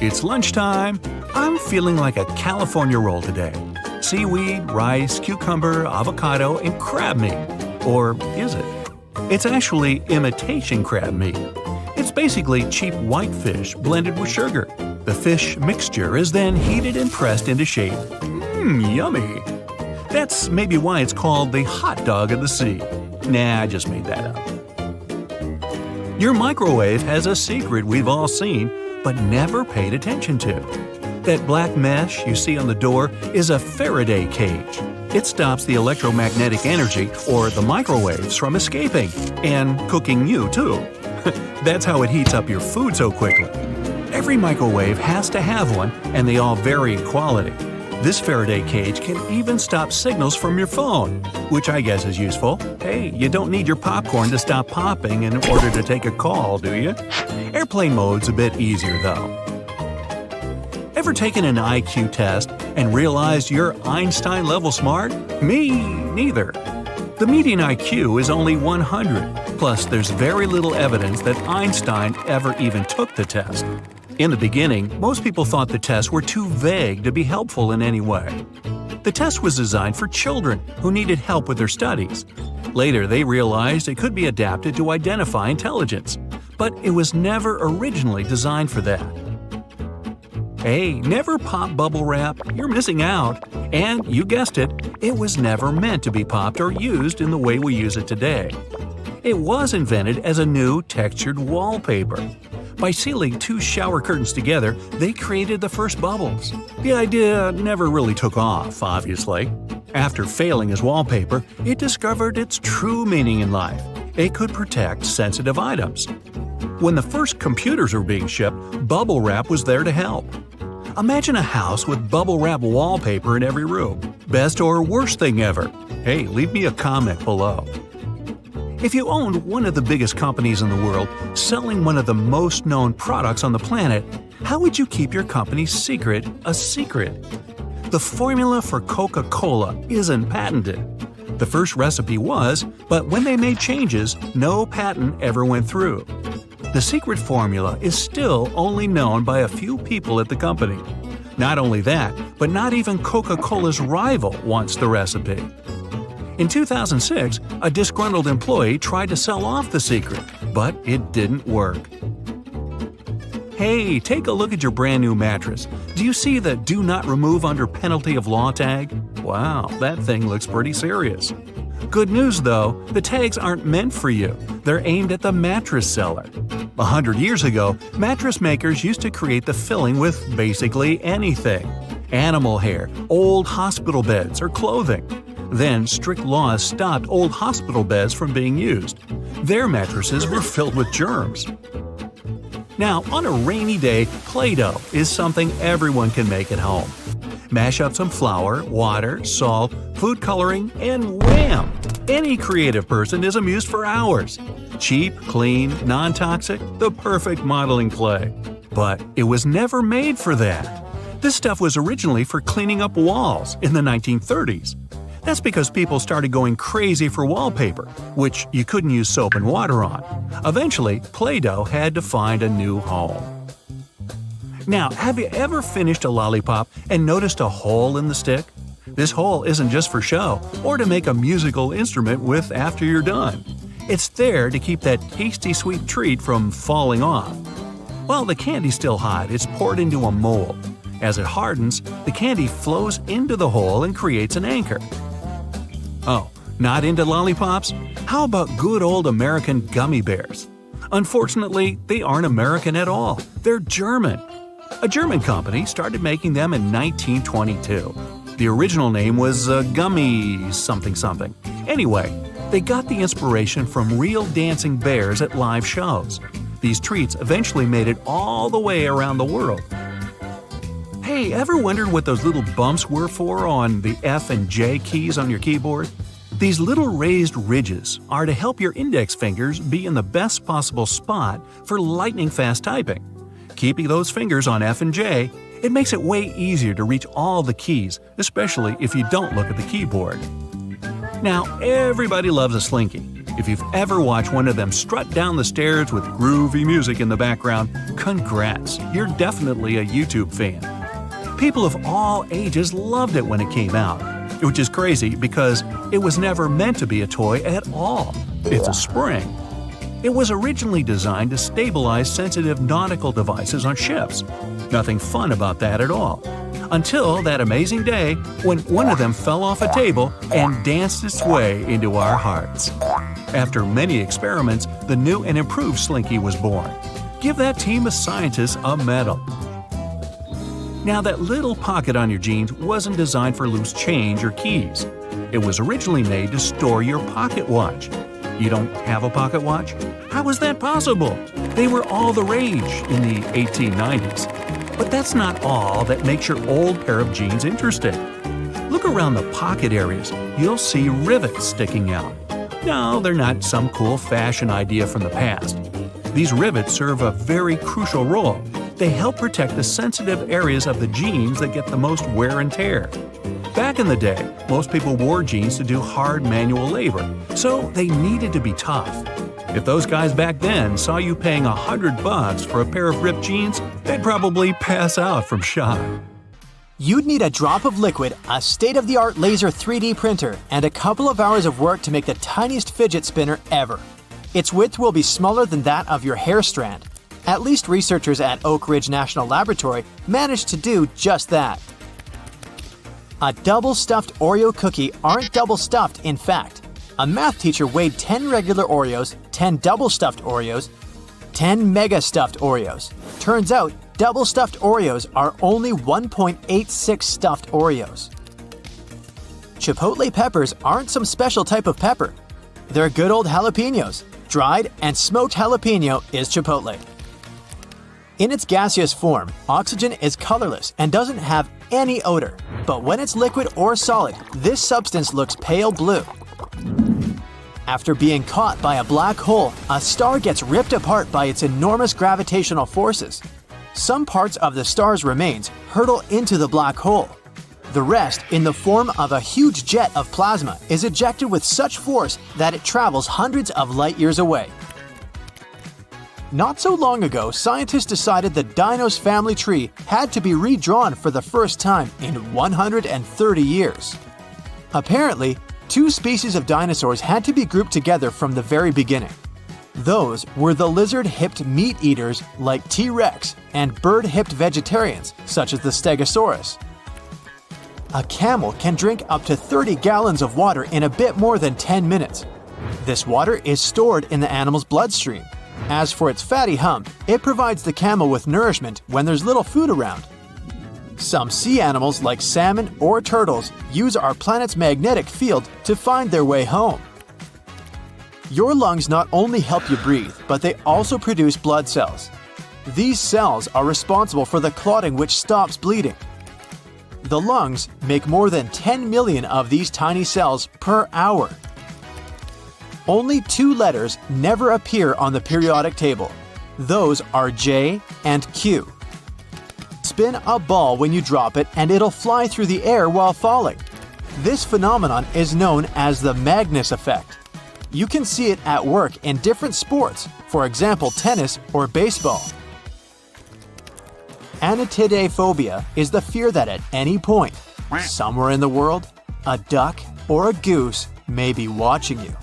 It's lunchtime. I'm feeling like a California roll today. Seaweed, rice, cucumber, avocado, and crab meat. Or is it? It's actually imitation crab meat. It's basically cheap white fish blended with sugar. The fish mixture is then heated and pressed into shape. Yummy! That's maybe why it's called the hot dog of the sea. Nah, I just made that up. Your microwave has a secret we've all seen, but never paid attention to. That black mesh you see on the door is a Faraday cage. It stops the electromagnetic energy, or the microwaves, from escaping, and cooking you too. That's how it heats up your food so quickly. Every microwave has to have one, and they all vary in quality. This Faraday cage can even stop signals from your phone, which I guess is useful. Hey, you don't need your popcorn to stop popping in order to take a call, do you? Airplane mode's a bit easier though. Ever taken an IQ test and realized you're Einstein-level smart? Me neither. The median IQ is only 100, plus there's very little evidence that Einstein ever even took the test. In the beginning, most people thought the tests were too vague to be helpful in any way. The test was designed for children who needed help with their studies. Later, they realized it could be adapted to identify intelligence, but it was never originally designed for that. Hey, never pop bubble wrap, you're missing out. And, you guessed it, it was never meant to be popped or used in the way we use it today. It was invented as a new textured wallpaper. By sealing two shower curtains together, they created the first bubbles. The idea never really took off, obviously. After failing as wallpaper, it discovered its true meaning in life. It could protect sensitive items. When the first computers were being shipped, bubble wrap was there to help. Imagine a house with bubble wrap wallpaper in every room. Best or worst thing ever? Hey, leave me a comment below. If you owned one of the biggest companies in the world, selling one of the most known products on the planet, how would you keep your company's secret a secret? The formula for Coca-Cola isn't patented. The first recipe was, but when they made changes, no patent ever went through. The secret formula is still only known by a few people at the company. Not only that, but not even Coca-Cola's rival wants the recipe. In 2006, a disgruntled employee tried to sell off the secret, but it didn't work. Hey, take a look at your brand new mattress. Do you see the "Do Not Remove Under Penalty of Law" tag? Wow, that thing looks pretty serious. Good news though, the tags aren't meant for you. They're aimed at the mattress seller. 100 years ago, mattress makers used to create the filling with basically anything. Animal hair, old hospital beds, or clothing. Then strict laws stopped old hospital beds from being used. Their mattresses were filled with germs. Now, on a rainy day, Play-Doh is something everyone can make at home. Mash up some flour, water, salt, food coloring, and wham! Any creative person is amused for hours. Cheap, clean, non-toxic, the perfect modeling clay. But it was never made for that. This stuff was originally for cleaning up walls in the 1930s. That's because people started going crazy for wallpaper, which you couldn't use soap and water on. Eventually, Play-Doh had to find a new home. Now, have you ever finished a lollipop and noticed a hole in the stick? This hole isn't just for show or to make a musical instrument with after you're done. It's there to keep that tasty sweet treat from falling off. While the candy's still hot, it's poured into a mold. As it hardens, the candy flows into the hole and creates an anchor. Oh, not into lollipops? How about good old American gummy bears? Unfortunately, they aren't American at all. They're German. A German company started making them in 1922. The original name was Gummy something something. Anyway, they got the inspiration from real dancing bears at live shows. These treats eventually made it all the way around the world. Hey, ever wondered what those little bumps were for on the F and J keys on your keyboard? These little raised ridges are to help your index fingers be in the best possible spot for lightning-fast typing. Keeping those fingers on F and J, it makes it way easier to reach all the keys, especially if you don't look at the keyboard. Now, everybody loves a Slinky. If you've ever watched one of them strut down the stairs with groovy music in the background, congrats, you're definitely a YouTube fan. People of all ages loved it when it came out, which is crazy because it was never meant to be a toy at all. It's a spring. It was originally designed to stabilize sensitive nautical devices on ships. Nothing fun about that at all. Until that amazing day when one of them fell off a table and danced its way into our hearts. After many experiments, the new and improved Slinky was born. Give that team of scientists a medal. Now, that little pocket on your jeans wasn't designed for loose change or keys. It was originally made to store your pocket watch. You don't have a pocket watch? How is that possible? They were all the rage in the 1890s. But that's not all that makes your old pair of jeans interesting. Look around the pocket areas. You'll see rivets sticking out. No, they're not some cool fashion idea from the past. These rivets serve a very crucial role. They help protect the sensitive areas of the jeans that get the most wear and tear. Back in the day, most people wore jeans to do hard manual labor, so they needed to be tough. If those guys back then saw you paying $100 for a pair of ripped jeans, they'd probably pass out from shock. You'd need a drop of liquid, a state-of-the-art laser 3D printer, and a couple of hours of work to make the tiniest fidget spinner ever. Its width will be smaller than that of your hair strand. At least researchers at Oak Ridge National Laboratory managed to do just that. A double-stuffed Oreo cookie aren't double-stuffed, in fact. A math teacher weighed 10 regular Oreos, 10 double-stuffed Oreos, 10 mega-stuffed Oreos. Turns out, double-stuffed Oreos are only 1.86 stuffed Oreos. Chipotle peppers aren't some special type of pepper. They're good old jalapenos. Dried and smoked jalapeno is chipotle. In its gaseous form, oxygen is colorless and doesn't have any odor. But when it's liquid or solid, this substance looks pale blue. After being caught by a black hole, a star gets ripped apart by its enormous gravitational forces. Some parts of the star's remains hurtle into the black hole. The rest, in the form of a huge jet of plasma, is ejected with such force that it travels hundreds of light years away. Not so long ago, scientists decided the dino's family tree had to be redrawn for the first time in 130 years. Apparently, two species of dinosaurs had to be grouped together from the very beginning. Those were the lizard-hipped meat-eaters like T-Rex and bird-hipped vegetarians such as the Stegosaurus. A camel can drink up to 30 gallons of water in a bit more than 10 minutes. This water is stored in the animal's bloodstream. As for its fatty hump, it provides the camel with nourishment when there's little food around. Some sea animals like salmon or turtles use our planet's magnetic field to find their way home. Your lungs not only help you breathe, but they also produce blood cells. These cells are responsible for the clotting which stops bleeding. The lungs make more than 10 million of these tiny cells per hour. Only two letters never appear on the periodic table. Those are J and Q. Spin a ball when you drop it and it'll fly through the air while falling. This phenomenon is known as the Magnus effect. You can see it at work in different sports, for example tennis or baseball. Anatidaephobia is the fear that at any point, somewhere in the world, a duck or a goose may be watching you.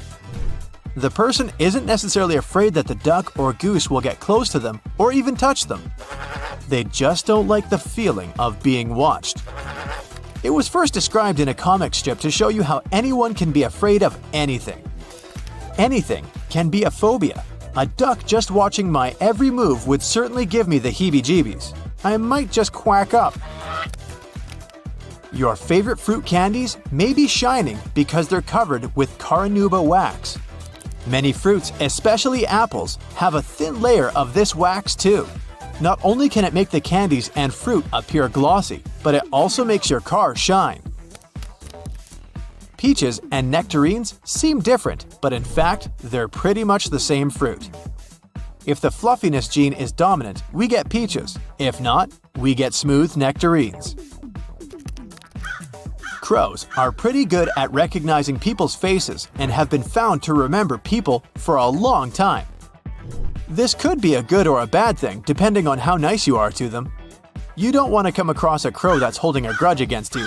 The person isn't necessarily afraid that the duck or goose will get close to them or even touch them. They just don't like the feeling of being watched. It was first described in a comic strip to show you how anyone can be afraid of anything. Anything can be a phobia. A duck just watching my every move would certainly give me the heebie-jeebies. I might just quack up. Your favorite fruit candies may be shining because they're covered with carnauba wax. Many fruits, especially apples, have a thin layer of this wax too. Not only can it make the candies and fruit appear glossy, but it also makes your car shine. Peaches and nectarines seem different, but in fact, they're pretty much the same fruit. If the fluffiness gene is dominant, we get peaches. If not, we get smooth nectarines. Crows are pretty good at recognizing people's faces and have been found to remember people for a long time. This could be a good or a bad thing depending on how nice you are to them. You don't want to come across a crow that's holding a grudge against you.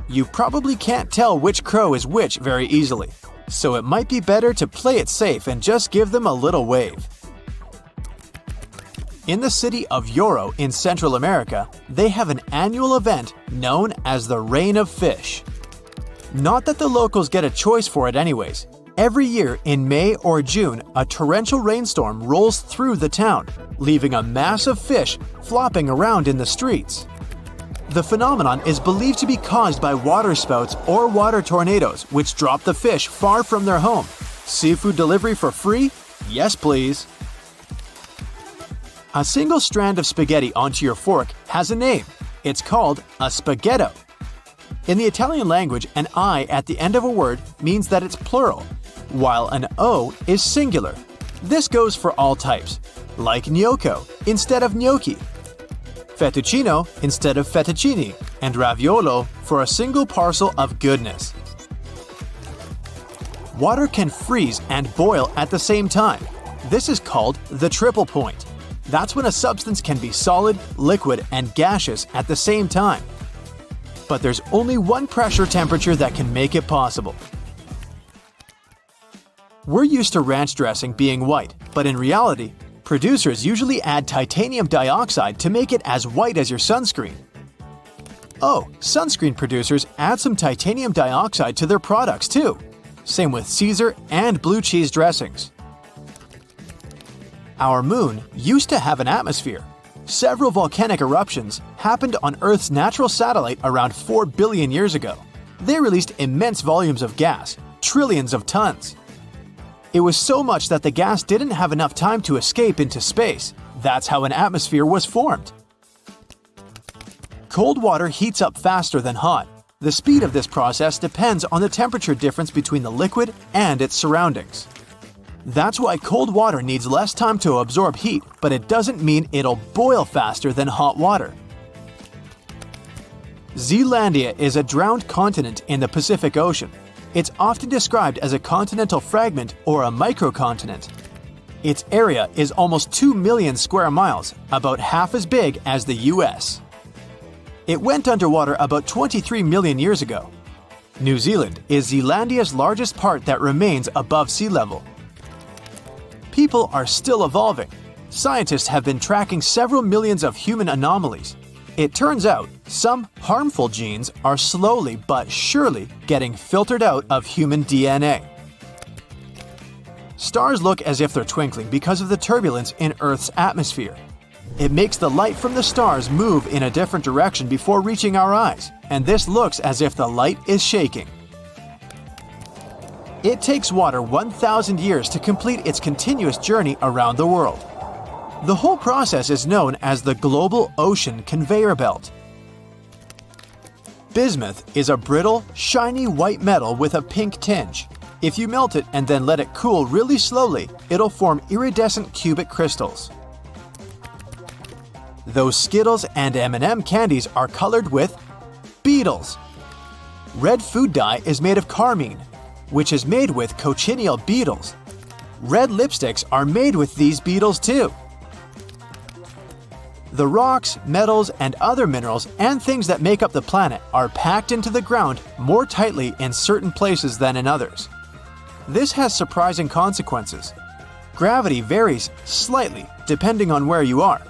You probably can't tell which crow is which very easily, so it might be better to play it safe and just give them a little wave. In the city of Yoro in Central America, they have an annual event known as the Rain of Fish. Not that the locals get a choice for it anyways. Every year in May or June, a torrential rainstorm rolls through the town, leaving a mass of fish flopping around in the streets. The phenomenon is believed to be caused by waterspouts or water tornadoes, which drop the fish far from their home. Seafood delivery for free? Yes, please. A single strand of spaghetti onto your fork has a name. It's called a spaghetto. In the Italian language, an I at the end of a word means that it's plural, while an O is singular. This goes for all types, like gnocco instead of gnocchi, fettuccino instead of fettuccine, and raviolo for a single parcel of goodness. Water can freeze and boil at the same time. This is called the triple point. That's when a substance can be solid, liquid, and gaseous at the same time. But there's only one pressure temperature that can make it possible. We're used to ranch dressing being white, but in reality, producers usually add titanium dioxide to make it as white as your sunscreen. Oh, sunscreen producers add some titanium dioxide to their products too. Same with Caesar and blue cheese dressings. Our moon used to have an atmosphere. Several volcanic eruptions happened on Earth's natural satellite around 4 billion years ago. They released immense volumes of gas, trillions of tons. It was so much that the gas didn't have enough time to escape into space. That's how an atmosphere was formed. Cold water heats up faster than hot. The speed of this process depends on the temperature difference between the liquid and its surroundings. That's why cold water needs less time to absorb heat, but it doesn't mean it'll boil faster than hot water. Zealandia is a drowned continent in the Pacific Ocean. It's often described as a continental fragment or a microcontinent. Its area is almost 2 million square miles, about half as big as the US. It went underwater about 23 million years ago. New Zealand is Zealandia's largest part that remains above sea level. People are still evolving. Scientists have been tracking several millions of human anomalies. It turns out some harmful genes are slowly but surely getting filtered out of human DNA. Stars look as if they're twinkling because of the turbulence in Earth's atmosphere. It makes the light from the stars move in a different direction before reaching our eyes, and this looks as if the light is shaking. It takes water 1,000 years to complete its continuous journey around the world. The whole process is known as the global ocean conveyor belt. Bismuth is a brittle, shiny white metal with a pink tinge. If you melt it and then let it cool really slowly, it'll form iridescent cubic crystals. Those Skittles and M&M candies are colored with beetles. Red food dye is made of carmine, which is made with cochineal beetles. Red lipsticks are made with these beetles too. The rocks, metals, and other minerals and things that make up the planet are packed into the ground more tightly in certain places than in others. This has surprising consequences. Gravity varies slightly depending on where you are.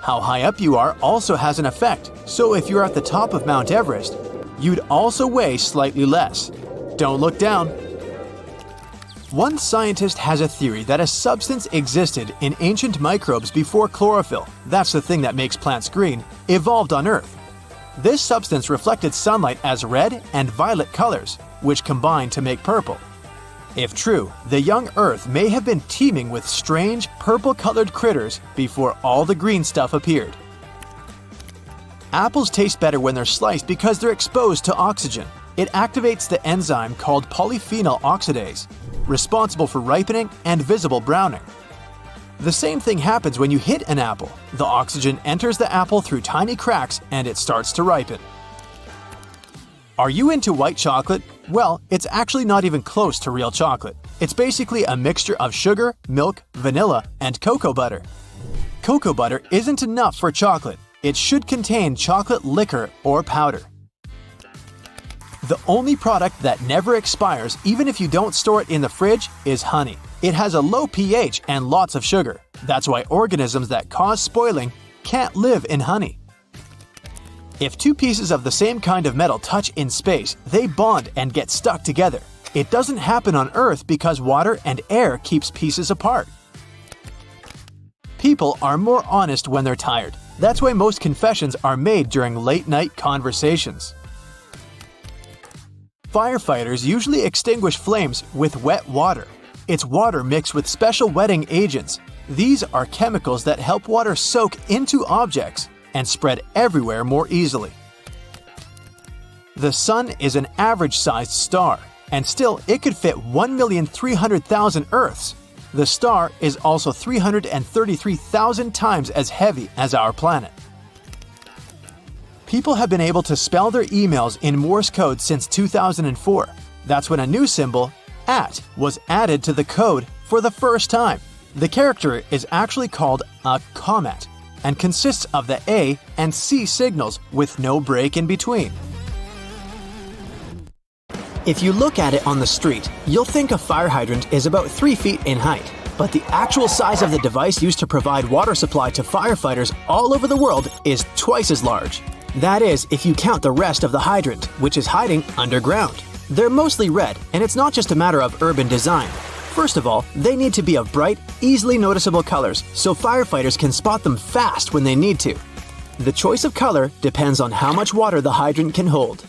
How high up you are also has an effect, so if you're at the top of Mount Everest, you'd also weigh slightly less. Don't look down. One scientist has a theory that a substance existed in ancient microbes before chlorophyll, that's the thing that makes plants green, evolved on Earth. This substance reflected sunlight as red and violet colors, which combined to make purple. If true, the young Earth may have been teeming with strange, purple-colored critters before all the green stuff appeared. Apples taste better when they're sliced because they're exposed to oxygen. It activates the enzyme called polyphenol oxidase, responsible for ripening and visible browning. The same thing happens when you hit an apple. The oxygen enters the apple through tiny cracks and it starts to ripen. Are you into white chocolate? Well, it's actually not even close to real chocolate. It's basically a mixture of sugar, milk, vanilla, and cocoa butter. Cocoa butter isn't enough for chocolate. It should contain chocolate liquor or powder. The only product that never expires, even if you don't store it in the fridge, is honey. It has a low pH and lots of sugar. That's why organisms that cause spoiling can't live in honey. If two pieces of the same kind of metal touch in space, they bond and get stuck together. It doesn't happen on Earth because water and air keeps pieces apart. People are more honest when they're tired. That's why most confessions are made during late-night conversations. Firefighters usually extinguish flames with wet water. It's water mixed with special wetting agents. These are chemicals that help water soak into objects and spread everywhere more easily. The Sun is an average-sized star, and still it could fit 1,300,000 Earths. The star is also 333,000 times as heavy as our planet. People have been able to spell their emails in Morse code since 2004. That's when a new symbol, @ was added to the code for the first time. The character is actually called a comet and consists of the A and C signals with no break in between. If you look at it on the street, you'll think a fire hydrant is about 3 feet in height. But the actual size of the device used to provide water supply to firefighters all over the world is twice as large. That is, if you count the rest of the hydrant, which is hiding underground. They're mostly red, and it's not just a matter of urban design. First of all, they need to be of bright, easily noticeable colors so firefighters can spot them fast when they need to. The choice of color depends on how much water the hydrant can hold.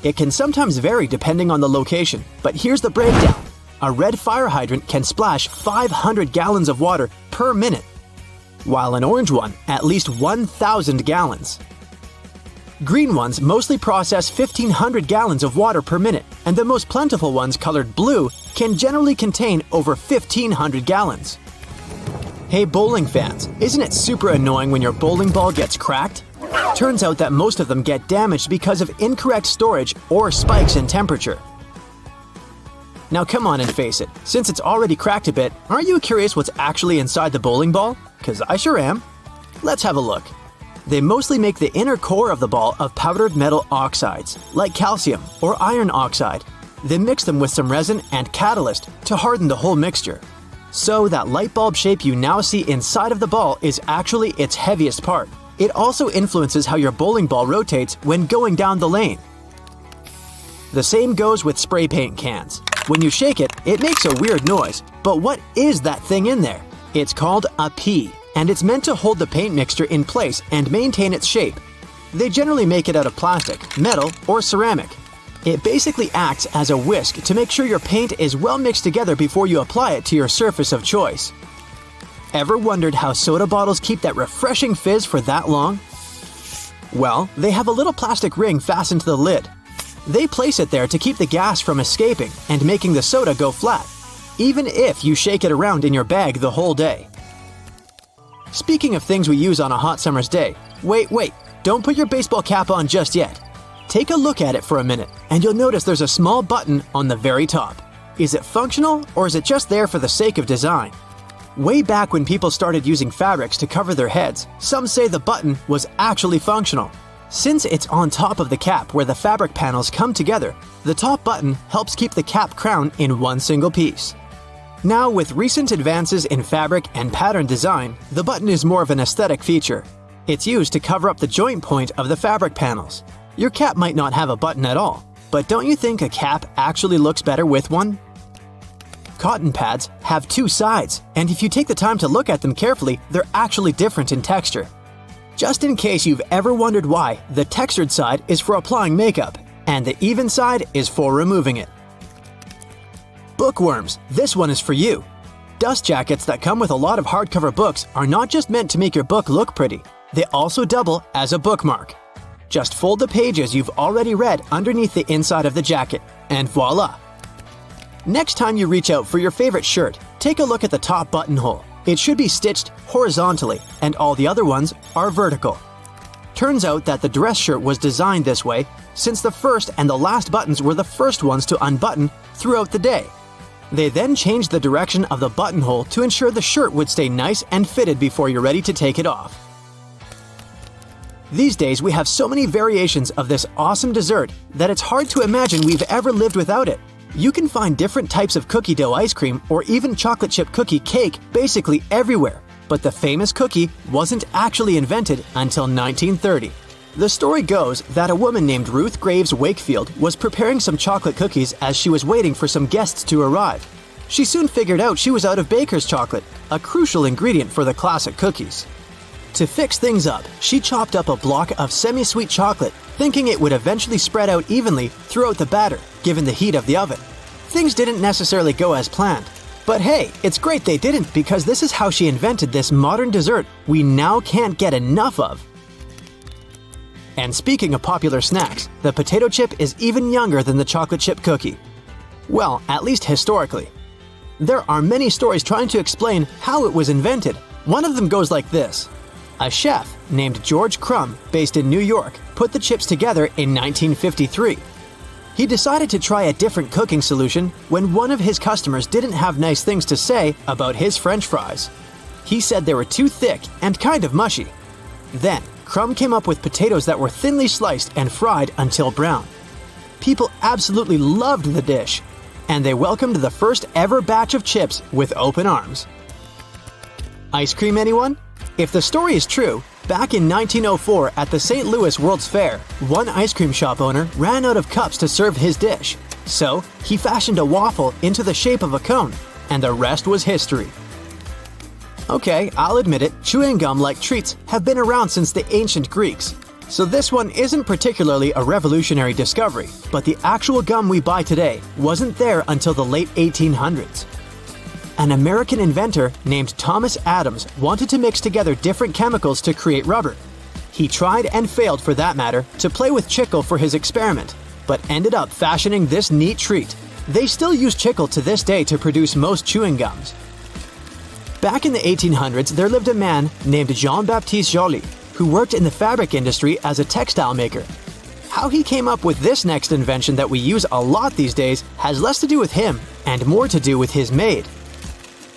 It can sometimes vary depending on the location, but here's the breakdown. A red fire hydrant can splash 500 gallons of water per minute, while an orange one at least 1,000 gallons. Green ones mostly process 1,500 gallons of water per minute, and the most plentiful ones colored blue can generally contain over 1,500 gallons. Hey bowling fans, isn't it super annoying when your bowling ball gets cracked? Turns out that most of them get damaged because of incorrect storage or spikes in temperature. Now come on and face it, since it's already cracked a bit, aren't you curious what's actually inside the bowling ball? 'Cause I sure am. Let's have a look. They mostly make the inner core of the ball of powdered metal oxides, like calcium or iron oxide. They mix them with some resin and catalyst to harden the whole mixture. So that light bulb shape you now see inside of the ball is actually its heaviest part. It also influences how your bowling ball rotates when going down the lane. The same goes with spray paint cans. When you shake it, it makes a weird noise. But what is that thing in there? It's called a pea, and it's meant to hold the paint mixture in place and maintain its shape. They generally make it out of plastic, metal, or ceramic. It basically acts as a whisk to make sure your paint is well mixed together before you apply it to your surface of choice. Ever wondered how soda bottles keep that refreshing fizz for that long? Well, they have a little plastic ring fastened to the lid. They place it there to keep the gas from escaping and making the soda go flat, even if you shake it around in your bag the whole day. Speaking of things we use on a hot summer's day, wait, don't put your baseball cap on just yet. Take a look at it for a minute, and you'll notice there's a small button on the very top. Is it functional, or is it just there for the sake of design? Way back when people started using fabrics to cover their heads, some say the button was actually functional. Since it's on top of the cap where the fabric panels come together, the top button helps keep the cap crown in one single piece. Now, with recent advances in fabric and pattern design, the button is more of an aesthetic feature. It's used to cover up the joint point of the fabric panels. Your cap might not have a button at all, but don't you think a cap actually looks better with one? Cotton pads have two sides, and if you take the time to look at them carefully, they're actually different in texture. Just in case you've ever wondered why, the textured side is for applying makeup, and the even side is for removing it. Bookworms, this one is for you. Dust jackets that come with a lot of hardcover books are not just meant to make your book look pretty, they also double as a bookmark. Just fold the pages you've already read underneath the inside of the jacket, and voila! Next time you reach out for your favorite shirt, take a look at the top buttonhole. It should be stitched horizontally, and all the other ones are vertical. Turns out that the dress shirt was designed this way since the first and the last buttons were the first ones to unbutton throughout the day. They then changed the direction of the buttonhole to ensure the shirt would stay nice and fitted before you're ready to take it off. These days we have so many variations of this awesome dessert that it's hard to imagine we've ever lived without it. You can find different types of cookie dough ice cream or even chocolate chip cookie cake basically everywhere, but the famous cookie wasn't actually invented until 1930. The story goes that a woman named Ruth Graves Wakefield was preparing some chocolate cookies as she was waiting for some guests to arrive. She soon figured out she was out of baker's chocolate, a crucial ingredient for the classic cookies. To fix things up, she chopped up a block of semi-sweet chocolate, thinking it would eventually spread out evenly throughout the batter, given the heat of the oven. Things didn't necessarily go as planned. But hey, it's great they didn't, because this is how she invented this modern dessert we now can't get enough of. And speaking of popular snacks, the potato chip is even younger than the chocolate chip cookie. Well, at least historically. There are many stories trying to explain how it was invented. One of them goes like this. A chef named George Crumb, based in New York, put the chips together in 1953. He decided to try a different cooking solution when one of his customers didn't have nice things to say about his French fries. He said they were too thick and kind of mushy. Then, Crumb came up with potatoes that were thinly sliced and fried until brown. People absolutely loved the dish, and they welcomed the first ever batch of chips with open arms. Ice cream, anyone? If the story is true, back in 1904 at the St. Louis World's Fair, one ice cream shop owner ran out of cups to serve his dish. So, he fashioned a waffle into the shape of a cone, and the rest was history. Okay, I'll admit it, chewing gum like treats have been around since the ancient Greeks. So this one isn't particularly a revolutionary discovery, but the actual gum we buy today wasn't there until the late 1800s. An American inventor named Thomas Adams wanted to mix together different chemicals to create rubber. He tried and failed, for that matter, to play with chicle for his experiment, but ended up fashioning this neat treat. They still use chicle to this day to produce most chewing gums. Back in the 1800s, there lived a man named Jean-Baptiste Joly, who worked in the fabric industry as a textile maker. How he came up with this next invention that we use a lot these days has less to do with him and more to do with his maid.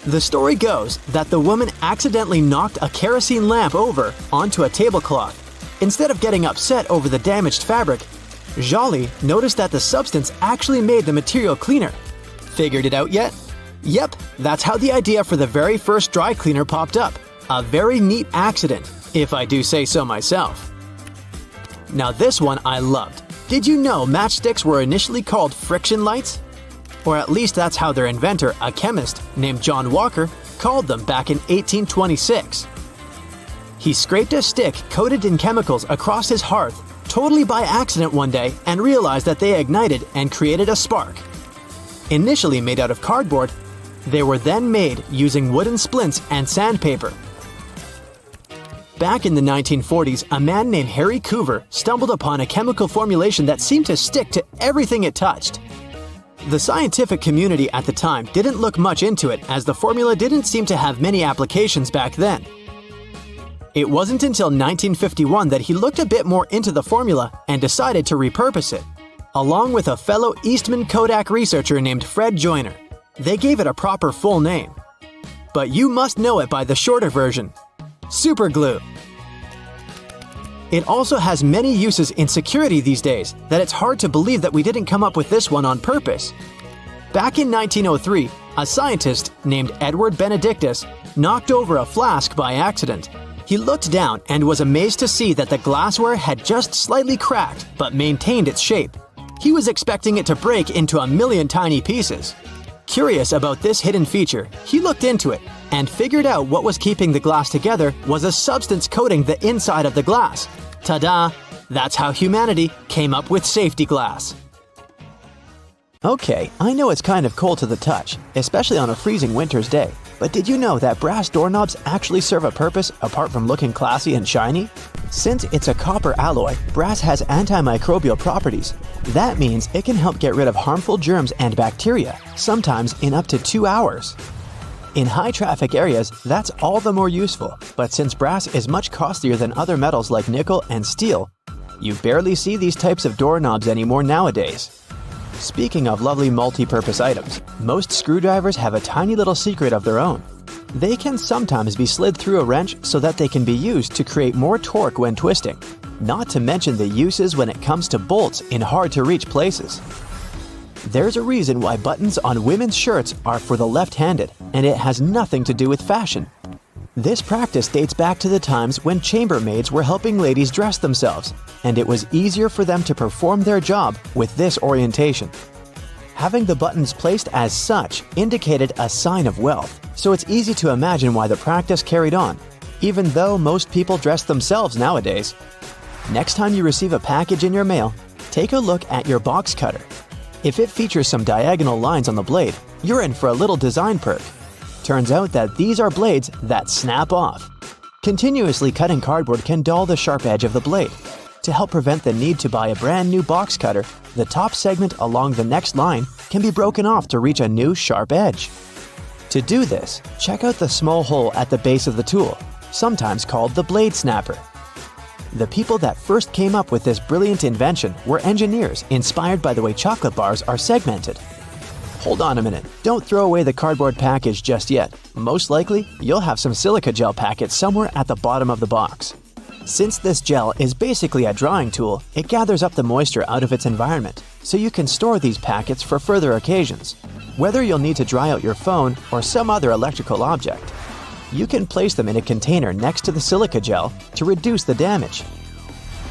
The story goes that the woman accidentally knocked a kerosene lamp over onto a tablecloth. Instead of getting upset over the damaged fabric, Joly noticed that the substance actually made the material cleaner. Figured it out yet? Yep, that's how the idea for the very first dry cleaner popped up. A very neat accident, if I do say so myself. Now this one I loved. Did you know matchsticks were initially called friction lights? Or at least that's how their inventor, a chemist named John Walker, called them back in 1826. He scraped a stick coated in chemicals across his hearth, totally by accident one day, and realized that they ignited and created a spark. Initially made out of cardboard, they were then made using wooden splints and sandpaper. Back in the 1940s, a man named Harry Coover stumbled upon a chemical formulation that seemed to stick to everything it touched. The scientific community at the time didn't look much into it, as the formula didn't seem to have many applications back then. It wasn't until 1951 that he looked a bit more into the formula and decided to repurpose it, along with a fellow Eastman Kodak researcher named Fred Joyner. They gave it a proper full name. But you must know it by the shorter version, super glue. It also has many uses in security these days that it's hard to believe that we didn't come up with this one on purpose. Back in 1903, a scientist named Edward Benedictus knocked over a flask by accident. He looked down and was amazed to see that the glassware had just slightly cracked but maintained its shape. He was expecting it to break into a million tiny pieces. Curious about this hidden feature, he looked into it and figured out what was keeping the glass together was a substance coating the inside of the glass. Ta-da! That's how humanity came up with safety glass. Okay, I know it's kind of cold to the touch, especially on a freezing winter's day. But did you know that brass doorknobs actually serve a purpose apart from looking classy and shiny? Since it's a copper alloy, brass has antimicrobial properties. That means it can help get rid of harmful germs and bacteria, sometimes in up to 2 hours. In high-traffic areas, that's all the more useful, but since brass is much costlier than other metals like nickel and steel, you barely see these types of doorknobs anymore nowadays. Speaking of lovely multi-purpose items, most screwdrivers have a tiny little secret of their own. They can sometimes be slid through a wrench so that they can be used to create more torque when twisting, not to mention the uses when it comes to bolts in hard-to-reach places. There's a reason why buttons on women's shirts are for the left-handed, and it has nothing to do with fashion. This practice dates back to the times when chambermaids were helping ladies dress themselves, and it was easier for them to perform their job with this orientation. Having the buttons placed as such indicated a sign of wealth, so it's easy to imagine why the practice carried on, even though most people dress themselves nowadays. Next time you receive a package in your mail, take a look at your box cutter. If it features some diagonal lines on the blade, you're in for a little design perk. Turns out that these are blades that snap off. Continuously cutting cardboard can dull the sharp edge of the blade. To help prevent the need to buy a brand new box cutter, the top segment along the next line can be broken off to reach a new sharp edge. To do this, check out the small hole at the base of the tool, sometimes called the blade snapper. The people that first came up with this brilliant invention were engineers inspired by the way chocolate bars are segmented. Hold on a minute, don't throw away the cardboard package just yet. Most likely, you'll have some silica gel packets somewhere at the bottom of the box. Since this gel is basically a drying tool, it gathers up the moisture out of its environment, so you can store these packets for further occasions. Whether you'll need to dry out your phone or some other electrical object, you can place them in a container next to the silica gel to reduce the damage.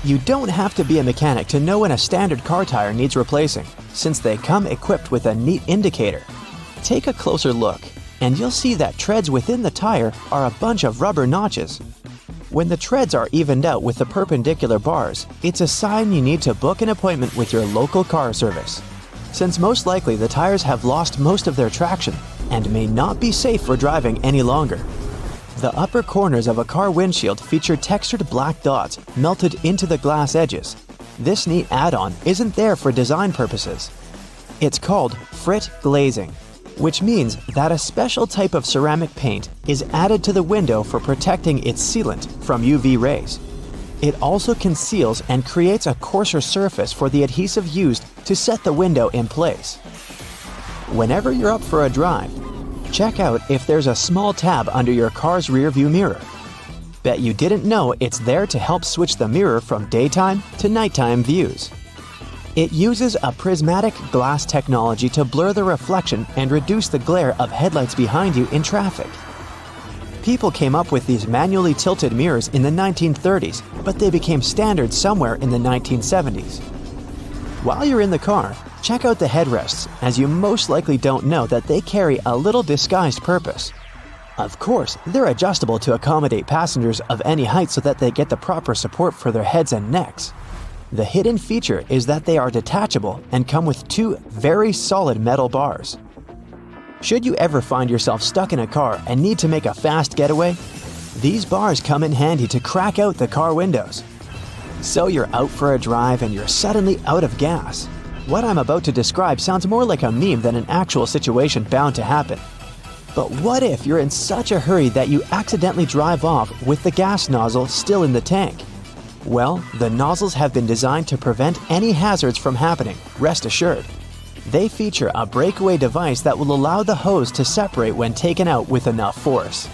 You don't have to be a mechanic to know when a standard car tire needs replacing, since they come equipped with a neat indicator. Take a closer look, and you'll see that treads within the tire are a bunch of rubber notches. When the treads are evened out with the perpendicular bars, it's a sign you need to book an appointment with your local car service, since most likely the tires have lost most of their traction and may not be safe for driving any longer. The upper corners of a car windshield feature textured black dots melted into the glass edges. This neat add-on isn't there for design purposes. It's called frit glazing, which means that a special type of ceramic paint is added to the window for protecting its sealant from UV rays. It also conceals and creates a coarser surface for the adhesive used to set the window in place. Whenever you're up for a drive, check out if there's a small tab under your car's rearview mirror. Bet you didn't know it's there to help switch the mirror from daytime to nighttime views. It uses a prismatic glass technology to blur the reflection and reduce the glare of headlights behind you in traffic. People came up with these manually tilted mirrors in the 1930s, but they became standard somewhere in the 1970s. While you're in the car, check out the headrests, as you most likely don't know that they carry a little disguised purpose. Of course, they're adjustable to accommodate passengers of any height so that they get the proper support for their heads and necks. The hidden feature is that they are detachable and come with two very solid metal bars. Should you ever find yourself stuck in a car and need to make a fast getaway, these bars come in handy to crack out the car windows. So you're out for a drive and you're suddenly out of gas. What I'm about to describe sounds more like a meme than an actual situation bound to happen. But what if you're in such a hurry that you accidentally drive off with the gas nozzle still in the tank? Well, the nozzles have been designed to prevent any hazards from happening, rest assured. They feature a breakaway device that will allow the hose to separate when taken out with enough force.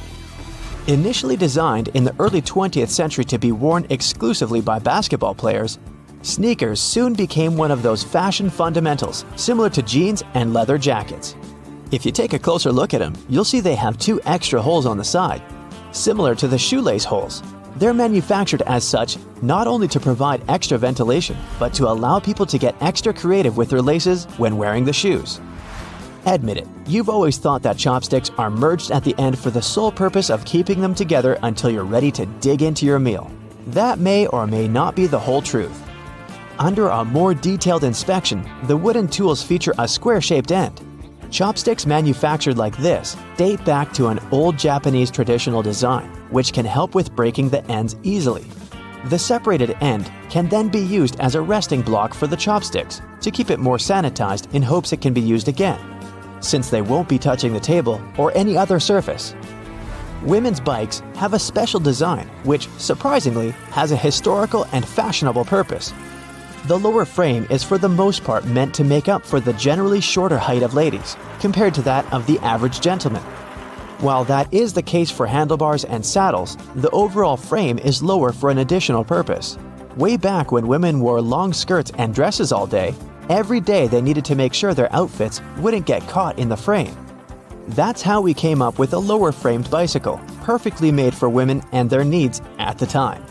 Initially designed in the early 20th century to be worn exclusively by basketball players, sneakers soon became one of those fashion fundamentals, similar to jeans and leather jackets. If you take a closer look at them, you'll see they have 2 extra holes on the side, similar to the shoelace holes. They're manufactured as such not only to provide extra ventilation, but to allow people to get extra creative with their laces when wearing the shoes. Admit it, you've always thought that chopsticks are merged at the end for the sole purpose of keeping them together until you're ready to dig into your meal. That may or may not be the whole truth. Under a more detailed inspection, the wooden tools feature a square-shaped end. Chopsticks manufactured like this date back to an old Japanese traditional design, which can help with breaking the ends easily. The separated end can then be used as a resting block for the chopsticks to keep it more sanitized in hopes it can be used again, since they won't be touching the table or any other surface. Women's bikes have a special design which, surprisingly, has a historical and fashionable purpose. The lower frame is for the most part meant to make up for the generally shorter height of ladies, compared to that of the average gentleman. While that is the case for handlebars and saddles, the overall frame is lower for an additional purpose. Way back when women wore long skirts and dresses all day, every day they needed to make sure their outfits wouldn't get caught in the frame. That's how we came up with a lower framed bicycle, perfectly made for women and their needs at the time.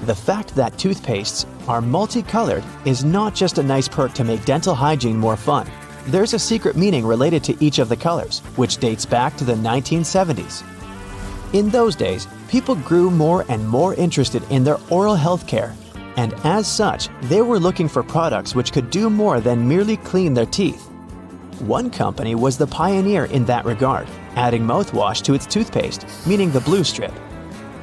The fact that toothpastes are multicolored is not just a nice perk to make dental hygiene more fun. There's a secret meaning related to each of the colors, which dates back to the 1970s. In those days, people grew more and more interested in their oral health care, and as such, they were looking for products which could do more than merely clean their teeth. One company was the pioneer in that regard, adding mouthwash to its toothpaste, meaning the blue strip.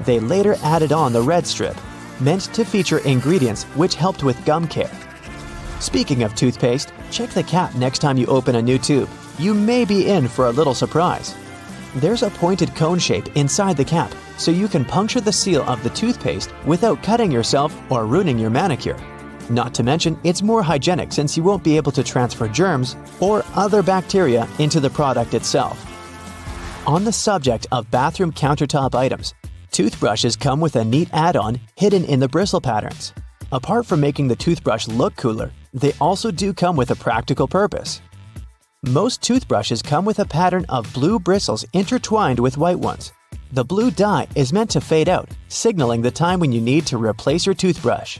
They later added on the red strip, meant to feature ingredients which helped with gum care. Speaking of toothpaste, check the cap next time you open a new tube. You may be in for a little surprise. There's a pointed cone shape inside the cap, so you can puncture the seal of the toothpaste without cutting yourself or ruining your manicure. Not to mention, it's more hygienic since you won't be able to transfer germs or other bacteria into the product itself. On the subject of bathroom countertop items, toothbrushes come with a neat add-on hidden in the bristle patterns. Apart from making the toothbrush look cooler, they also do come with a practical purpose. Most toothbrushes come with a pattern of blue bristles intertwined with white ones. The blue dye is meant to fade out, signaling the time when you need to replace your toothbrush.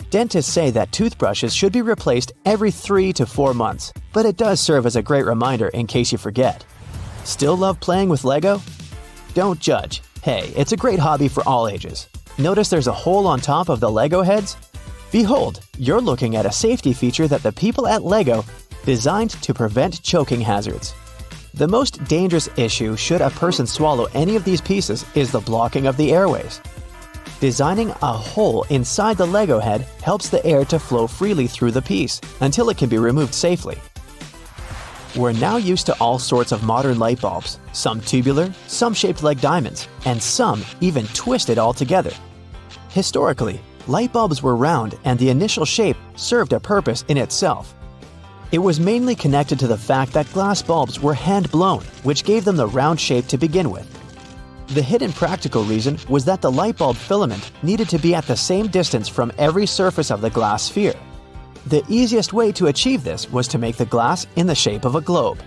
Dentists say that toothbrushes should be replaced every 3 to 4 months, but it does serve as a great reminder in case you forget. Still love playing with Lego? Don't judge. Hey, it's a great hobby for all ages. Notice there's a hole on top of the Lego heads? Behold, you're looking at a safety feature that the people at Lego designed to prevent choking hazards. The most dangerous issue should a person swallow any of these pieces is the blocking of the airways. Designing a hole inside the Lego head helps the air to flow freely through the piece until it can be removed safely. We're now used to all sorts of modern light bulbs, some tubular, some shaped like diamonds, and some even twisted altogether. Historically, light bulbs were round and the initial shape served a purpose in itself. It was mainly connected to the fact that glass bulbs were hand-blown, which gave them the round shape to begin with. The hidden practical reason was that the light bulb filament needed to be at the same distance from every surface of the glass sphere. The easiest way to achieve this was to make the glass in the shape of a globe.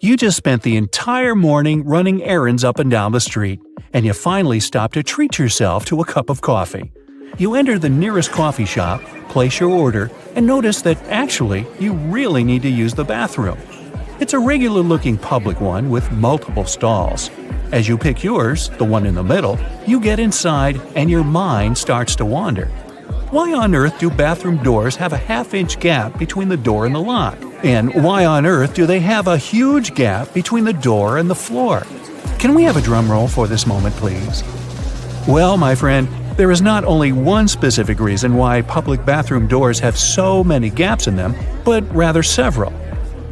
You just spent the entire morning running errands up and down the street, and you finally stop to treat yourself to a cup of coffee. You enter the nearest coffee shop, place your order, and notice that actually you really need to use the bathroom. It's a regular-looking public one with multiple stalls. As you pick yours, the one in the middle, you get inside and your mind starts to wander. Why on earth do bathroom doors have a half-inch gap between the door and the lock? And why on earth do they have a huge gap between the door and the floor? Can we have a drum roll for this moment, please? Well, my friend, there is not only one specific reason why public bathroom doors have so many gaps in them, but rather several.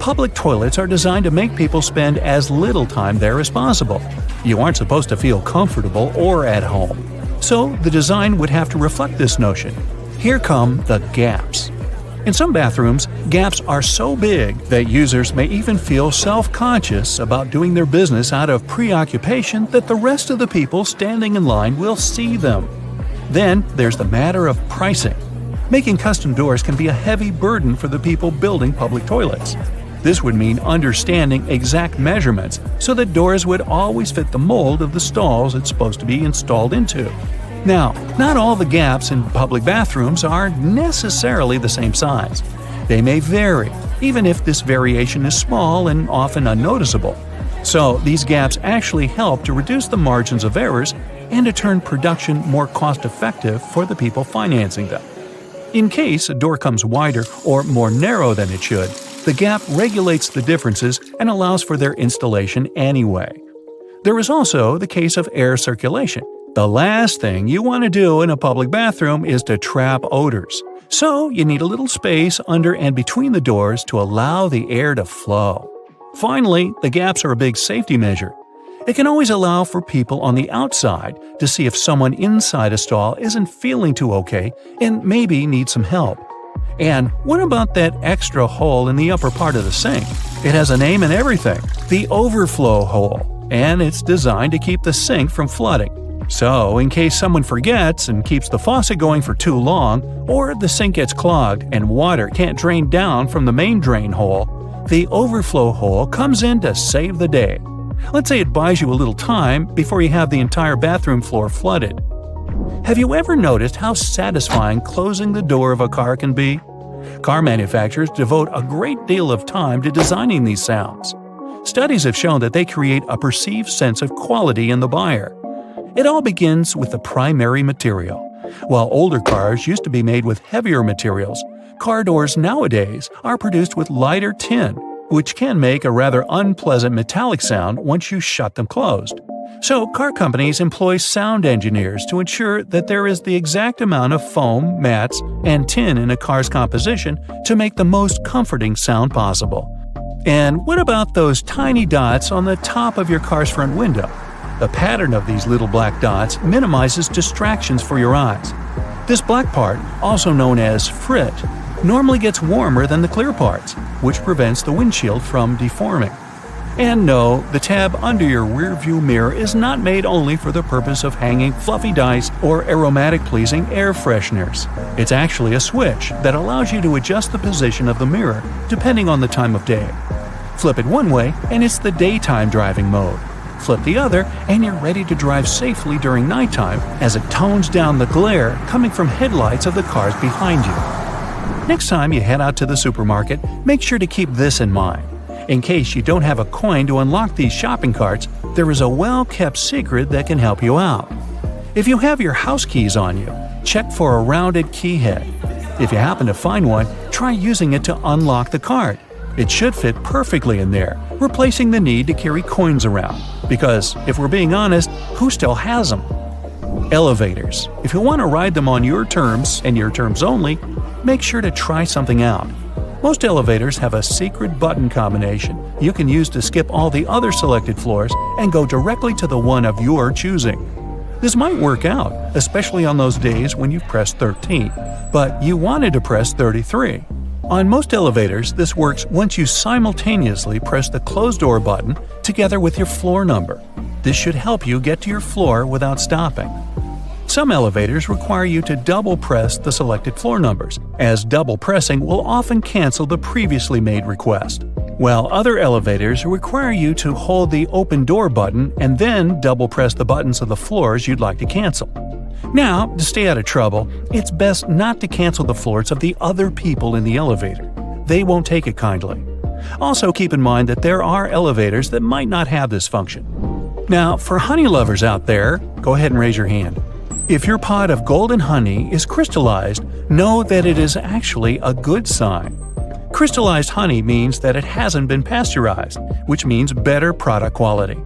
Public toilets are designed to make people spend as little time there as possible. You aren't supposed to feel comfortable or at home. So the design would have to reflect this notion. Here come the gaps. In some bathrooms, gaps are so big that users may even feel self-conscious about doing their business out of preoccupation that the rest of the people standing in line will see them. Then there's the matter of pricing. Making custom doors can be a heavy burden for the people building public toilets. This would mean understanding exact measurements so that doors would always fit the mold of the stalls it's supposed to be installed into. Now, not all the gaps in public bathrooms are necessarily the same size. They may vary, even if this variation is small and often unnoticeable. So, these gaps actually help to reduce the margins of errors and to turn production more cost-effective for the people financing them. In case a door comes wider or more narrow than it should, the gap regulates the differences and allows for their installation anyway. There is also the case of air circulation. The last thing you want to do in a public bathroom is to trap odors. So you need a little space under and between the doors to allow the air to flow. Finally, the gaps are a big safety measure. It can always allow for people on the outside to see if someone inside a stall isn't feeling too okay and maybe needs some help. And what about that extra hole in the upper part of the sink? It has a name and everything, the overflow hole, and it's designed to keep the sink from flooding. So, in case someone forgets and keeps the faucet going for too long, or the sink gets clogged and water can't drain down from the main drain hole, the overflow hole comes in to save the day. Let's say it buys you a little time before you have the entire bathroom floor flooded. Have you ever noticed how satisfying closing the door of a car can be? Car manufacturers devote a great deal of time to designing these sounds. Studies have shown that they create a perceived sense of quality in the buyer. It all begins with the primary material. While older cars used to be made with heavier materials, car doors nowadays are produced with lighter tin, which can make a rather unpleasant metallic sound once you shut them closed. So car companies employ sound engineers to ensure that there is the exact amount of foam, mats, and tin in a car's composition to make the most comforting sound possible. And what about those tiny dots on the top of your car's front window? The pattern of these little black dots minimizes distractions for your eyes. This black part, also known as frit, normally gets warmer than the clear parts, which prevents the windshield from deforming. And no, the tab under your rearview mirror is not made only for the purpose of hanging fluffy dice or aromatic-pleasing air fresheners. It's actually a switch that allows you to adjust the position of the mirror depending on the time of day. Flip it one way and it's the daytime driving mode. Flip the other, and you're ready to drive safely during nighttime as it tones down the glare coming from headlights of the cars behind you. Next time you head out to the supermarket, make sure to keep this in mind. In case you don't have a coin to unlock these shopping carts, there is a well-kept secret that can help you out. If you have your house keys on you, check for a rounded key head. If you happen to find one, try using it to unlock the cart. It should fit perfectly in there, replacing the need to carry coins around. Because, if we're being honest, who still has them? Elevators. If you want to ride them on your terms, and your terms only, make sure to try something out. Most elevators have a secret button combination you can use to skip all the other selected floors and go directly to the one of your choosing. This might work out, especially on those days when you've pressed 13, but you wanted to press 33. On most elevators, this works once you simultaneously press the closed door button together with your floor number. This should help you get to your floor without stopping. Some elevators require you to double press the selected floor numbers, as double pressing will often cancel the previously made request. While other elevators require you to hold the open door button and then double press the buttons of the floors you'd like to cancel. Now, to stay out of trouble, it's best not to cancel the floors of the other people in the elevator. They won't take it kindly. Also keep in mind that there are elevators that might not have this function. Now, for honey lovers out there, go ahead and raise your hand. If your pot of golden honey is crystallized, know that it is actually a good sign. Crystallized honey means that it hasn't been pasteurized, which means better product quality.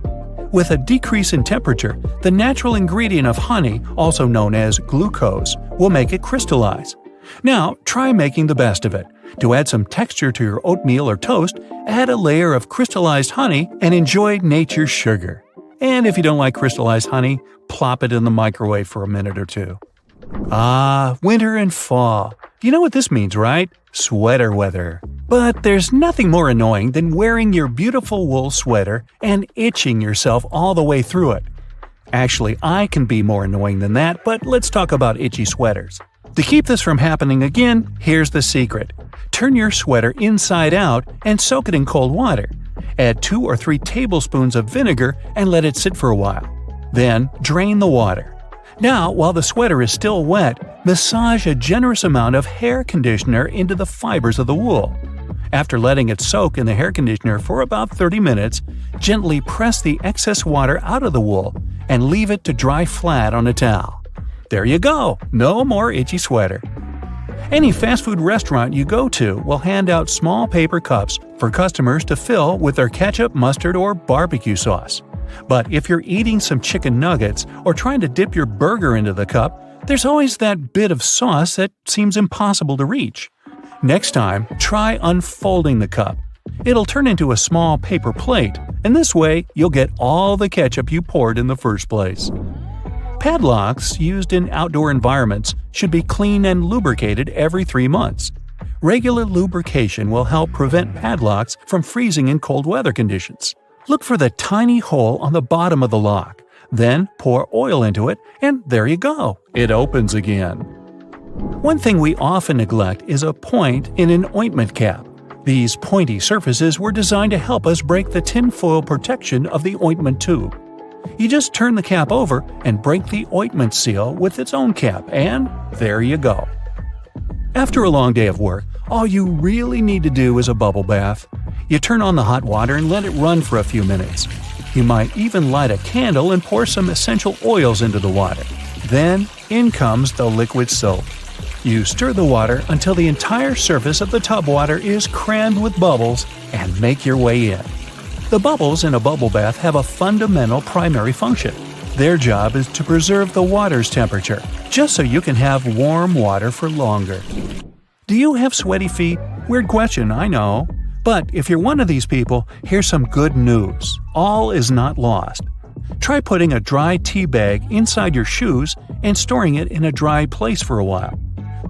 With a decrease in temperature, the natural ingredient of honey, also known as glucose, will make it crystallize. Now, try making the best of it. To add some texture to your oatmeal or toast, add a layer of crystallized honey and enjoy nature's sugar. And if you don't like crystallized honey, plop it in the microwave for a minute or two. Ah, winter and fall. You know what this means, right? Sweater weather. But there's nothing more annoying than wearing your beautiful wool sweater and itching yourself all the way through it. Actually, I can be more annoying than that, but let's talk about itchy sweaters. To keep this from happening again, here's the secret. Turn your sweater inside out and soak it in cold water. Add 2 or 3 tablespoons of vinegar and let it sit for a while. Then, drain the water. Now, while the sweater is still wet, massage a generous amount of hair conditioner into the fibers of the wool. After letting it soak in the hair conditioner for about 30 minutes, gently press the excess water out of the wool and leave it to dry flat on a towel. There you go! No more itchy sweater. Any fast food restaurant you go to will hand out small paper cups for customers to fill with their ketchup, mustard, or barbecue sauce. But if you're eating some chicken nuggets or trying to dip your burger into the cup, there's always that bit of sauce that seems impossible to reach. Next time, try unfolding the cup. It'll turn into a small paper plate, and this way you'll get all the ketchup you poured in the first place. Padlocks used in outdoor environments should be cleaned and lubricated every 3 months. Regular lubrication will help prevent padlocks from freezing in cold weather conditions. Look for the tiny hole on the bottom of the lock. Then pour oil into it, and there you go. It opens again. One thing we often neglect is a point in an ointment cap. These pointy surfaces were designed to help us break the tinfoil protection of the ointment tube. You just turn the cap over and break the ointment seal with its own cap, and there you go. After a long day of work, all you really need to do is a bubble bath. You turn on the hot water and let it run for a few minutes. You might even light a candle and pour some essential oils into the water. Then, in comes the liquid soap. You stir the water until the entire surface of the tub water is crammed with bubbles and make your way in. The bubbles in a bubble bath have a fundamental primary function. Their job is to preserve the water's temperature, just so you can have warm water for longer. Do you have sweaty feet? Weird question, I know. But if you're one of these people, here's some good news. All is not lost. Try putting a dry tea bag inside your shoes and storing it in a dry place for a while.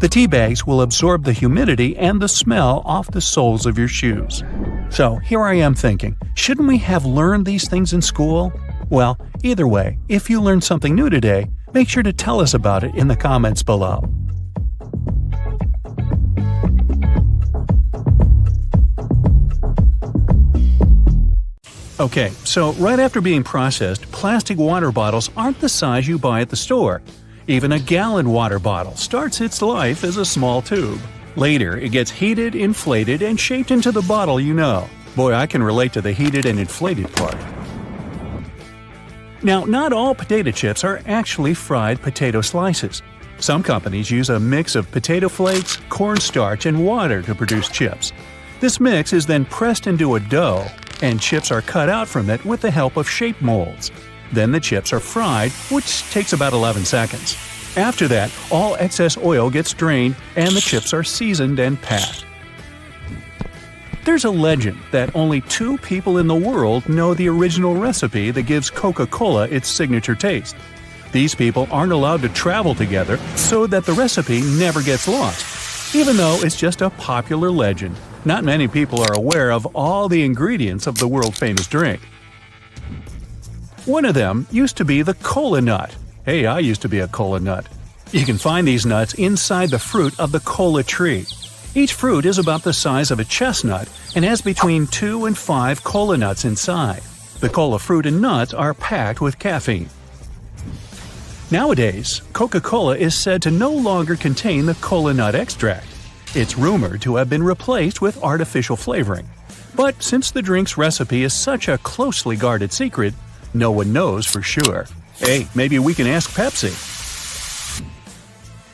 The tea bags will absorb the humidity and the smell off the soles of your shoes. So here I am thinking, shouldn't we have learned these things in school? Well, either way, if you learned something new today, make sure to tell us about it in the comments below. Okay, so right after being processed, plastic water bottles aren't the size you buy at the store. Even a gallon water bottle starts its life as a small tube. Later, it gets heated, inflated, and shaped into the bottle you know. Boy, I can relate to the heated and inflated part. Now, not all potato chips are actually fried potato slices. Some companies use a mix of potato flakes, cornstarch, and water to produce chips. This mix is then pressed into a dough, and chips are cut out from it with the help of shape molds. Then the chips are fried, which takes about 11 seconds. After that, all excess oil gets drained and the chips are seasoned and packed. There's a legend that only 2 people in the world know the original recipe that gives Coca-Cola its signature taste. These people aren't allowed to travel together so that the recipe never gets lost. Even though it's just a popular legend, not many people are aware of all the ingredients of the world-famous drink. One of them used to be the cola nut. Hey, I used to be a cola nut. You can find these nuts inside the fruit of the cola tree. Each fruit is about the size of a chestnut and has between 2 and 5 cola nuts inside. The cola fruit and nuts are packed with caffeine. Nowadays, Coca-Cola is said to no longer contain the cola nut extract. It's rumored to have been replaced with artificial flavoring. But since the drink's recipe is such a closely guarded secret, no one knows for sure. Hey, maybe we can ask Pepsi.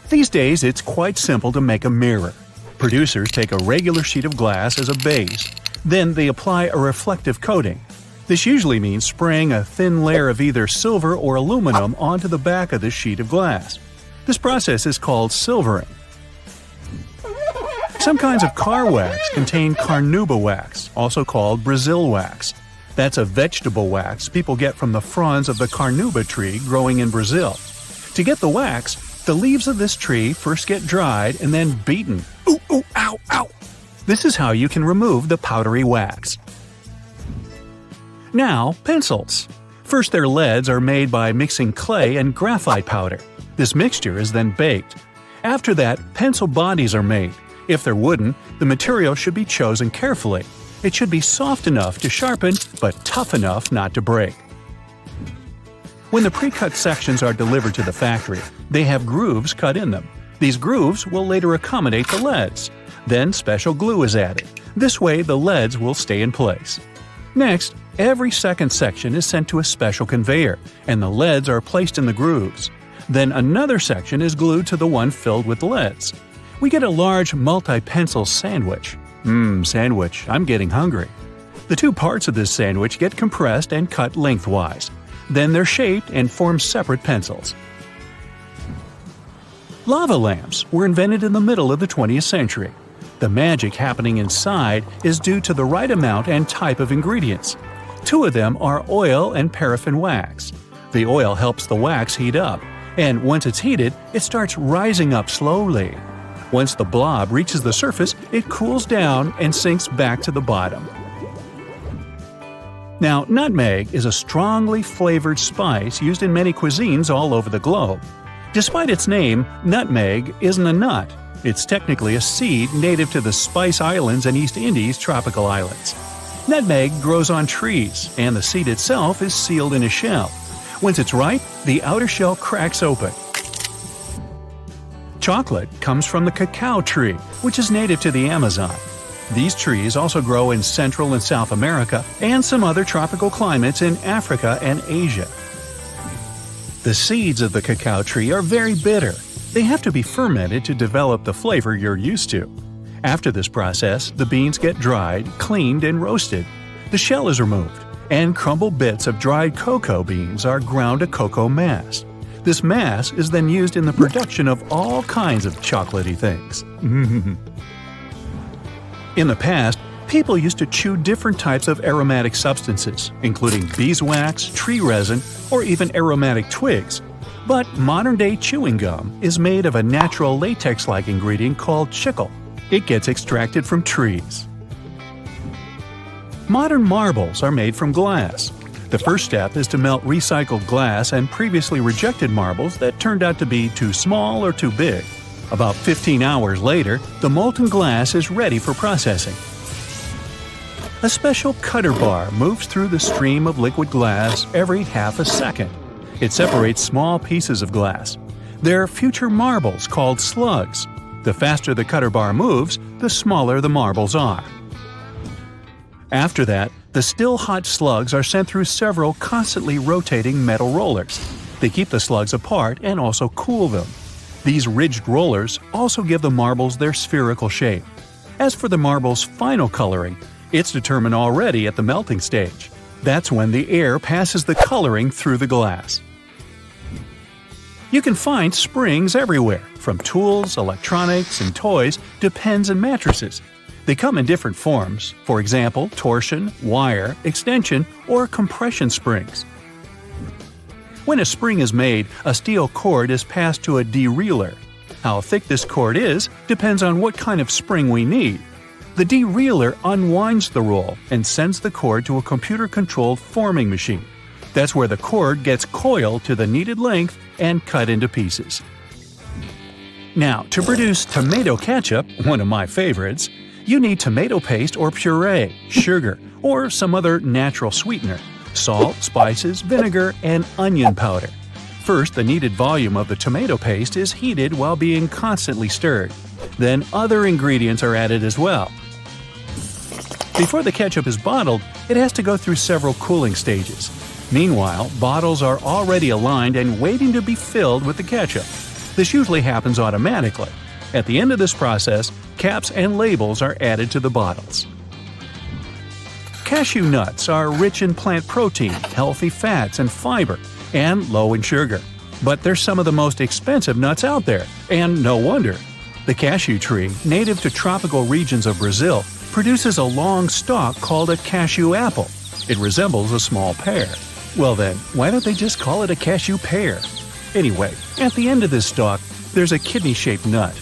These days, it's quite simple to make a mirror. Producers take a regular sheet of glass as a base. Then they apply a reflective coating. This usually means spraying a thin layer of either silver or aluminum onto the back of the sheet of glass. This process is called silvering. Some kinds of car wax contain carnauba wax, also called Brazil wax. That's a vegetable wax people get from the fronds of the carnauba tree growing in Brazil. To get the wax, the leaves of this tree first get dried and then beaten. Ooh, ooh, ow, ow! This is how you can remove the powdery wax. Now, pencils. First, their leads are made by mixing clay and graphite powder. This mixture is then baked. After that, pencil bodies are made. If they're wooden, the material should be chosen carefully. It should be soft enough to sharpen, but tough enough not to break. When the pre-cut sections are delivered to the factory, they have grooves cut in them. These grooves will later accommodate the leads. Then special glue is added. This way the leads will stay in place. Next, every second section is sent to a special conveyor, and the leads are placed in the grooves. Then another section is glued to the one filled with leads. We get a large multi-pencil sandwich. Sandwich, I'm getting hungry. The two parts of this sandwich get compressed and cut lengthwise. Then they're shaped and form separate pencils. Lava lamps were invented in the middle of the 20th century. The magic happening inside is due to the right amount and type of ingredients. Two of them are oil and paraffin wax. The oil helps the wax heat up, and once it's heated, it starts rising up slowly. Once the blob reaches the surface, it cools down and sinks back to the bottom. Now, nutmeg is a strongly flavored spice used in many cuisines all over the globe. Despite its name, nutmeg isn't a nut. It's technically a seed native to the Spice Islands and East Indies tropical islands. Nutmeg grows on trees, and the seed itself is sealed in a shell. Once it's ripe, the outer shell cracks open. Chocolate comes from the cacao tree, which is native to the Amazon. These trees also grow in Central and South America and some other tropical climates in Africa and Asia. The seeds of the cacao tree are very bitter. They have to be fermented to develop the flavor you're used to. After this process, the beans get dried, cleaned, and roasted. The shell is removed, and crumbled bits of dried cocoa beans are ground to cocoa mass. This mass is then used in the production of all kinds of chocolatey things. In the past, people used to chew different types of aromatic substances, including beeswax, tree resin, or even aromatic twigs. But modern-day chewing gum is made of a natural latex-like ingredient called chicle. It gets extracted from trees. Modern marbles are made from glass. The first step is to melt recycled glass and previously rejected marbles that turned out to be too small or too big. About 15 hours later, the molten glass is ready for processing. A special cutter bar moves through the stream of liquid glass every half a second. It separates small pieces of glass. They're future marbles called slugs. The faster the cutter bar moves, the smaller the marbles are. After that, the still hot slugs are sent through several constantly rotating metal rollers. They keep the slugs apart and also cool them. These ridged rollers also give the marbles their spherical shape. As for the marble's final coloring, it's determined already at the melting stage. That's when the air passes the coloring through the glass. You can find springs everywhere, from tools, electronics, and toys to pens and mattresses. They come in different forms, for example, torsion, wire, extension, or compression springs. When a spring is made, a steel cord is passed to a dereeler. How thick this cord is depends on what kind of spring we need. The dereeler unwinds the roll and sends the cord to a computer-controlled forming machine. That's where the cord gets coiled to the needed length and cut into pieces. Now, to produce tomato ketchup, one of my favorites, you need tomato paste or puree, sugar, or some other natural sweetener, salt, spices, vinegar, and onion powder. First, the needed volume of the tomato paste is heated while being constantly stirred. Then other ingredients are added as well. Before the ketchup is bottled, it has to go through several cooling stages. Meanwhile, bottles are already aligned and waiting to be filled with the ketchup. This usually happens automatically. At the end of this process, caps and labels are added to the bottles. Cashew nuts are rich in plant protein, healthy fats, and fiber, and low in sugar. But they're some of the most expensive nuts out there, and no wonder. The cashew tree, native to tropical regions of Brazil, produces a long stalk called a cashew apple. It resembles a small pear. Well then, why don't they just call it a cashew pear? Anyway, at the end of this stalk, there's a kidney-shaped nut.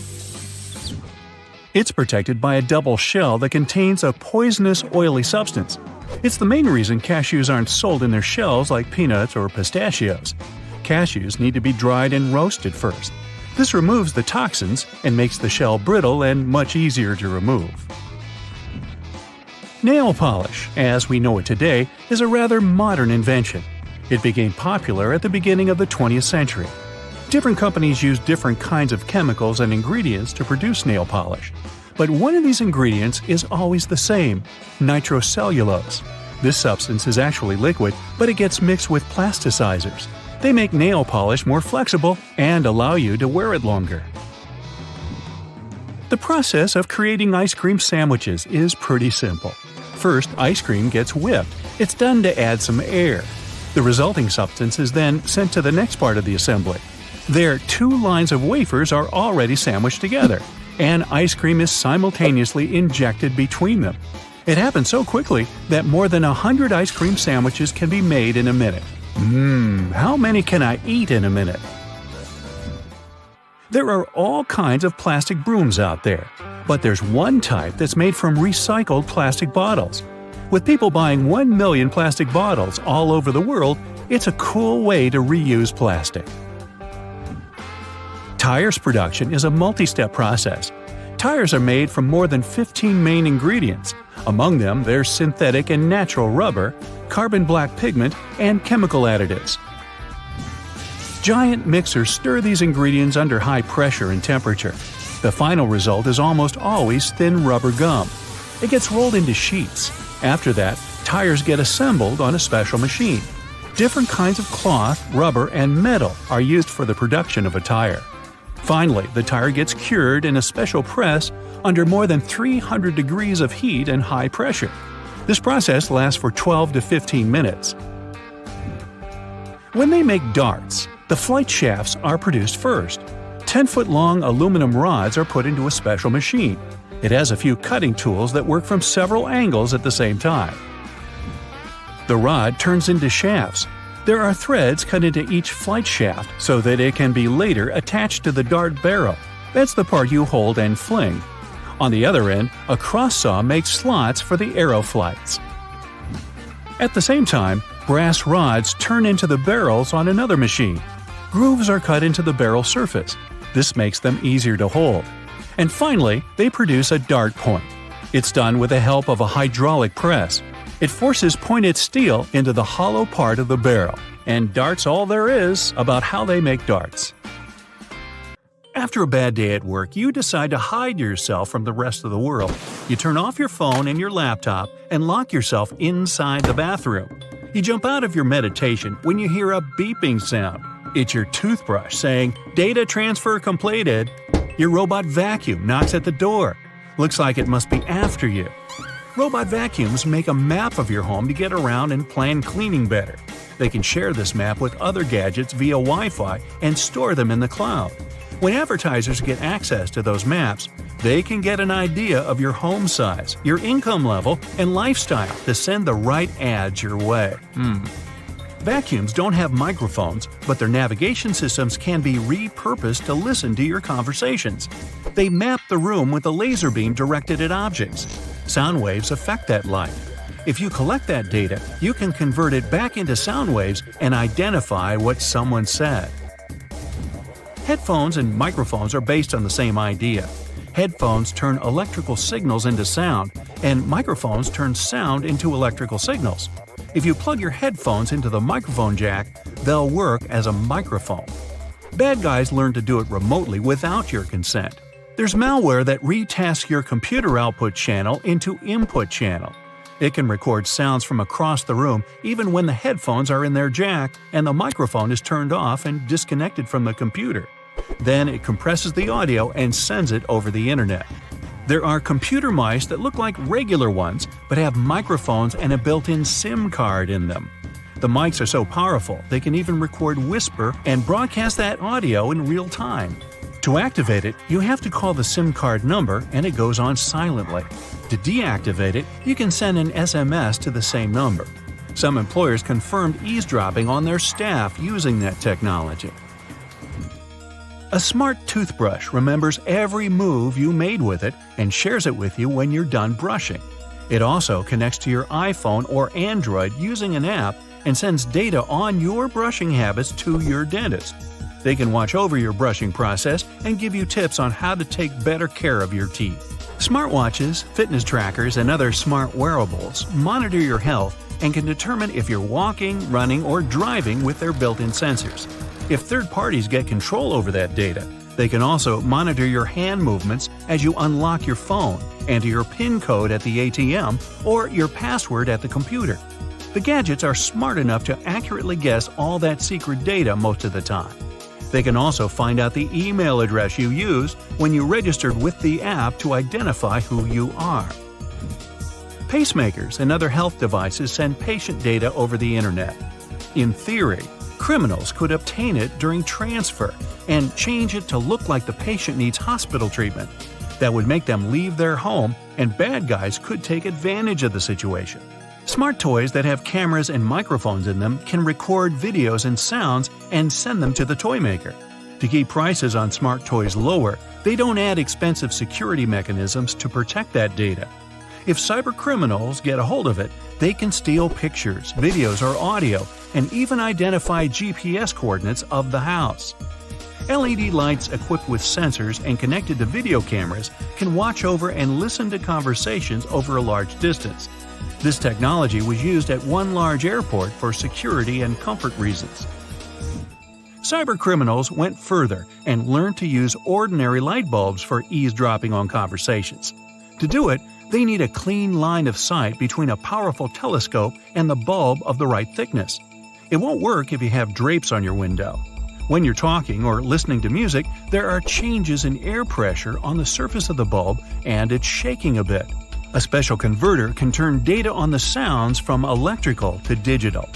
It's protected by a double shell that contains a poisonous, oily substance. It's the main reason cashews aren't sold in their shells like peanuts or pistachios. Cashews need to be dried and roasted first. This removes the toxins and makes the shell brittle and much easier to remove. Nail polish, as we know it today, is a rather modern invention. It became popular at the beginning of the 20th century. Different companies use different kinds of chemicals and ingredients to produce nail polish. But one of these ingredients is always the same: nitrocellulose. This substance is actually liquid, but it gets mixed with plasticizers. They make nail polish more flexible and allow you to wear it longer. The process of creating ice cream sandwiches is pretty simple. First, ice cream gets whipped. It's done to add some air. The resulting substance is then sent to the next part of the assembly. There, 2 lines of wafers are already sandwiched together, and ice cream is simultaneously injected between them. It happens so quickly that more than 100 ice cream sandwiches can be made in a minute. How many can I eat in a minute? There are all kinds of plastic brooms out there, but there's one type that's made from recycled plastic bottles. With people buying 1 million plastic bottles all over the world, it's a cool way to reuse plastic. Tires production is a multi-step process. Tires are made from more than 15 main ingredients. Among them, there's synthetic and natural rubber, carbon black pigment, and chemical additives. Giant mixers stir these ingredients under high pressure and temperature. The final result is almost always thin rubber gum. It gets rolled into sheets. After that, tires get assembled on a special machine. Different kinds of cloth, rubber, and metal are used for the production of a tire. Finally, the tire gets cured in a special press under more than 300 degrees of heat and high pressure. This process lasts for 12 to 15 minutes. When they make darts, the flight shafts are produced first. 10-foot-long aluminum rods are put into a special machine. It has a few cutting tools that work from several angles at the same time. The rod turns into shafts. There are threads cut into each flight shaft so that it can be later attached to the dart barrel. That's the part you hold and fling. On the other end, a cross saw makes slots for the arrow flights. At the same time, brass rods turn into the barrels on another machine. Grooves are cut into the barrel surface. This makes them easier to hold. And finally, they produce a dart point. It's done with the help of a hydraulic press. It forces pointed steel into the hollow part of the barrel. And dart's all there is about how they make darts. After a bad day at work, you decide to hide yourself from the rest of the world. You turn off your phone and your laptop and lock yourself inside the bathroom. You jump out of your meditation when you hear a beeping sound. It's your toothbrush saying, "Data transfer completed." Your robot vacuum knocks at the door. Looks like it must be after you. Robot vacuums make a map of your home to get around and plan cleaning better. They can share this map with other gadgets via Wi-Fi and store them in the cloud. When advertisers get access to those maps, they can get an idea of your home size, your income level, and lifestyle to send the right ads your way. Vacuums don't have microphones, but their navigation systems can be repurposed to listen to your conversations. They map the room with a laser beam directed at objects. Sound waves affect that light. If you collect that data, you can convert it back into sound waves and identify what someone said. Headphones and microphones are based on the same idea. Headphones turn electrical signals into sound, and microphones turn sound into electrical signals. If you plug your headphones into the microphone jack, they'll work as a microphone. Bad guys learn to do it remotely without your consent. There's malware that retasks your computer output channel into input channel. It can record sounds from across the room even when the headphones are in their jack and the microphone is turned off and disconnected from the computer. Then it compresses the audio and sends it over the internet. There are computer mice that look like regular ones but have microphones and a built-in SIM card in them. The mics are so powerful they can even record whisper and broadcast that audio in real time. To activate it, you have to call the SIM card number and it goes on silently. To deactivate it, you can send an SMS to the same number. Some employers confirmed eavesdropping on their staff using that technology. A smart toothbrush remembers every move you made with it and shares it with you when you're done brushing. It also connects to your iPhone or Android using an app and sends data on your brushing habits to your dentist. They can watch over your brushing process and give you tips on how to take better care of your teeth. Smartwatches, fitness trackers, and other smart wearables monitor your health and can determine if you're walking, running, or driving with their built-in sensors. If third parties get control over that data, they can also monitor your hand movements as you unlock your phone, enter your PIN code at the ATM, or your password at the computer. The gadgets are smart enough to accurately guess all that secret data most of the time. They can also find out the email address you used when you registered with the app to identify who you are. Pacemakers and other health devices send patient data over the internet. In theory, criminals could obtain it during transfer and change it to look like the patient needs hospital treatment. That would make them leave their home, and bad guys could take advantage of the situation. Smart toys that have cameras and microphones in them can record videos and sounds and send them to the toy maker. To keep prices on smart toys lower, they don't add expensive security mechanisms to protect that data. If cybercriminals get a hold of it, they can steal pictures, videos, or audio, and even identify GPS coordinates of the house. LED lights equipped with sensors and connected to video cameras can watch over and listen to conversations over a large distance. This technology was used at one large airport for security and comfort reasons. Cybercriminals went further and learned to use ordinary light bulbs for eavesdropping on conversations. To do it, they need a clean line of sight between a powerful telescope and the bulb of the right thickness. It won't work if you have drapes on your window. When you're talking or listening to music, there are changes in air pressure on the surface of the bulb and it's shaking a bit. A special converter can turn data on the sounds from electrical to digital.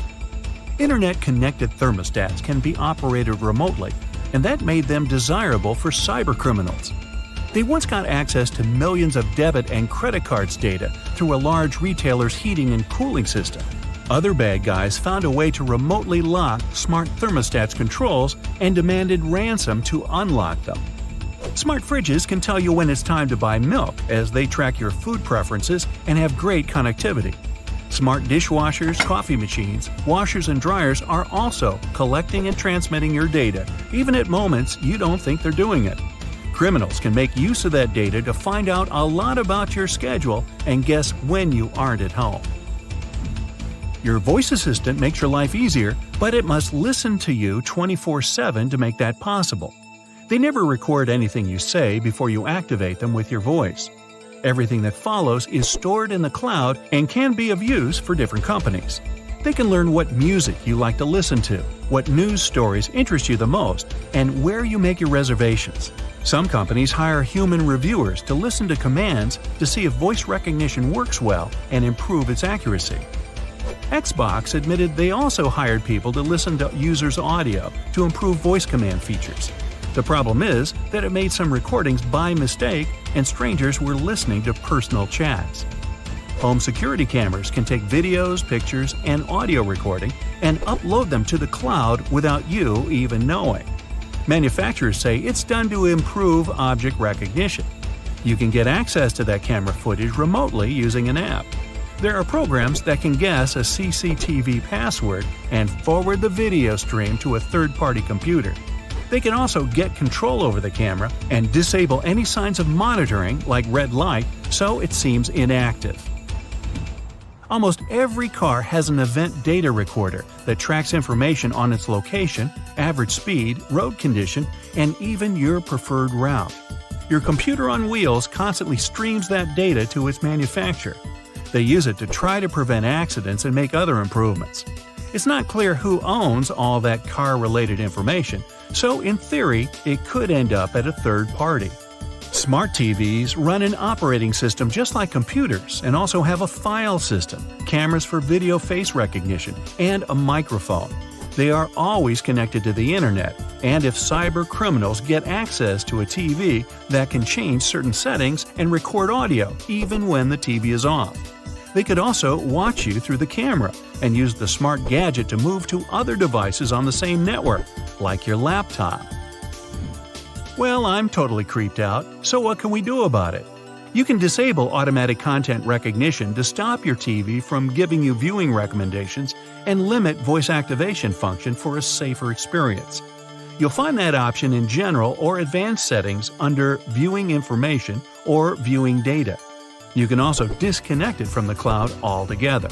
Internet-connected thermostats can be operated remotely, and that made them desirable for cybercriminals. They once got access to millions of debit and credit cards data through a large retailer's heating and cooling system. Other bad guys found a way to remotely lock smart thermostats' controls and demanded ransom to unlock them. Smart fridges can tell you when it's time to buy milk as they track your food preferences and have great connectivity. Smart dishwashers, coffee machines, washers, and dryers are also collecting and transmitting your data, even at moments you don't think they're doing it. Criminals can make use of that data to find out a lot about your schedule and guess when you aren't at home. Your voice assistant makes your life easier, but it must listen to you 24/7 to make that possible. They never record anything you say before you activate them with your voice. Everything that follows is stored in the cloud and can be of use for different companies. They can learn what music you like to listen to, what news stories interest you the most, and where you make your reservations. Some companies hire human reviewers to listen to commands to see if voice recognition works well and improve its accuracy. Xbox admitted they also hired people to listen to users' audio to improve voice command features. The problem is that it made some recordings by mistake and strangers were listening to personal chats. Home security cameras can take videos, pictures, and audio recording and upload them to the cloud without you even knowing. Manufacturers say it's done to improve object recognition. You can get access to that camera footage remotely using an app. There are programs that can guess a CCTV password and forward the video stream to a third-party computer. They can also get control over the camera and disable any signs of monitoring, like red light, so it seems inactive. Almost every car has an event data recorder that tracks information on its location, average speed, road condition, and even your preferred route. Your computer on wheels constantly streams that data to its manufacturer. They use it to try to prevent accidents and make other improvements. It's not clear who owns all that car-related information, so in theory, it could end up at a third party. Smart TVs run an operating system just like computers and also have a file system, cameras for video face recognition, and a microphone. They are always connected to the internet, and if cyber criminals get access to a TV, that can change certain settings and record audio even when the TV is off. They could also watch you through the camera and use the smart gadget to move to other devices on the same network, like your laptop. Well, I'm totally creeped out, so what can we do about it? You can disable automatic content recognition to stop your TV from giving you viewing recommendations and limit voice activation function for a safer experience. You'll find that option in General or Advanced settings under Viewing Information or Viewing Data. You can also disconnect it from the cloud altogether.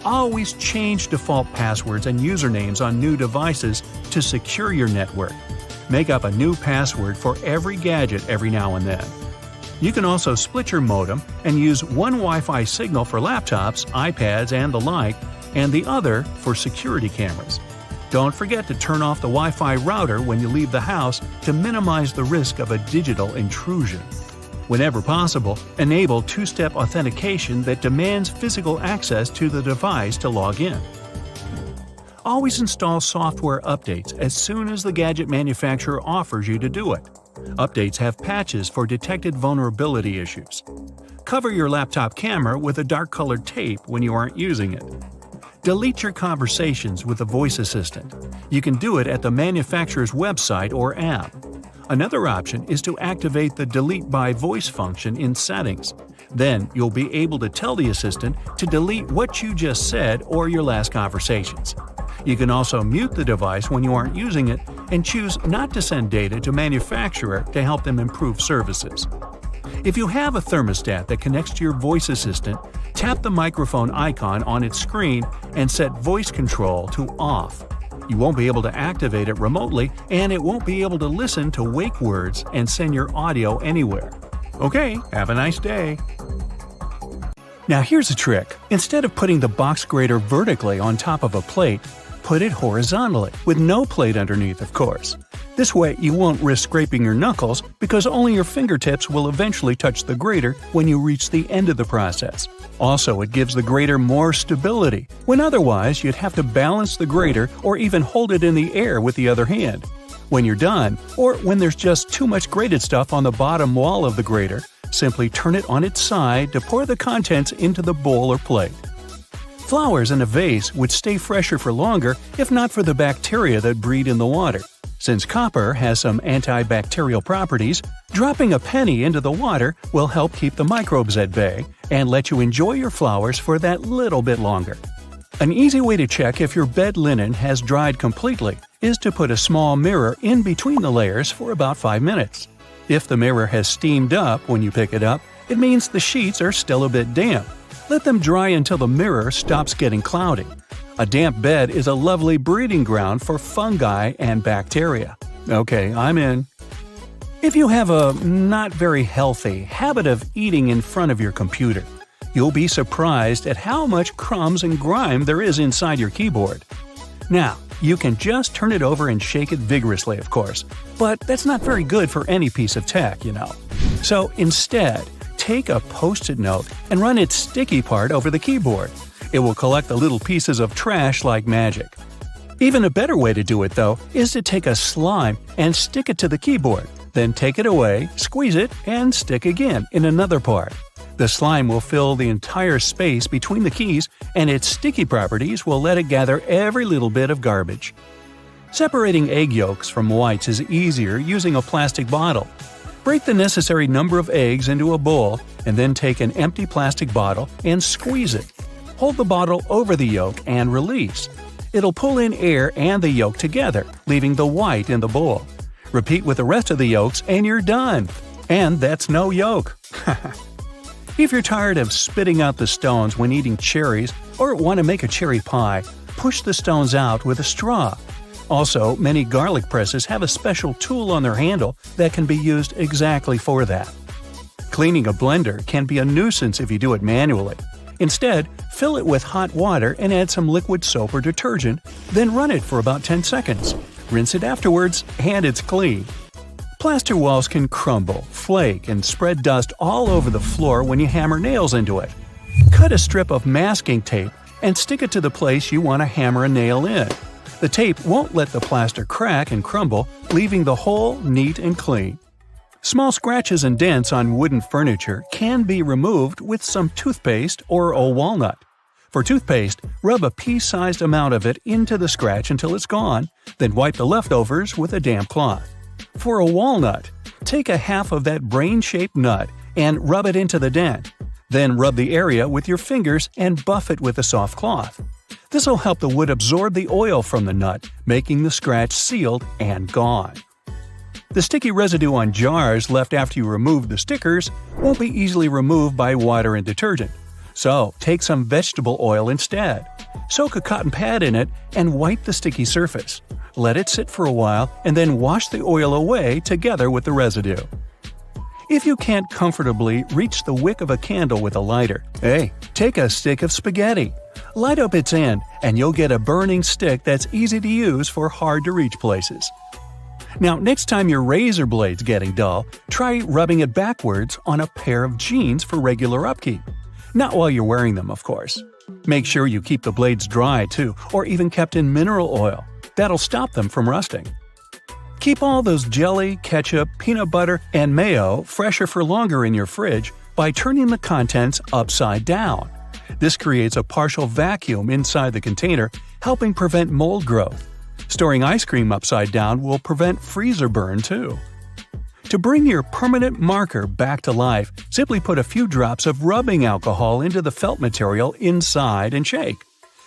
Always change default passwords and usernames on new devices to secure your network. Make up a new password for every gadget every now and then. You can also split your modem and use one Wi-Fi signal for laptops, iPads, and the like, and the other for security cameras. Don't forget to turn off the Wi-Fi router when you leave the house to minimize the risk of a digital intrusion. Whenever possible, enable two-step authentication that demands physical access to the device to log in. Always install software updates as soon as the gadget manufacturer offers you to do it. Updates have patches for detected vulnerability issues. Cover your laptop camera with a dark-colored tape when you aren't using it. Delete your conversations with a voice assistant. You can do it at the manufacturer's website or app. Another option is to activate the Delete by Voice function in Settings. Then you'll be able to tell the assistant to delete what you just said or your last conversations. You can also mute the device when you aren't using it and choose not to send data to manufacturer to help them improve services. If you have a thermostat that connects to your voice assistant, tap the microphone icon on its screen and set voice control to off. You won't be able to activate it remotely, and it won't be able to listen to wake words and send your audio anywhere. Okay, have a nice day. Now here's a trick. Instead of putting the box grater vertically on top of a plate, put it horizontally, with no plate underneath, of course. This way you won't risk scraping your knuckles because only your fingertips will eventually touch the grater when you reach the end of the process. Also, it gives the grater more stability, when otherwise you'd have to balance the grater or even hold it in the air with the other hand. When you're done, or when there's just too much grated stuff on the bottom wall of the grater, simply turn it on its side to pour the contents into the bowl or plate. Flowers in a vase would stay fresher for longer if not for the bacteria that breed in the water. Since copper has some antibacterial properties, dropping a penny into the water will help keep the microbes at bay and let you enjoy your flowers for that little bit longer. An easy way to check if your bed linen has dried completely is to put a small mirror in between the layers for about 5 minutes. If the mirror has steamed up when you pick it up, it means the sheets are still a bit damp. Let them dry until the mirror stops getting cloudy. A damp bed is a lovely breeding ground for fungi and bacteria. Okay, I'm in. If you have a not very healthy habit of eating in front of your computer, you'll be surprised at how much crumbs and grime there is inside your keyboard. Now, you can just turn it over and shake it vigorously, of course, but that's not very good for any piece of tech, you know. So instead, take a Post-it note and run its sticky part over the keyboard. It will collect the little pieces of trash like magic. Even a better way to do it, though, is to take a slime and stick it to the keyboard, then take it away, squeeze it, and stick again in another part. The slime will fill the entire space between the keys, and its sticky properties will let it gather every little bit of garbage. Separating egg yolks from whites is easier using a plastic bottle. Break the necessary number of eggs into a bowl, and then take an empty plastic bottle and squeeze it. Hold the bottle over the yolk and release. It'll pull in air and the yolk together, leaving the white in the bowl. Repeat with the rest of the yolks and you're done. And that's no yolk. If you're tired of spitting out the stones when eating cherries or want to make a cherry pie, push the stones out with a straw. Also, many garlic presses have a special tool on their handle that can be used exactly for that. Cleaning a blender can be a nuisance if you do it manually. Instead, fill it with hot water and add some liquid soap or detergent, then run it for about 10 seconds. Rinse it afterwards, and it's clean. Plaster walls can crumble, flake, and spread dust all over the floor when you hammer nails into it. Cut a strip of masking tape and stick it to the place you want to hammer a nail in. The tape won't let the plaster crack and crumble, leaving the hole neat and clean. Small scratches and dents on wooden furniture can be removed with some toothpaste or old walnut. For toothpaste, rub a pea-sized amount of it into the scratch until it's gone, then wipe the leftovers with a damp cloth. For a walnut, take a half of that brain-shaped nut and rub it into the dent. Then rub the area with your fingers and buff it with a soft cloth. This will help the wood absorb the oil from the nut, making the scratch sealed and gone. The sticky residue on jars left after you remove the stickers won't be easily removed by water and detergent. So, take some vegetable oil instead. Soak a cotton pad in it and wipe the sticky surface. Let it sit for a while and then wash the oil away together with the residue. If you can't comfortably reach the wick of a candle with a lighter, take a stick of spaghetti. Light up its end and you'll get a burning stick that's easy to use for hard-to-reach places. Now, next time your razor blade's getting dull, try rubbing it backwards on a pair of jeans for regular upkeep. Not while you're wearing them, of course. Make sure you keep the blades dry, too, or even kept in mineral oil. That'll stop them from rusting. Keep all those jelly, ketchup, peanut butter, and mayo fresher for longer in your fridge by turning the contents upside down. This creates a partial vacuum inside the container, helping prevent mold growth. Storing ice cream upside down will prevent freezer burn, too. To bring your permanent marker back to life, simply put a few drops of rubbing alcohol into the felt material inside and shake.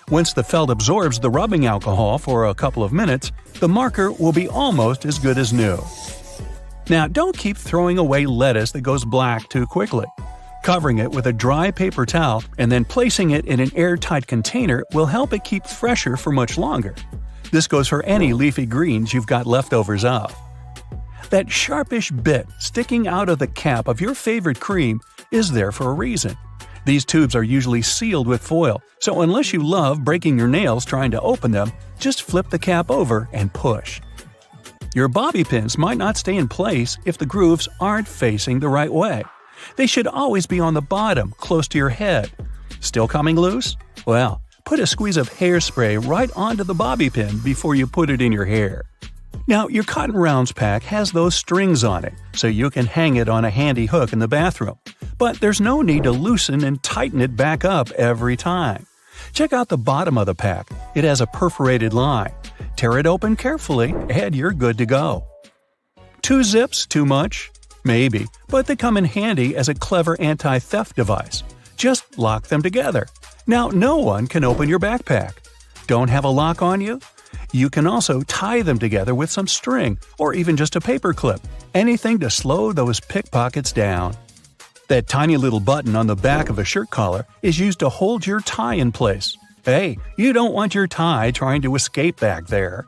Once the felt absorbs the rubbing alcohol for a couple of minutes, the marker will be almost as good as new. Now, don't keep throwing away lettuce that goes black too quickly. Covering it with a dry paper towel and then placing it in an airtight container will help it keep fresher for much longer. This goes for any leafy greens you've got leftovers of. That sharpish bit sticking out of the cap of your favorite cream is there for a reason. These tubes are usually sealed with foil, so unless you love breaking your nails trying to open them, just flip the cap over and push. Your bobby pins might not stay in place if the grooves aren't facing the right way. They should always be on the bottom, close to your head. Still coming loose? Well, put a squeeze of hairspray right onto the bobby pin before you put it in your hair. Now, your cotton rounds pack has those strings on it, so you can hang it on a handy hook in the bathroom. But there's no need to loosen and tighten it back up every time. Check out the bottom of the pack. It has a perforated line. Tear it open carefully, and you're good to go. 2 zips too much? Maybe, but they come in handy as a clever anti-theft device. Just lock them together. Now no one can open your backpack. Don't have a lock on you? You can also tie them together with some string, or even just a paper clip. Anything to slow those pickpockets down. That tiny little button on the back of a shirt collar is used to hold your tie in place. Hey, you don't want your tie trying to escape back there.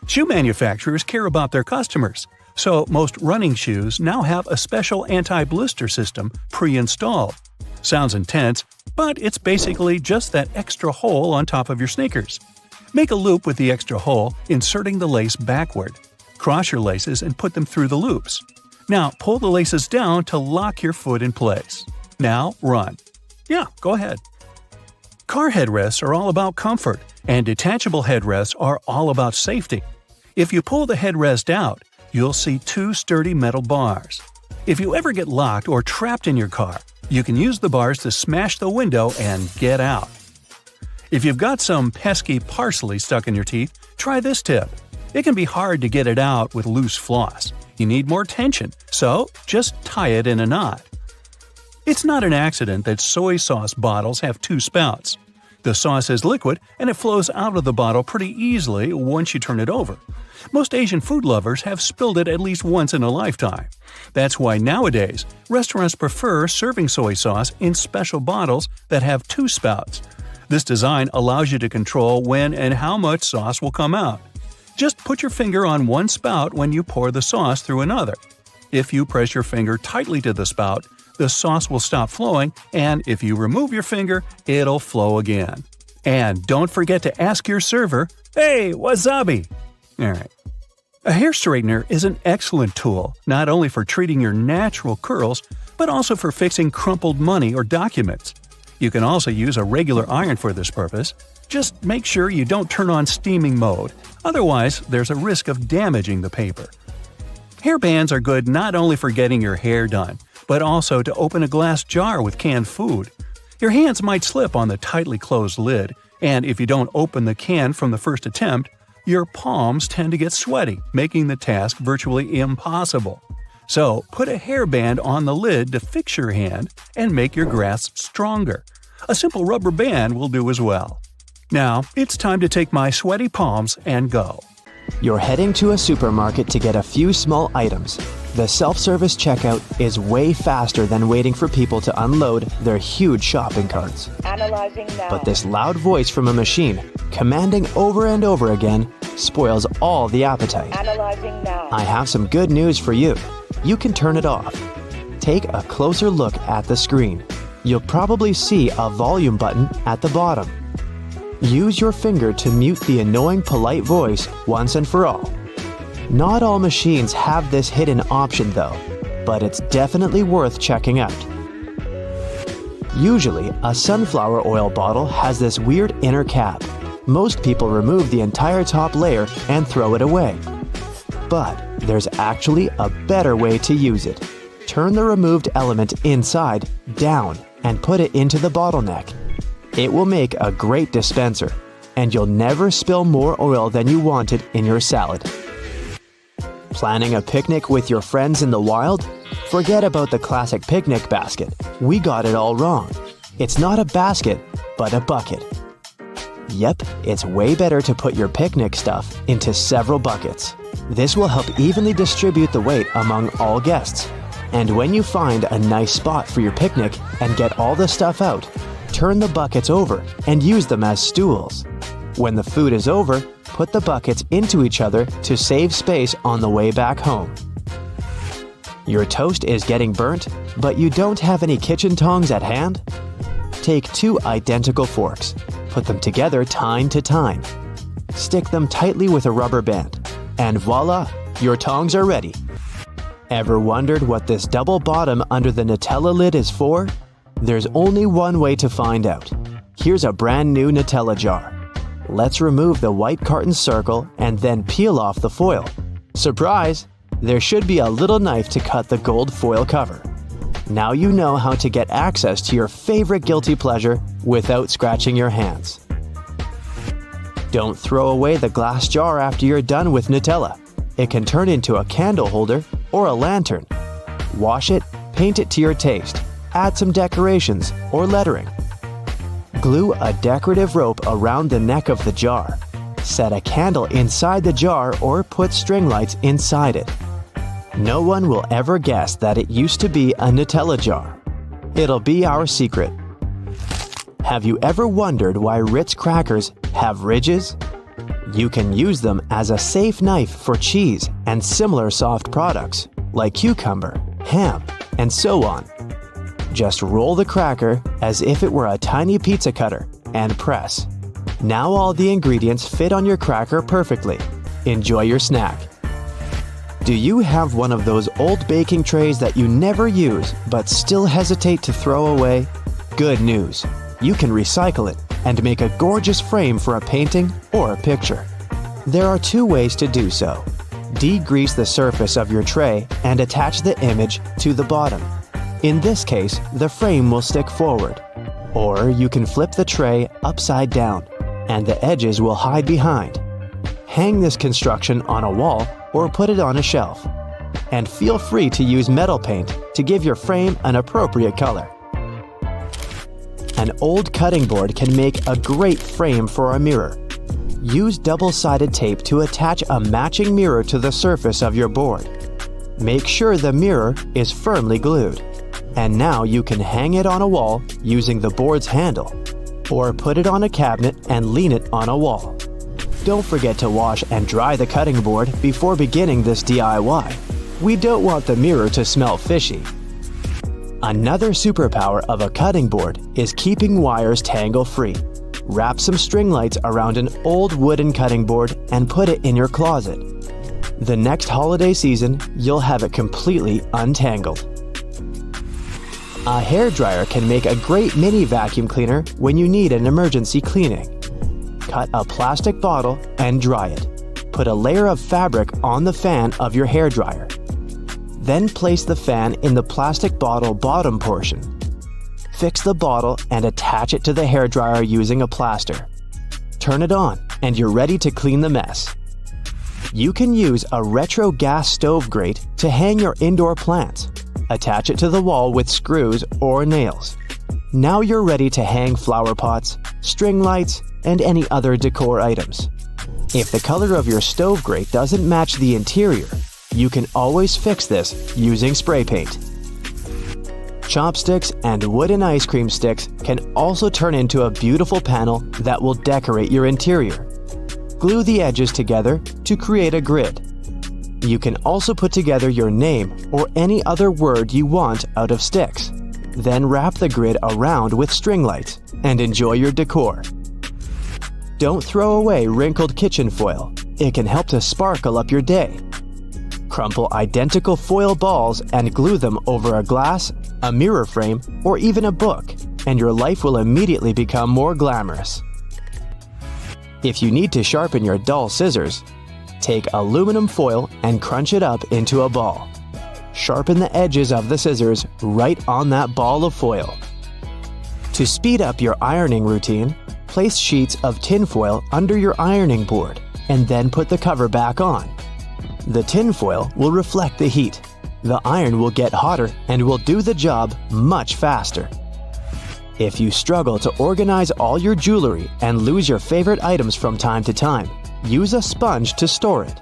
Shoe manufacturers care about their customers, so most running shoes now have a special anti-blister system pre-installed. Sounds intense, but it's basically just that extra hole on top of your sneakers. Make a loop with the extra hole, inserting the lace backward. Cross your laces and put them through the loops. Now, pull the laces down to lock your foot in place. Now, run. Yeah, go ahead. Car headrests are all about comfort, and detachable headrests are all about safety. If you pull the headrest out, you'll see 2 sturdy metal bars. If you ever get locked or trapped in your car, you can use the bars to smash the window and get out. If you've got some pesky parsley stuck in your teeth, try this tip. It can be hard to get it out with loose floss. You need more tension, so just tie it in a knot. It's not an accident that soy sauce bottles have 2 spouts. The sauce is liquid and it flows out of the bottle pretty easily once you turn it over. Most Asian food lovers have spilled it at least once in a lifetime. That's why nowadays, restaurants prefer serving soy sauce in special bottles that have 2 spouts. This design allows you to control when and how much sauce will come out. Just put your finger on one spout when you pour the sauce through another. If you press your finger tightly to the spout, the sauce will stop flowing, and if you remove your finger, it'll flow again. And don't forget to ask your server, "Hey, wasabi!" Alright. A hair straightener is an excellent tool, not only for treating your natural curls, but also for fixing crumpled money or documents. You can also use a regular iron for this purpose. Just make sure you don't turn on steaming mode, otherwise there's a risk of damaging the paper. Hair bands are good not only for getting your hair done, but also to open a glass jar with canned food. Your hands might slip on the tightly closed lid, and if you don't open the can from the first attempt, your palms tend to get sweaty, making the task virtually impossible. So, put a hairband on the lid to fix your hand and make your grasp stronger. A simple rubber band will do as well. Now, it's time to take my sweaty palms and go. You're heading to a supermarket to get a few small items. The self-service checkout is way faster than waiting for people to unload their huge shopping carts. Analyzing now. But this loud voice from a machine, commanding over and over again, spoils all the appetite. Analyzing now. I have some good news for you. You can turn it off. Take a closer look at the screen. You'll probably see a volume button at the bottom. Use your finger to mute the annoying polite voice once and for all. Not all machines have this hidden option though, but it's definitely worth checking out. Usually, a sunflower oil bottle has this weird inner cap. Most people remove the entire top layer and throw it away. But there's actually a better way to use it. Turn the removed element inside down and put it into the bottleneck. It will make a great dispenser, and you'll never spill more oil than you wanted in your salad. Planning a picnic with your friends in the wild? Forget about the classic picnic basket. We got it all wrong. It's not a basket, but a bucket. Yep, it's way better to put your picnic stuff into several buckets. This will help evenly distribute the weight among all guests. And when you find a nice spot for your picnic and get all the stuff out, turn the buckets over and use them as stools. When the food is over, put the buckets into each other to save space on the way back home. Your toast is getting burnt, but you don't have any kitchen tongs at hand? Take 2 identical forks, put them together tine to tine. Stick them tightly with a rubber band, and voila, your tongs are ready. Ever wondered what this double bottom under the Nutella lid is for? There's only one way to find out. Here's a brand new Nutella jar. Let's remove the white carton circle and then peel off the foil. Surprise! There should be a little knife to cut the gold foil cover. Now you know how to get access to your favorite guilty pleasure without scratching your hands. Don't throw away the glass jar after you're done with Nutella. It can turn into a candle holder or a lantern. Wash it, paint it to your taste. Add some decorations or lettering. Glue a decorative rope around the neck of the jar. Set a candle inside the jar or put string lights inside it. No one will ever guess that it used to be a Nutella jar. It'll be our secret. Have you ever wondered why Ritz crackers have ridges? You can use them as a safe knife for cheese and similar soft products like cucumber, ham, and so on. Just roll the cracker as if it were a tiny pizza cutter and press. Now all the ingredients fit on your cracker perfectly. Enjoy your snack. Do you have one of those old baking trays that you never use but still hesitate to throw away? Good news! You can recycle it and make a gorgeous frame for a painting or a picture. There are 2 ways to do so. Degrease the surface of your tray and attach the image to the bottom. In this case, the frame will stick forward. Or you can flip the tray upside down, and the edges will hide behind. Hang this construction on a wall or put it on a shelf. And feel free to use metal paint to give your frame an appropriate color. An old cutting board can make a great frame for a mirror. Use double-sided tape to attach a matching mirror to the surface of your board. Make sure the mirror is firmly glued. And now you can hang it on a wall using the board's handle, or put it on a cabinet and lean it on a wall. Don't forget to wash and dry the cutting board before beginning this DIY. We don't want the mirror to smell fishy. Another superpower of a cutting board is keeping wires tangle-free. Wrap some string lights around an old wooden cutting board and put it in your closet. The next holiday season, you'll have it completely untangled. A hairdryer can make a great mini vacuum cleaner when you need an emergency cleaning. cut a plastic bottle and dry it. Put a layer of fabric on the fan of your hairdryer. Then place the fan in the plastic bottle bottom portion. Fix the bottle and attach it to the hairdryer using a plaster. Turn it on and you're ready to clean the mess. You can use a retro gas stove grate to hang your indoor plants. Attach it to the wall with screws or nails. Now you're ready to hang flower pots, string lights, and any other decor items. If the color of your stove grate doesn't match the interior, you can always fix this using spray paint. Chopsticks and wooden ice cream sticks can also turn into a beautiful panel that will decorate your interior. Glue the edges together to create a grid. You can also put together your name or any other word you want out of sticks. Then wrap the grid around with string lights and enjoy your decor. Don't throw away wrinkled kitchen foil. It can help to sparkle up your day. Crumple identical foil balls and glue them over a glass, a mirror frame, or even a book, and your life will immediately become more glamorous. If you need to sharpen your dull scissors, take aluminum foil and crunch it up into a ball. Sharpen the edges of the scissors right on that ball of foil. To speed up your ironing routine, place sheets of tinfoil under your ironing board and then put the cover back on. The tinfoil will reflect the heat. The iron will get hotter and will do the job much faster. If you struggle to organize all your jewelry and lose your favorite items from time to time, use a sponge to store it.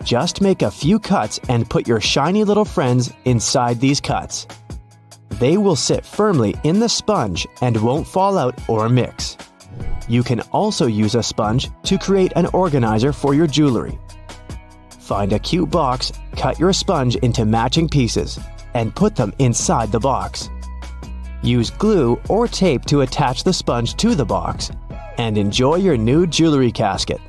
Just make a few cuts and put your shiny little friends inside these cuts. They will sit firmly in the sponge and won't fall out or mix. You can also use a sponge to create an organizer for your jewelry. Find a cute box, cut your sponge into matching pieces, and put them inside the box. Use glue or tape to attach the sponge to the box, and enjoy your new jewelry casket.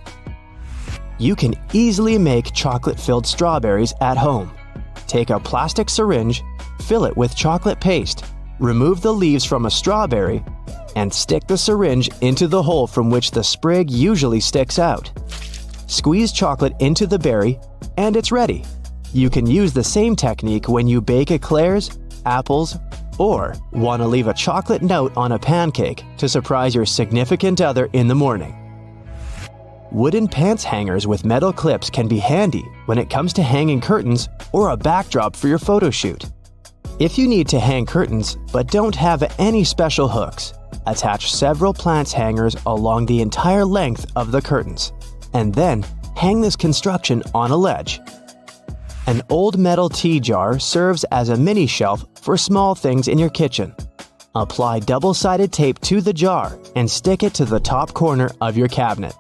You can easily make chocolate-filled strawberries at home. Take a plastic syringe, fill it with chocolate paste, remove the leaves from a strawberry, and stick the syringe into the hole from which the sprig usually sticks out. Squeeze chocolate into the berry, and it's ready. You can use the same technique when you bake eclairs, apples, or want to leave a chocolate note on a pancake to surprise your significant other in the morning. Wooden pants hangers with metal clips can be handy when it comes to hanging curtains or a backdrop for your photo shoot. If you need to hang curtains but don't have any special hooks, attach several plants hangers along the entire length of the curtains, and then hang this construction on a ledge. An old metal tea jar serves as a mini shelf for small things in your kitchen. Apply double-sided tape to the jar and stick it to the top corner of your cabinet.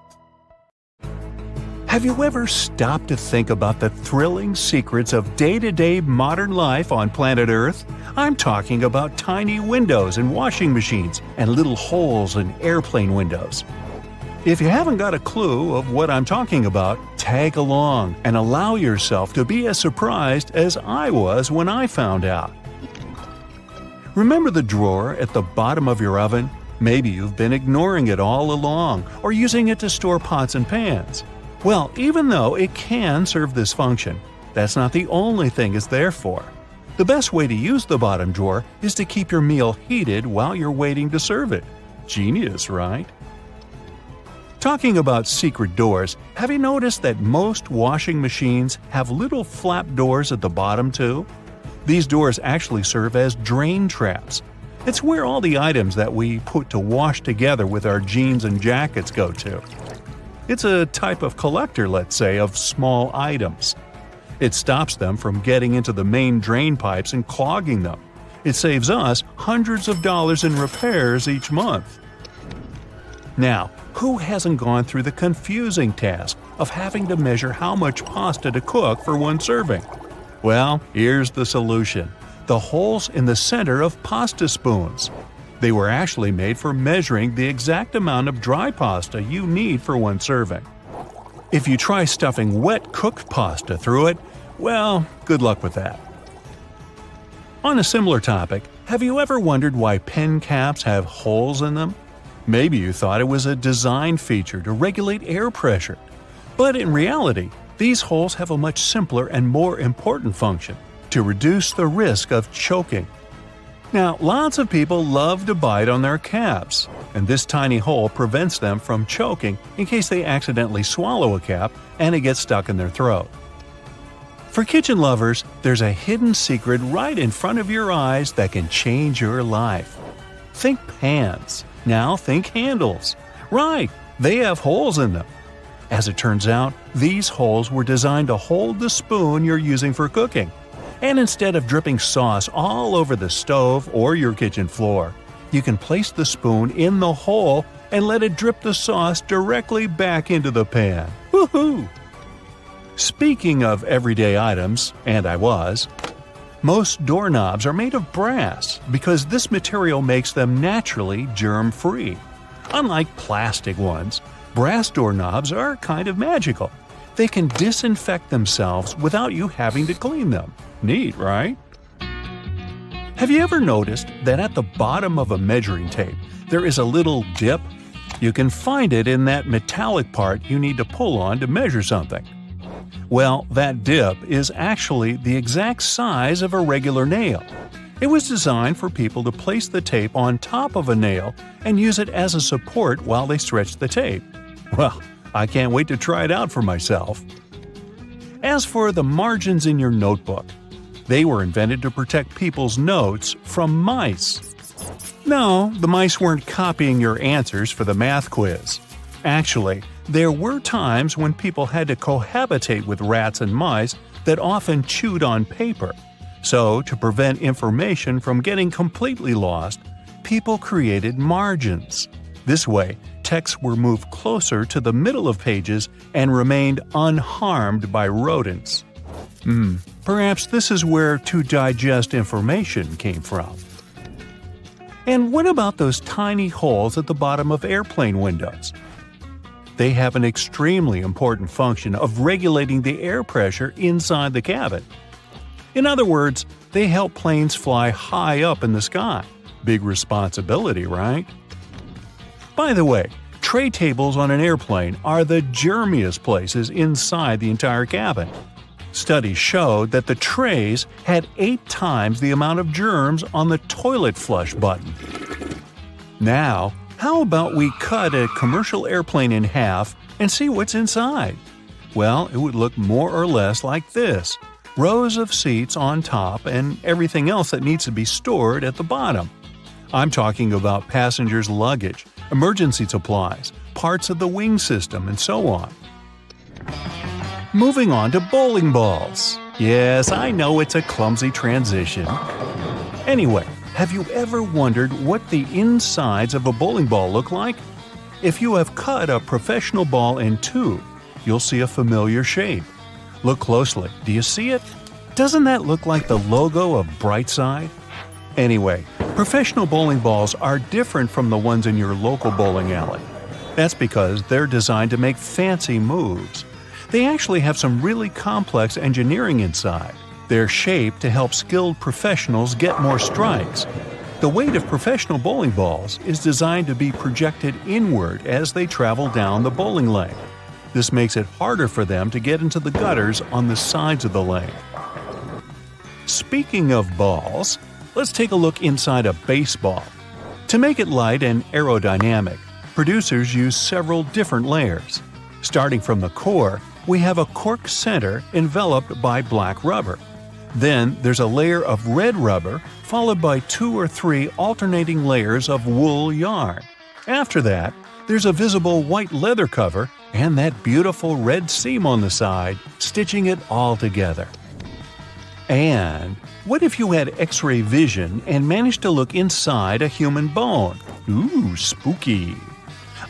Have you ever stopped to think about the thrilling secrets of day-to-day modern life on planet Earth? I'm talking about tiny windows in washing machines and little holes in airplane windows. If you haven't got a clue of what I'm talking about, tag along and allow yourself to be as surprised as I was when I found out. Remember the drawer at the bottom of your oven? Maybe you've been ignoring it all along or using it to store pots and pans. Well, even though it can serve this function, that's not the only thing it's there for. The best way to use the bottom drawer is to keep your meal heated while you're waiting to serve it. Genius, right? Talking about secret doors, have you noticed that most washing machines have little flap doors at the bottom too? These doors actually serve as drain traps. It's where all the items that we put to wash together with our jeans and jackets go to. It's a type of collector, let's say, of small items. It stops them from getting into the main drain pipes and clogging them. It saves us hundreds of dollars in repairs each month. Now, who hasn't gone through the confusing task of having to measure how much pasta to cook for one serving? Well, here's the solution: the holes in the center of pasta spoons. They were actually made for measuring the exact amount of dry pasta you need for one serving. If you try stuffing wet cooked pasta through it, well, good luck with that. On a similar topic, have you ever wondered why pen caps have holes in them? Maybe you thought it was a design feature to regulate air pressure. But in reality, these holes have a much simpler and more important function: to reduce the risk of choking. Now, lots of people love to bite on their caps, and this tiny hole prevents them from choking in case they accidentally swallow a cap and it gets stuck in their throat. For kitchen lovers, there's a hidden secret right in front of your eyes that can change your life. Think pans. Now think handles. Right, they have holes in them. As it turns out, these holes were designed to hold the spoon you're using for cooking. And instead of dripping sauce all over the stove or your kitchen floor, you can place the spoon in the hole and let it drip the sauce directly back into the pan. Woohoo! Speaking of everyday items, and most doorknobs are made of brass because this material makes them naturally germ-free. Unlike plastic ones, brass doorknobs are kind of magical. They can disinfect themselves without you having to clean them. Neat, right? Have you ever noticed that at the bottom of a measuring tape there is a little dip? You can find it in that metallic part you need to pull on to measure something. Well, that dip is actually the exact size of a regular nail. It was designed for people to place the tape on top of a nail and use it as a support while they stretch the tape. Well, I can't wait to try it out for myself. As for the margins in your notebook, they were invented to protect people's notes from mice. No, the mice weren't copying your answers for the math quiz. Actually, there were times when people had to cohabitate with rats and mice that often chewed on paper. So, to prevent information from getting completely lost, people created margins. This way, texts were moved closer to the middle of pages and remained unharmed by rodents. Perhaps this is where to digest information came from. And what about those tiny holes at the bottom of airplane windows? They have an extremely important function of regulating the air pressure inside the cabin. In other words, they help planes fly high up in the sky. Big responsibility, right? By the way, tray tables on an airplane are the germiest places inside the entire cabin. Studies showed that the trays had 8 times the amount of germs on the toilet flush button. Now, how about we cut a commercial airplane in half and see what's inside? Well, it would look more or less like this: rows of seats on top and everything else that needs to be stored at the bottom. I'm talking about passengers' luggage, emergency supplies, parts of the wing system, and so on. Moving on to bowling balls. Yes, I know it's a clumsy transition. Anyway, have you ever wondered what the insides of a bowling ball look like? If you have cut a professional ball in two, you'll see a familiar shape. Look closely. Do you see it? Doesn't that look like the logo of Brightside? Anyway, professional bowling balls are different from the ones in your local bowling alley. That's because they're designed to make fancy moves. They actually have some really complex engineering inside. They're shaped to help skilled professionals get more strikes. The weight of professional bowling balls is designed to be projected inward as they travel down the bowling lane. This makes it harder for them to get into the gutters on the sides of the lane. Speaking of balls, let's take a look inside a baseball. To make it light and aerodynamic, producers use several different layers. Starting from the core, we have a cork center enveloped by black rubber. Then there's a layer of red rubber, followed by 2 or 3 alternating layers of wool yarn. After that, there's a visible white leather cover and that beautiful red seam on the side, stitching it all together. And what if you had X-ray vision and managed to look inside a human bone? Ooh, spooky!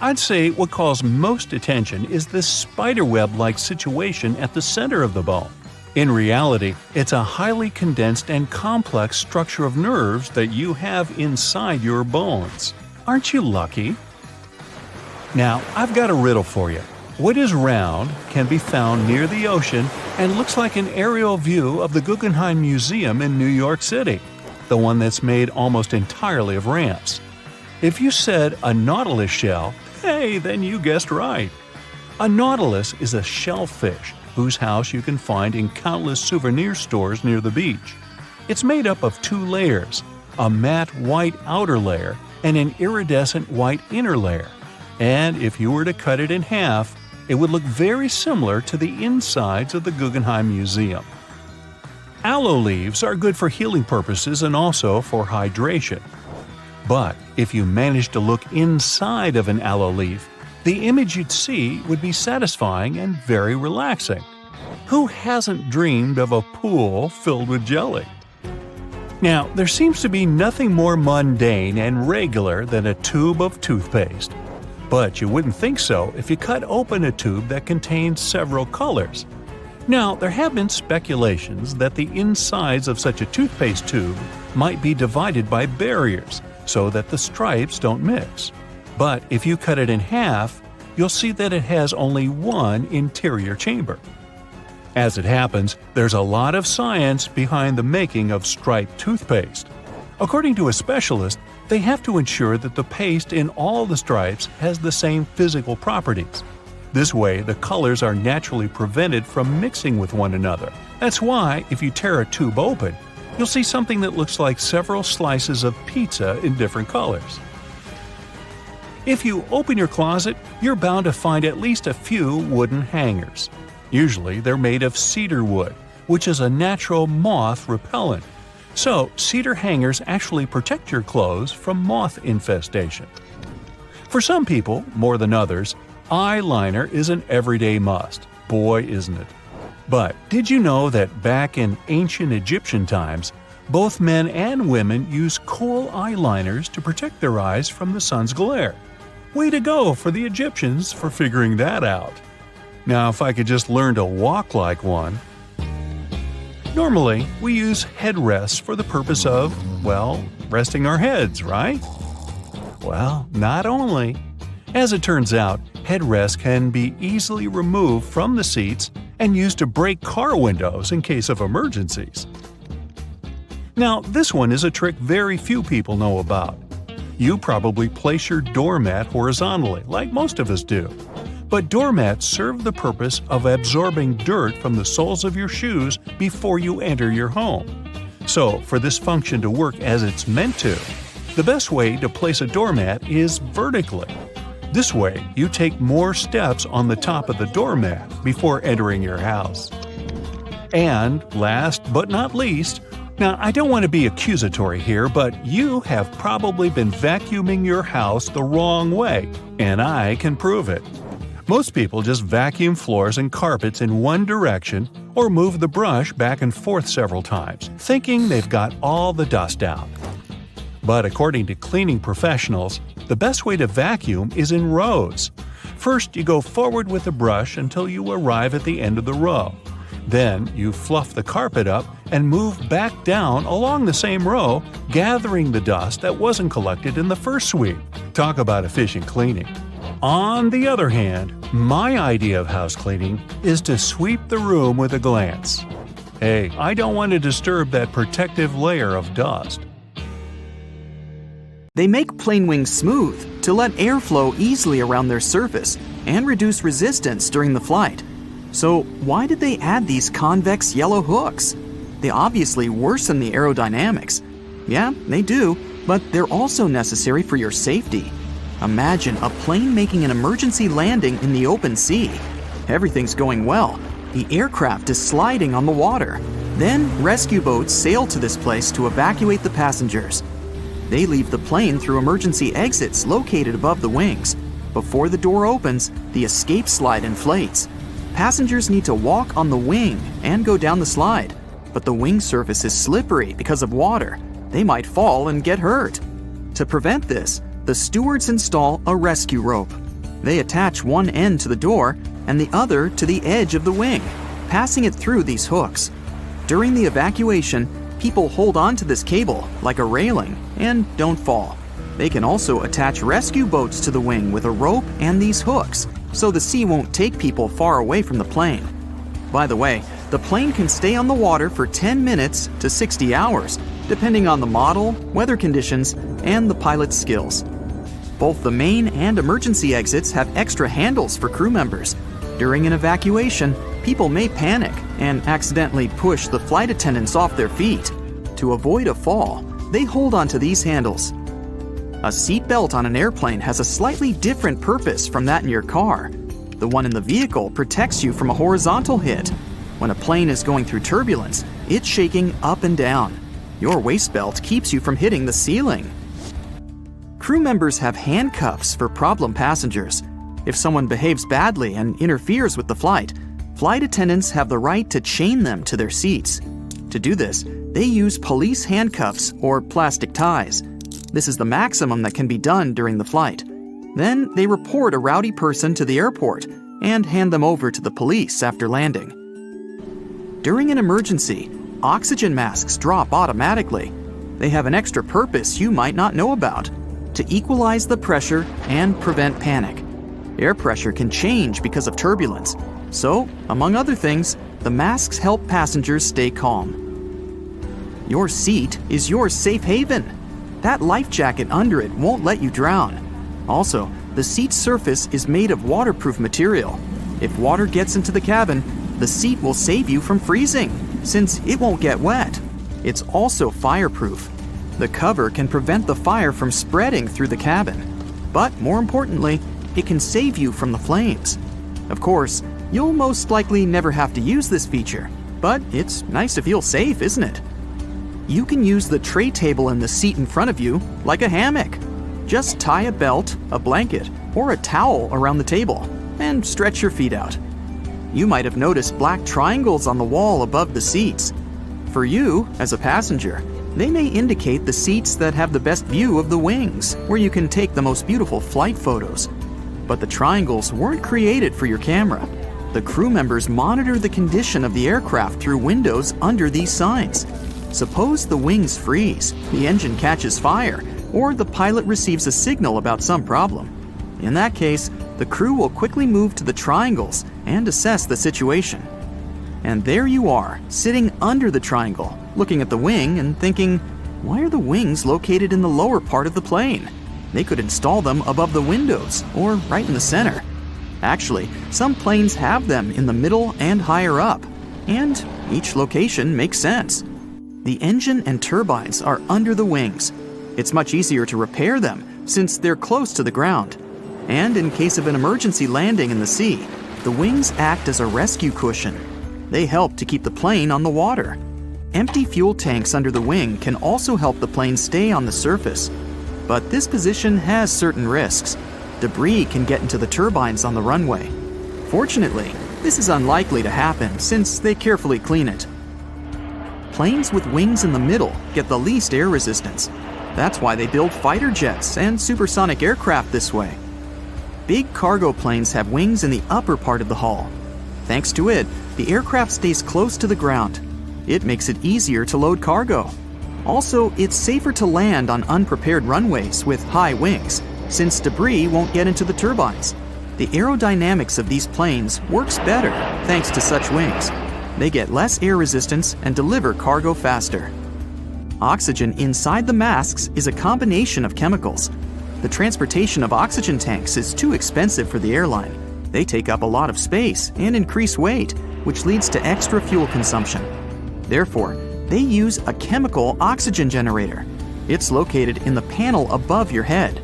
I'd say what calls most attention is this spiderweb-like situation at the center of the bone. In reality, it's a highly condensed and complex structure of nerves that you have inside your bones. Aren't you lucky? Now, I've got a riddle for you. What is round, can be found near the ocean, and looks like an aerial view of the Guggenheim Museum in New York City, the one that's made almost entirely of ramps? If you said a nautilus shell, hey, then you guessed right. A nautilus is a shellfish whose house you can find in countless souvenir stores near the beach. It's made up of two layers, a matte white outer layer and an iridescent white inner layer. And if you were to cut it in half, it would look very similar to the insides of the Guggenheim Museum. Aloe leaves are good for healing purposes and also for hydration. But if you managed to look inside of an aloe leaf, the image you'd see would be satisfying and very relaxing. Who hasn't dreamed of a pool filled with jelly? Now, there seems to be nothing more mundane and regular than a tube of toothpaste. But you wouldn't think so if you cut open a tube that contains several colors. Now, there have been speculations that the insides of such a toothpaste tube might be divided by barriers so that the stripes don't mix. But if you cut it in half, you'll see that it has only one interior chamber. As it happens, there's a lot of science behind the making of striped toothpaste. According to a specialist, they have to ensure that the paste in all the stripes has the same physical properties. This way, the colors are naturally prevented from mixing with one another. That's why, if you tear a tube open, you'll see something that looks like several slices of pizza in different colors. If you open your closet, you're bound to find at least a few wooden hangers. Usually, they're made of cedar wood, which is a natural moth repellent. So, cedar hangers actually protect your clothes from moth infestation. For some people, more than others, eyeliner is an everyday must. Boy, isn't it. But did you know that back in ancient Egyptian times, both men and women used kohl eyeliners to protect their eyes from the sun's glare? Way to go for the Egyptians for figuring that out. Now, if I could just learn to walk like one. Normally, we use headrests for the purpose of, well, resting our heads, right? Well, not only. As it turns out, headrests can be easily removed from the seats and used to break car windows in case of emergencies. Now, this one is a trick very few people know about. You probably place your doormat horizontally, like most of us do. But doormats serve the purpose of absorbing dirt from the soles of your shoes before you enter your home. So, for this function to work as it's meant to, the best way to place a doormat is vertically. This way, you take more steps on the top of the doormat before entering your house. And last but not least, now I don't want to be accusatory here, but you have probably been vacuuming your house the wrong way, and I can prove it. Most people just vacuum floors and carpets in one direction or move the brush back and forth several times, thinking they've got all the dust out. But according to cleaning professionals, the best way to vacuum is in rows. First, you go forward with the brush until you arrive at the end of the row. Then, you fluff the carpet up and move back down along the same row, gathering the dust that wasn't collected in the first sweep. Talk about efficient cleaning. On the other hand, my idea of house cleaning is to sweep the room with a glance. Hey, I don't want to disturb that protective layer of dust. They make plane wings smooth to let air flow easily around their surface and reduce resistance during the flight. So why did they add these convex yellow hooks? They obviously worsen the aerodynamics. Yeah, they do, but they're also necessary for your safety. Imagine a plane making an emergency landing in the open sea. Everything's going well. The aircraft is sliding on the water. Then rescue boats sail to this place to evacuate the passengers. They leave the plane through emergency exits located above the wings. Before the door opens, the escape slide inflates. Passengers need to walk on the wing and go down the slide. But the wing surface is slippery because of water. They might fall and get hurt. To prevent this, the stewards install a rescue rope. They attach one end to the door and the other to the edge of the wing, passing it through these hooks. During the evacuation, people hold on to this cable like a railing and don't fall. They can also attach rescue boats to the wing with a rope and these hooks, so the sea won't take people far away from the plane. By the way, the plane can stay on the water for 10 minutes to 60 hours, depending on the model, weather conditions, and the pilot's skills. Both the main and emergency exits have extra handles for crew members. During an evacuation, people may panic and accidentally push the flight attendants off their feet. To avoid a fall, they hold onto these handles. A seat belt on an airplane has a slightly different purpose from that in your car. The one in the vehicle protects you from a horizontal hit. When a plane is going through turbulence, it's shaking up and down. Your waist belt keeps you from hitting the ceiling. Crew members have handcuffs for problem passengers. If someone behaves badly and interferes with the flight attendants have the right to chain them to their seats. To do this, they use police handcuffs or plastic ties. This is the maximum that can be done during the flight. Then they report a rowdy person to the airport and hand them over to the police after landing. During an emergency, oxygen masks drop automatically. They have an extra purpose you might not know about: to equalize the pressure and prevent panic. Air pressure can change because of turbulence, so, among other things, the masks help passengers stay calm. Your seat is your safe haven. That life jacket under it won't let you drown. Also, the seat's surface is made of waterproof material. If water gets into the cabin, the seat will save you from freezing, since it won't get wet. It's also fireproof. The cover can prevent the fire from spreading through the cabin. But more importantly, it can save you from the flames. Of course, you'll most likely never have to use this feature, but it's nice to feel safe, isn't it? You can use the tray table in the seat in front of you like a hammock. Just tie a belt, a blanket, or a towel around the table and stretch your feet out. You might have noticed black triangles on the wall above the seats. For you, as a passenger, they may indicate the seats that have the best view of the wings, where you can take the most beautiful flight photos. But the triangles weren't created for your camera. The crew members monitor the condition of the aircraft through windows under these signs. Suppose the wings freeze, the engine catches fire, or the pilot receives a signal about some problem. In that case, the crew will quickly move to the triangles and assess the situation. And there you are, sitting under the triangle, looking at the wing and thinking, why are the wings located in the lower part of the plane? They could install them above the windows or right in the center. Actually, some planes have them in the middle and higher up, and each location makes sense. The engine and turbines are under the wings. It's much easier to repair them since they're close to the ground. And in case of an emergency landing in the sea, the wings act as a rescue cushion. They help to keep the plane on the water. Empty fuel tanks under the wing can also help the plane stay on the surface. But this position has certain risks. Debris can get into the turbines on the runway. Fortunately, this is unlikely to happen since they carefully clean it. Planes with wings in the middle get the least air resistance. That's why they build fighter jets and supersonic aircraft this way. Big cargo planes have wings in the upper part of the hull. Thanks to it, the aircraft stays close to the ground. It makes it easier to load cargo. Also, it's safer to land on unprepared runways with high wings, since debris won't get into the turbines. The aerodynamics of these planes works better thanks to such wings. They get less air resistance and deliver cargo faster. Oxygen inside the masks is a combination of chemicals. The transportation of oxygen tanks is too expensive for the airline. They take up a lot of space and increase weight, which leads to extra fuel consumption. Therefore, they use a chemical oxygen generator. It's located in the panel above your head.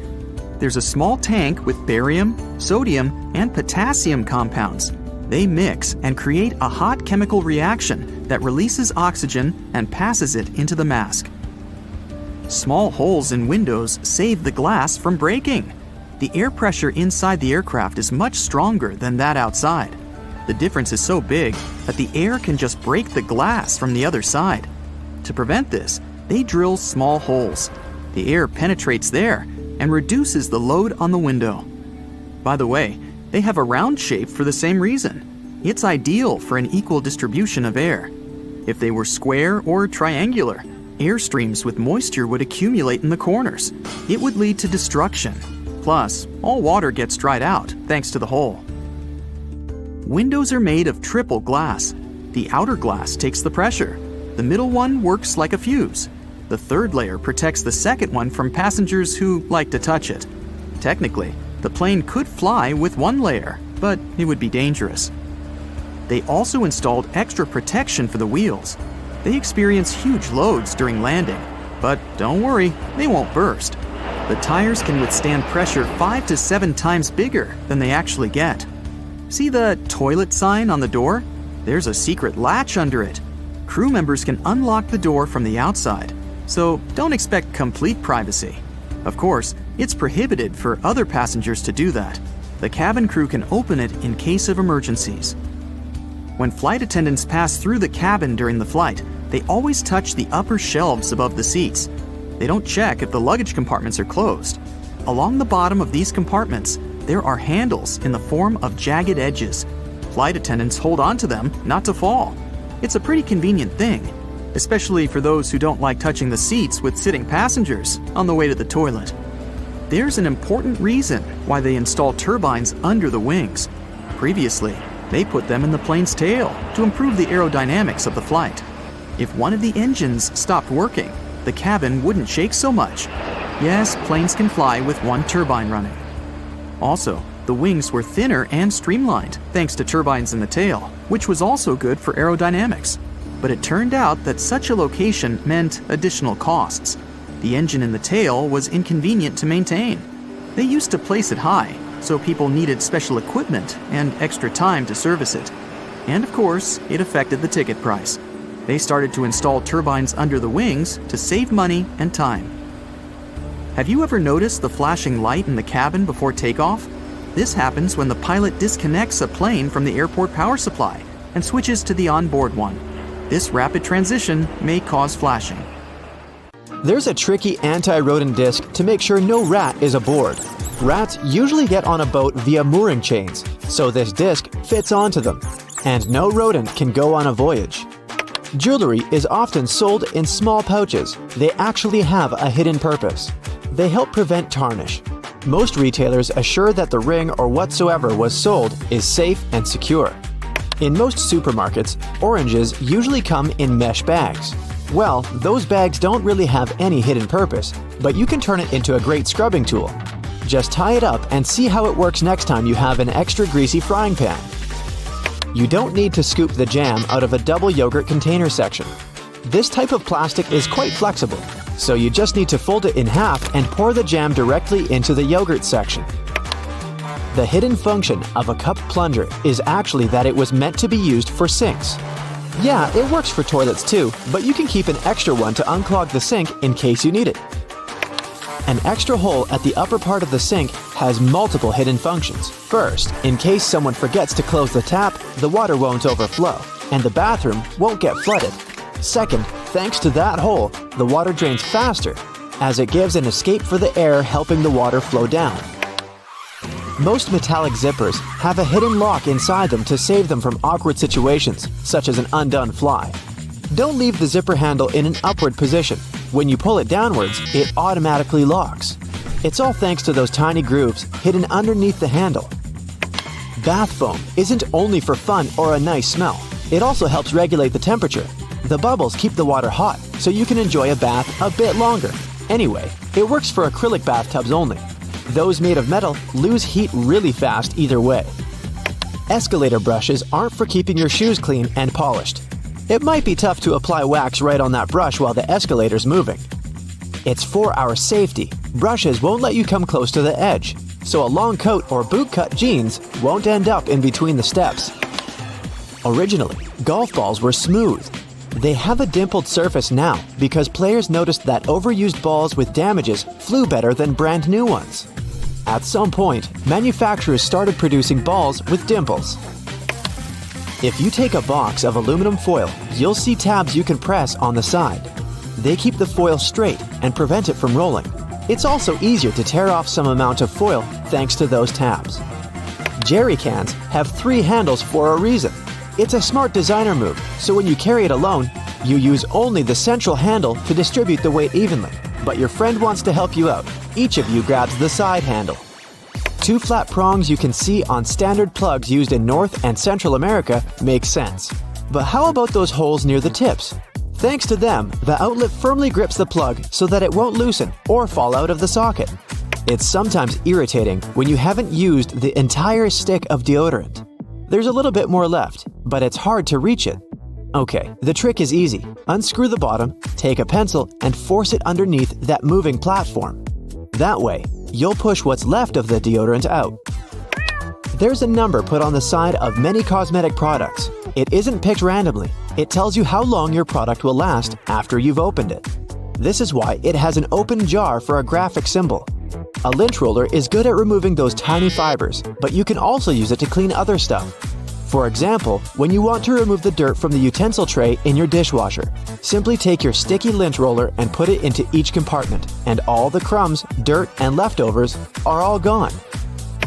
There's a small tank with barium, sodium, and potassium compounds. They mix and create a hot chemical reaction that releases oxygen and passes it into the mask. Small holes in windows save the glass from breaking. The air pressure inside the aircraft is much stronger than that outside. The difference is so big that the air can just break the glass from the other side. To prevent this, they drill small holes. The air penetrates there and reduces the load on the window. By the way, they have a round shape for the same reason. It's ideal for an equal distribution of air. If they were square or triangular, air streams with moisture would accumulate in the corners. It would lead to destruction. Plus, all water gets dried out thanks to the hole. Windows are made of triple glass. The outer glass takes the pressure. The middle one works like a fuse. The third layer protects the second one from passengers who like to touch it. Technically, the plane could fly with one layer, but it would be dangerous. They also installed extra protection for the wheels. They experience huge loads during landing, but don't worry, they won't burst. The tires can withstand pressure 5 to 7 times bigger than they actually get. See the toilet sign on the door? There's a secret latch under it. Crew members can unlock the door from the outside, so don't expect complete privacy. Of course, it's prohibited for other passengers to do that. The cabin crew can open it in case of emergencies. When flight attendants pass through the cabin during the flight, they always touch the upper shelves above the seats. They don't check if the luggage compartments are closed. Along the bottom of these compartments, there are handles in the form of jagged edges. Flight attendants hold on to them not to fall. It's a pretty convenient thing, especially for those who don't like touching the seats with sitting passengers on the way to the toilet. There's an important reason why they install turbines under the wings. Previously, they put them in the plane's tail to improve the aerodynamics of the flight. If one of the engines stopped working, the cabin wouldn't shake so much. Yes, planes can fly with one turbine running. Also, the wings were thinner and streamlined thanks to turbines in the tail, which was also good for aerodynamics. But it turned out that such a location meant additional costs. The engine in the tail was inconvenient to maintain. They used to place it high, so people needed special equipment and extra time to service it. And of course, it affected the ticket price. They started to install turbines under the wings to save money and time. Have you ever noticed the flashing light in the cabin before takeoff? This happens when the pilot disconnects a plane from the airport power supply and switches to the onboard one. This rapid transition may cause flashing. There's a tricky anti-rodent disc to make sure no rat is aboard. Rats usually get on a boat via mooring chains, so this disc fits onto them, and no rodent can go on a voyage. Jewelry is often sold in small pouches. They actually have a hidden purpose. They help prevent tarnish. Most retailers assure that the ring or whatsoever was sold is safe and secure. In most supermarkets, oranges usually come in mesh bags. Well, those bags don't really have any hidden purpose, but you can turn it into a great scrubbing tool. Just tie it up and see how it works next time you have an extra greasy frying pan. You don't need to scoop the jam out of a double yogurt container section. This type of plastic is quite flexible, so you just need to fold it in half and pour the jam directly into the yogurt section. The hidden function of a cup plunger is actually that it was meant to be used for sinks. Yeah, it works for toilets too, but you can keep an extra one to unclog the sink in case you need it. An extra hole at the upper part of the sink has multiple hidden functions. First, in case someone forgets to close the tap, the water won't overflow, and the bathroom won't get flooded. Second, thanks to that hole, the water drains faster, as it gives an escape for the air, helping the water flow down. Most metallic zippers have a hidden lock inside them to save them from awkward situations, such as an undone fly. Don't leave the zipper handle in an upward position. When you pull it downwards, it automatically locks. It's all thanks to those tiny grooves hidden underneath the handle. Bath foam isn't only for fun or a nice smell. It also helps regulate the temperature. The bubbles keep the water hot, so you can enjoy a bath a bit longer. Anyway, it works for acrylic bathtubs only. Those made of metal lose heat really fast either way. Escalator brushes aren't for keeping your shoes clean and polished. It might be tough to apply wax right on that brush while the escalator's moving. It's for our safety. Brushes won't let you come close to the edge, so a long coat or boot-cut jeans won't end up in between the steps. Originally, golf balls were smooth. They have a dimpled surface now because players noticed that overused balls with damages flew better than brand new ones. At some point, manufacturers started producing balls with dimples. If you take a box of aluminum foil, you'll see tabs you can press on the side. They keep the foil straight and prevent it from rolling. It's also easier to tear off some amount of foil thanks to those tabs. Jerry cans have 3 handles for a reason. It's a smart designer move, so when you carry it alone, you use only the central handle to distribute the weight evenly. But your friend wants to help you out. Each of you grabs the side handle. 2 flat prongs you can see on standard plugs used in North and Central America make sense. But how about those holes near the tips? Thanks to them, the outlet firmly grips the plug so that it won't loosen or fall out of the socket. It's sometimes irritating when you haven't used the entire stick of deodorant. There's a little bit more left, but it's hard to reach it. Okay, the trick is easy. Unscrew the bottom, take a pencil, and force it underneath that moving platform. That way, you'll push what's left of the deodorant out. There's a number put on the side of many cosmetic products. It isn't picked randomly. It tells you how long your product will last after you've opened it. This is why it has an open jar for a graphic symbol. A lint roller is good at removing those tiny fibers, but you can also use it to clean other stuff. For example, when you want to remove the dirt from the utensil tray in your dishwasher, simply take your sticky lint roller and put it into each compartment, and all the crumbs, dirt, and leftovers are all gone.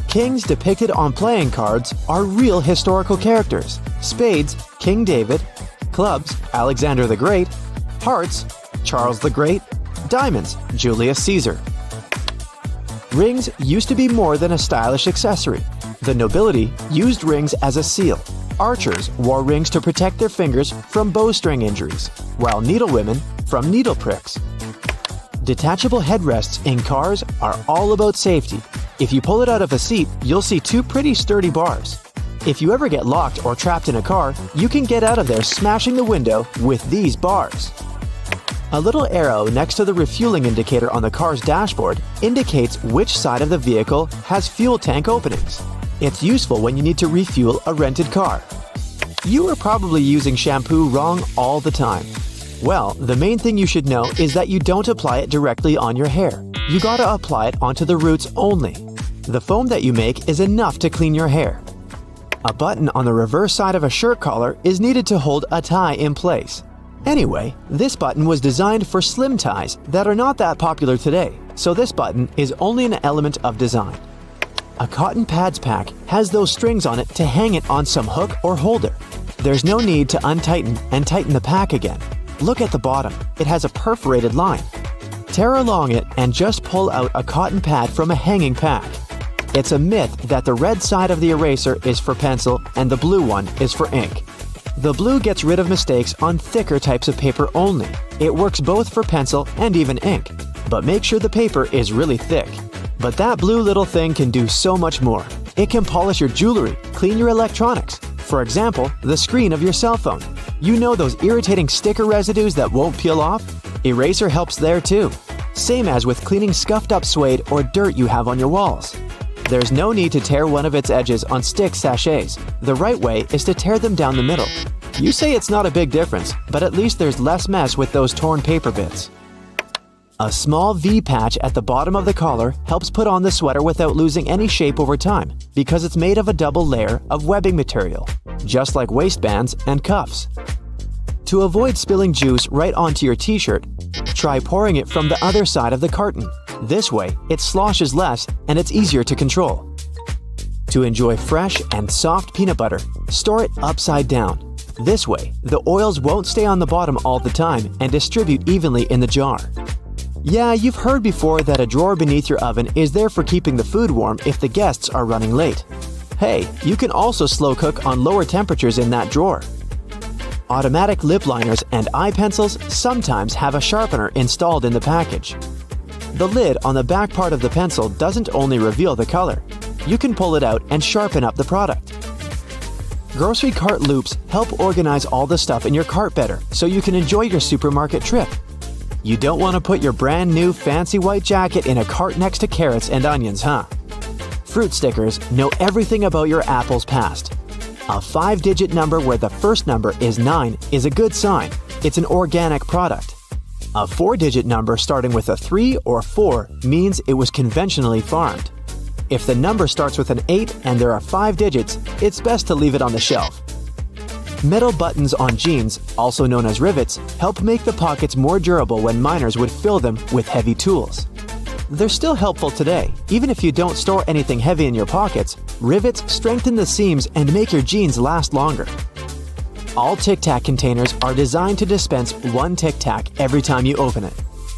Kings depicted on playing cards are real historical characters. Spades, King David; clubs, Alexander the Great; hearts, Charles the Great; diamonds, Julius Caesar. Rings used to be more than a stylish accessory. The nobility used rings as a seal. Archers wore rings to protect their fingers from bowstring injuries, while needlewomen from needle pricks. Detachable headrests in cars are all about safety. If you pull it out of a seat, you'll see two pretty sturdy bars. If you ever get locked or trapped in a car, you can get out of there smashing the window with these bars. A little arrow next to the refueling indicator on the car's dashboard indicates which side of the vehicle has fuel tank openings. It's useful when you need to refuel a rented car. You are probably using shampoo wrong all the time. Well, the main thing you should know is that you don't apply it directly on your hair. You gotta apply it onto the roots only. The foam that you make is enough to clean your hair. A button on the reverse side of a shirt collar is needed to hold a tie in place. Anyway, this button was designed for slim ties that are not that popular today, so this button is only an element of design. A cotton pads pack has those strings on it to hang it on some hook or holder. There's no need to untighten and tighten the pack again. Look at the bottom, it has a perforated line. Tear along it and just pull out a cotton pad from a hanging pack. It's a myth that the red side of the eraser is for pencil and the blue one is for ink. The blue gets rid of mistakes on thicker types of paper only. It works both for pencil and even ink, but make sure the paper is really thick. But that blue little thing can do so much more. It can polish your jewelry, clean your electronics. For example, the screen of your cell phone. You know those irritating sticker residues that won't peel off? Eraser helps there too. Same as with cleaning scuffed up suede or dirt you have on your walls. There's no need to tear one of its edges on stick sachets. The right way is to tear them down the middle. You say it's not a big difference, but at least there's less mess with those torn paper bits. A small V patch at the bottom of the collar helps put on the sweater without losing any shape over time because it's made of a double layer of webbing material, just like waistbands and cuffs. To avoid spilling juice right onto your t-shirt, try pouring it from the other side of the carton. This way, it sloshes less and it's easier to control. To enjoy fresh and soft peanut butter, store it upside down. This way, the oils won't stay on the bottom all the time and distribute evenly in the jar. Yeah, you've heard before that a drawer beneath your oven is there for keeping the food warm if the guests are running late. Hey, you can also slow cook on lower temperatures in that drawer. Automatic lip liners and eye pencils sometimes have a sharpener installed in the package. The lid on the back part of the pencil doesn't only reveal the color. You can pull it out and sharpen up the product. Grocery cart loops help organize all the stuff in your cart better so you can enjoy your supermarket trip. You don't want to put your brand new fancy white jacket in a cart next to carrots and onions, huh? Fruit stickers know everything about your apple's past. A 5-digit number where the first number is 9 is a good sign. It's an organic product. A 4-digit number starting with a 3 or 4 means it was conventionally farmed. If the number starts with an 8 and there are 5 digits, it's best to leave it on the shelf. Metal buttons on jeans, also known as rivets, help make the pockets more durable when miners would fill them with heavy tools. They're still helpful today. Even if you don't store anything heavy in your pockets, rivets strengthen the seams and make your jeans last longer. All Tic Tac containers are designed to dispense one Tic Tac every time you open it.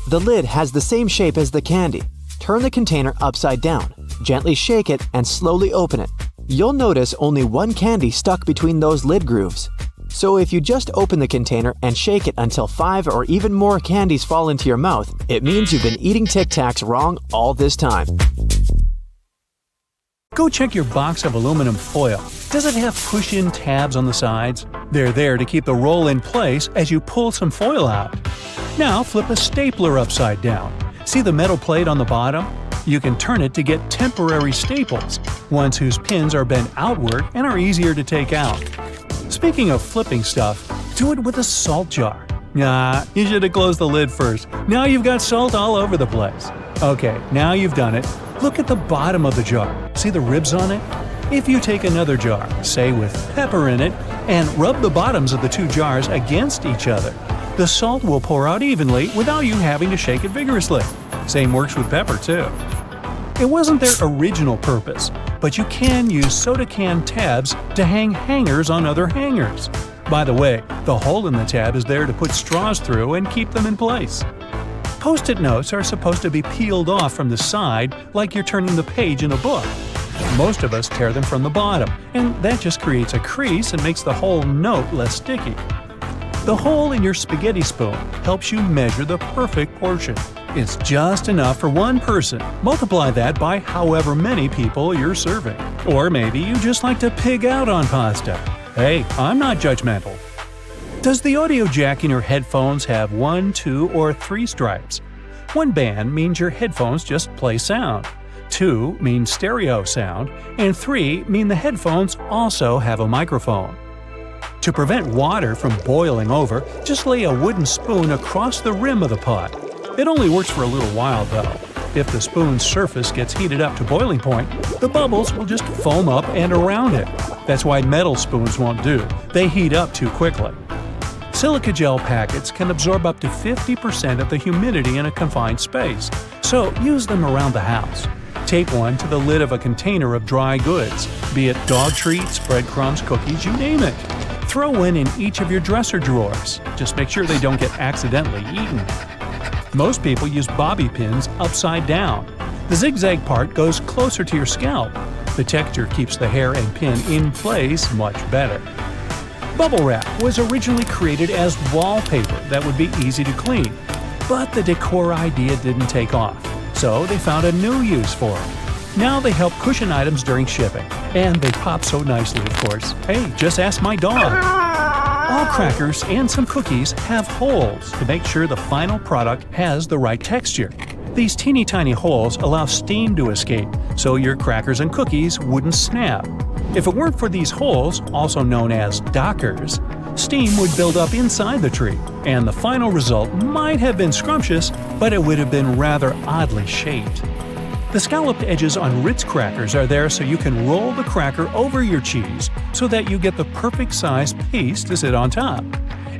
The lid has the same shape as the candy. Turn the container upside down, gently shake it, and slowly open it. You'll notice only one candy stuck between those lid grooves. So if you just open the container and shake it until 5 or even more candies fall into your mouth, it means you've been eating Tic Tacs wrong all this time. Go check your box of aluminum foil. Does it have push-in tabs on the sides? They're there to keep the roll in place as you pull some foil out. Now flip a stapler upside down. See the metal plate on the bottom? You can turn it to get temporary staples, ones whose pins are bent outward and are easier to take out. Speaking of flipping stuff, do it with a salt jar. Nah, you should have closed the lid first. Now you've got salt all over the place. Okay, now you've done it. Look at the bottom of the jar. See the ribs on it? If you take another jar, say with pepper in it, and rub the bottoms of the two jars against each other, the salt will pour out evenly without you having to shake it vigorously. Same works with pepper, too. It wasn't their original purpose, but you can use soda can tabs to hang hangers on other hangers. By the way, the hole in the tab is there to put straws through and keep them in place. Post-it notes are supposed to be peeled off from the side like you're turning the page in a book. Most of us tear them from the bottom, and that just creates a crease and makes the whole note less sticky. The hole in your spaghetti spoon helps you measure the perfect portion. It's just enough for one person. Multiply that by however many people you're serving. Or maybe you just like to pig out on pasta. Hey, I'm not judgmental. Does the audio jack in your headphones have 1, 2, or 3 stripes? 1 band means your headphones just play sound. 2 means stereo sound, and 3 mean the headphones also have a microphone. To prevent water from boiling over, just lay a wooden spoon across the rim of the pot. It only works for a little while though. If the spoon's surface gets heated up to boiling point, the bubbles will just foam up and around it. That's why metal spoons won't do. They heat up too quickly. Silica gel packets can absorb up to 50% of the humidity in a confined space, so use them around the house. Tape one to the lid of a container of dry goods, be it dog treats, breadcrumbs, cookies, you name it. Throw one in each of your dresser drawers. Just make sure they don't get accidentally eaten. Most people use bobby pins upside down. The zigzag part goes closer to your scalp. The texture keeps the hair and pin in place much better. Bubble wrap was originally created as wallpaper that would be easy to clean, but the decor idea didn't take off, so they found a new use for it. Now they help cushion items during shipping, and they pop so nicely, of course. Hey, just ask my dog. All crackers and some cookies have holes to make sure the final product has the right texture. These teeny tiny holes allow steam to escape, so your crackers and cookies wouldn't snap. If it weren't for these holes, also known as dockers, steam would build up inside the treat, and the final result might have been scrumptious, but it would have been rather oddly shaped. The scalloped edges on Ritz crackers are there so you can roll the cracker over your cheese so that you get the perfect sized piece to sit on top.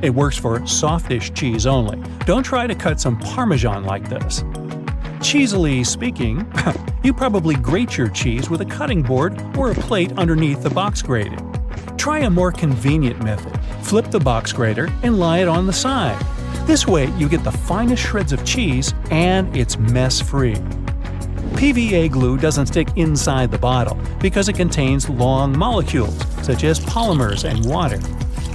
It works for softish cheese only. Don't try to cut some Parmesan like this. Cheesily speaking, you probably grate your cheese with a cutting board or a plate underneath the box grating. Try a more convenient method. Flip the box grater and lie it on the side. This way you get the finest shreds of cheese and it's mess-free. PVA glue doesn't stick inside the bottle because it contains long molecules, such as polymers and water.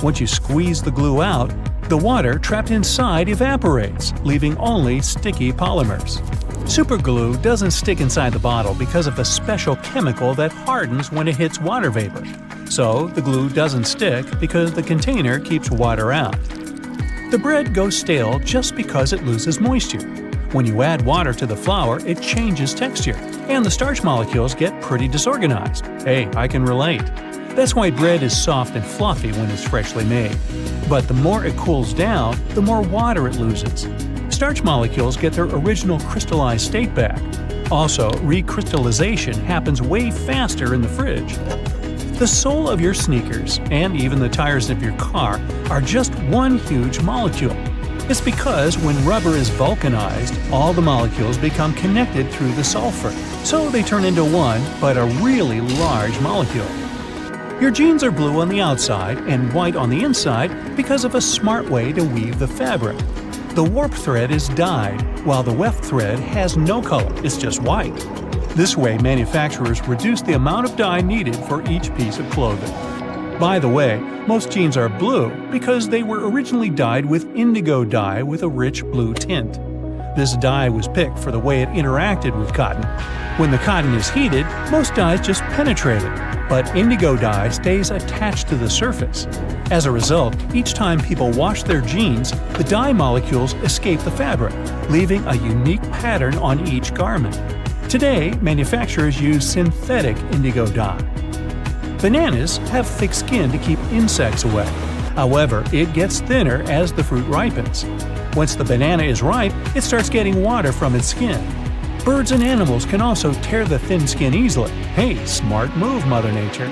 Once you squeeze the glue out, the water trapped inside evaporates, leaving only sticky polymers. Superglue doesn't stick inside the bottle because of the special chemical that hardens when it hits water vapor. So the glue doesn't stick because the container keeps water out. The bread goes stale just because it loses moisture. When you add water to the flour, it changes texture, and the starch molecules get pretty disorganized. Hey, I can relate. That's why bread is soft and fluffy when it's freshly made. But the more it cools down, the more water it loses. Starch molecules get their original crystallized state back. Also, recrystallization happens way faster in the fridge. The sole of your sneakers, and even the tires of your car, are just one huge molecule. It's because when rubber is vulcanized, all the molecules become connected through the sulfur, so they turn into one, but a really large molecule. Your jeans are blue on the outside and white on the inside because of a smart way to weave the fabric. The warp thread is dyed, while the weft thread has no color, it's just white. This way manufacturers reduce the amount of dye needed for each piece of clothing. By the way, most jeans are blue because they were originally dyed with indigo dye with a rich blue tint. This dye was picked for the way it interacted with cotton. When the cotton is heated, most dyes just penetrate it, but indigo dye stays attached to the surface. As a result, each time people wash their jeans, the dye molecules escape the fabric, leaving a unique pattern on each garment. Today, manufacturers use synthetic indigo dye. Bananas have thick skin to keep insects away. However, it gets thinner as the fruit ripens. Once the banana is ripe, it starts getting water from its skin. Birds and animals can also tear the thin skin easily. Hey, smart move, Mother Nature.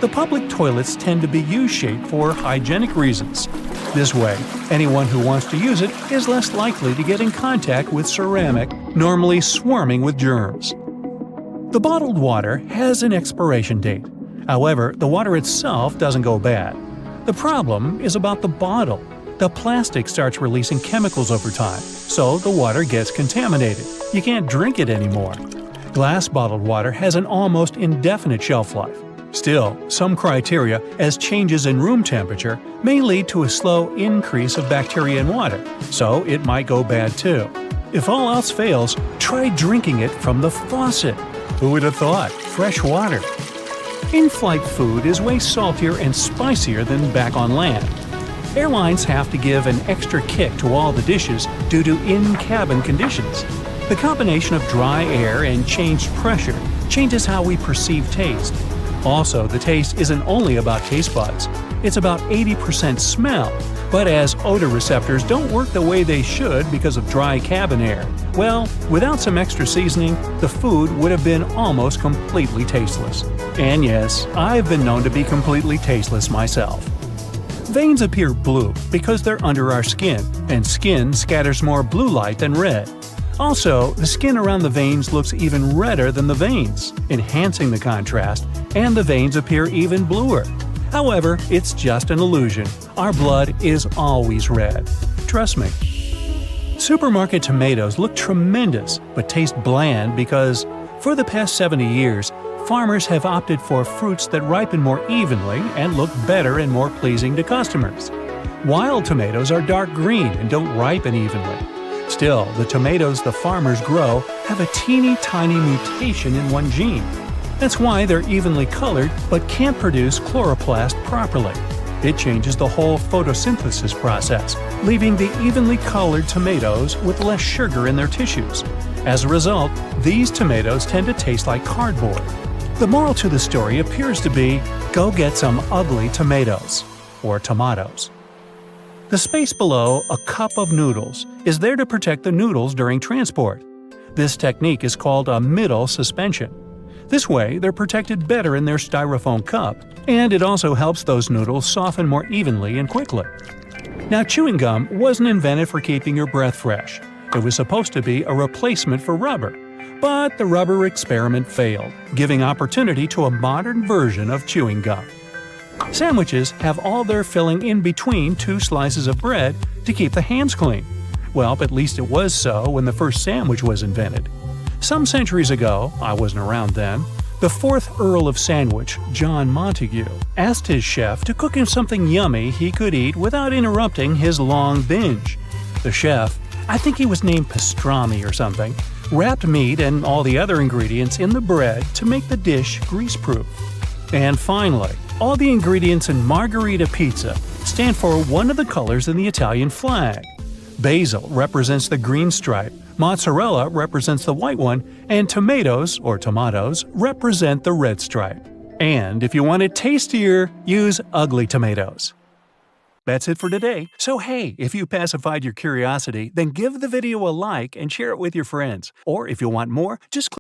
The public toilets tend to be U-shaped for hygienic reasons. This way, anyone who wants to use it is less likely to get in contact with ceramic, normally swarming with germs. The bottled water has an expiration date. However, the water itself doesn't go bad. The problem is about the bottle. The plastic starts releasing chemicals over time, so the water gets contaminated. You can't drink it anymore. Glass bottled water has an almost indefinite shelf life. Still, some criteria, as changes in room temperature, may lead to a slow increase of bacteria in water, so it might go bad too. If all else fails, try drinking it from the faucet. Who would have thought? Fresh water. In-flight food is way saltier and spicier than back on land. Airlines have to give an extra kick to all the dishes due to in-cabin conditions. The combination of dry air and changed pressure changes how we perceive taste. Also, the taste isn't only about taste buds. It's about 80% smell. But as odor receptors don't work the way they should because of dry cabin air, well, without some extra seasoning, the food would have been almost completely tasteless. And yes, I've been known to be completely tasteless myself. Veins appear blue because they're under our skin, and skin scatters more blue light than red. Also, the skin around the veins looks even redder than the veins, enhancing the contrast, and the veins appear even bluer. However, it's just an illusion. Our blood is always red. Trust me. Supermarket tomatoes look tremendous, but taste bland because, for the past 70 years, farmers have opted for fruits that ripen more evenly and look better and more pleasing to customers. Wild tomatoes are dark green and don't ripen evenly. Still, the tomatoes the farmers grow have a teeny tiny mutation in one gene. That's why they're evenly colored but can't produce chloroplast properly. It changes the whole photosynthesis process, leaving the evenly colored tomatoes with less sugar in their tissues. As a result, these tomatoes tend to taste like cardboard. The moral to the story appears to be, go get some ugly tomatoes, or tomatoes. The space below a cup of noodles is there to protect the noodles during transport. This technique is called a middle suspension. This way, they're protected better in their styrofoam cup, and it also helps those noodles soften more evenly and quickly. Now, chewing gum wasn't invented for keeping your breath fresh. It was supposed to be a replacement for rubber. But the rubber experiment failed, giving opportunity to a modern version of chewing gum. Sandwiches have all their filling in between two slices of bread to keep the hands clean. Well, at least it was so when the first sandwich was invented. Some centuries ago, I wasn't around then, the 4th Earl of Sandwich, John Montagu, asked his chef to cook him something yummy he could eat without interrupting his long binge. The chef, I think he was named Pastrami or something, wrapped meat and all the other ingredients in the bread to make the dish grease-proof. And finally, all the ingredients in margherita pizza stand for one of the colors in the Italian flag. Basil represents the green stripe, mozzarella represents the white one, and tomatoes, or tomatoes, represent the red stripe. And if you want it tastier, use ugly tomatoes. That's it for today. So hey, if you pacified your curiosity, then give the video a like and share it with your friends. Or if you want more, just click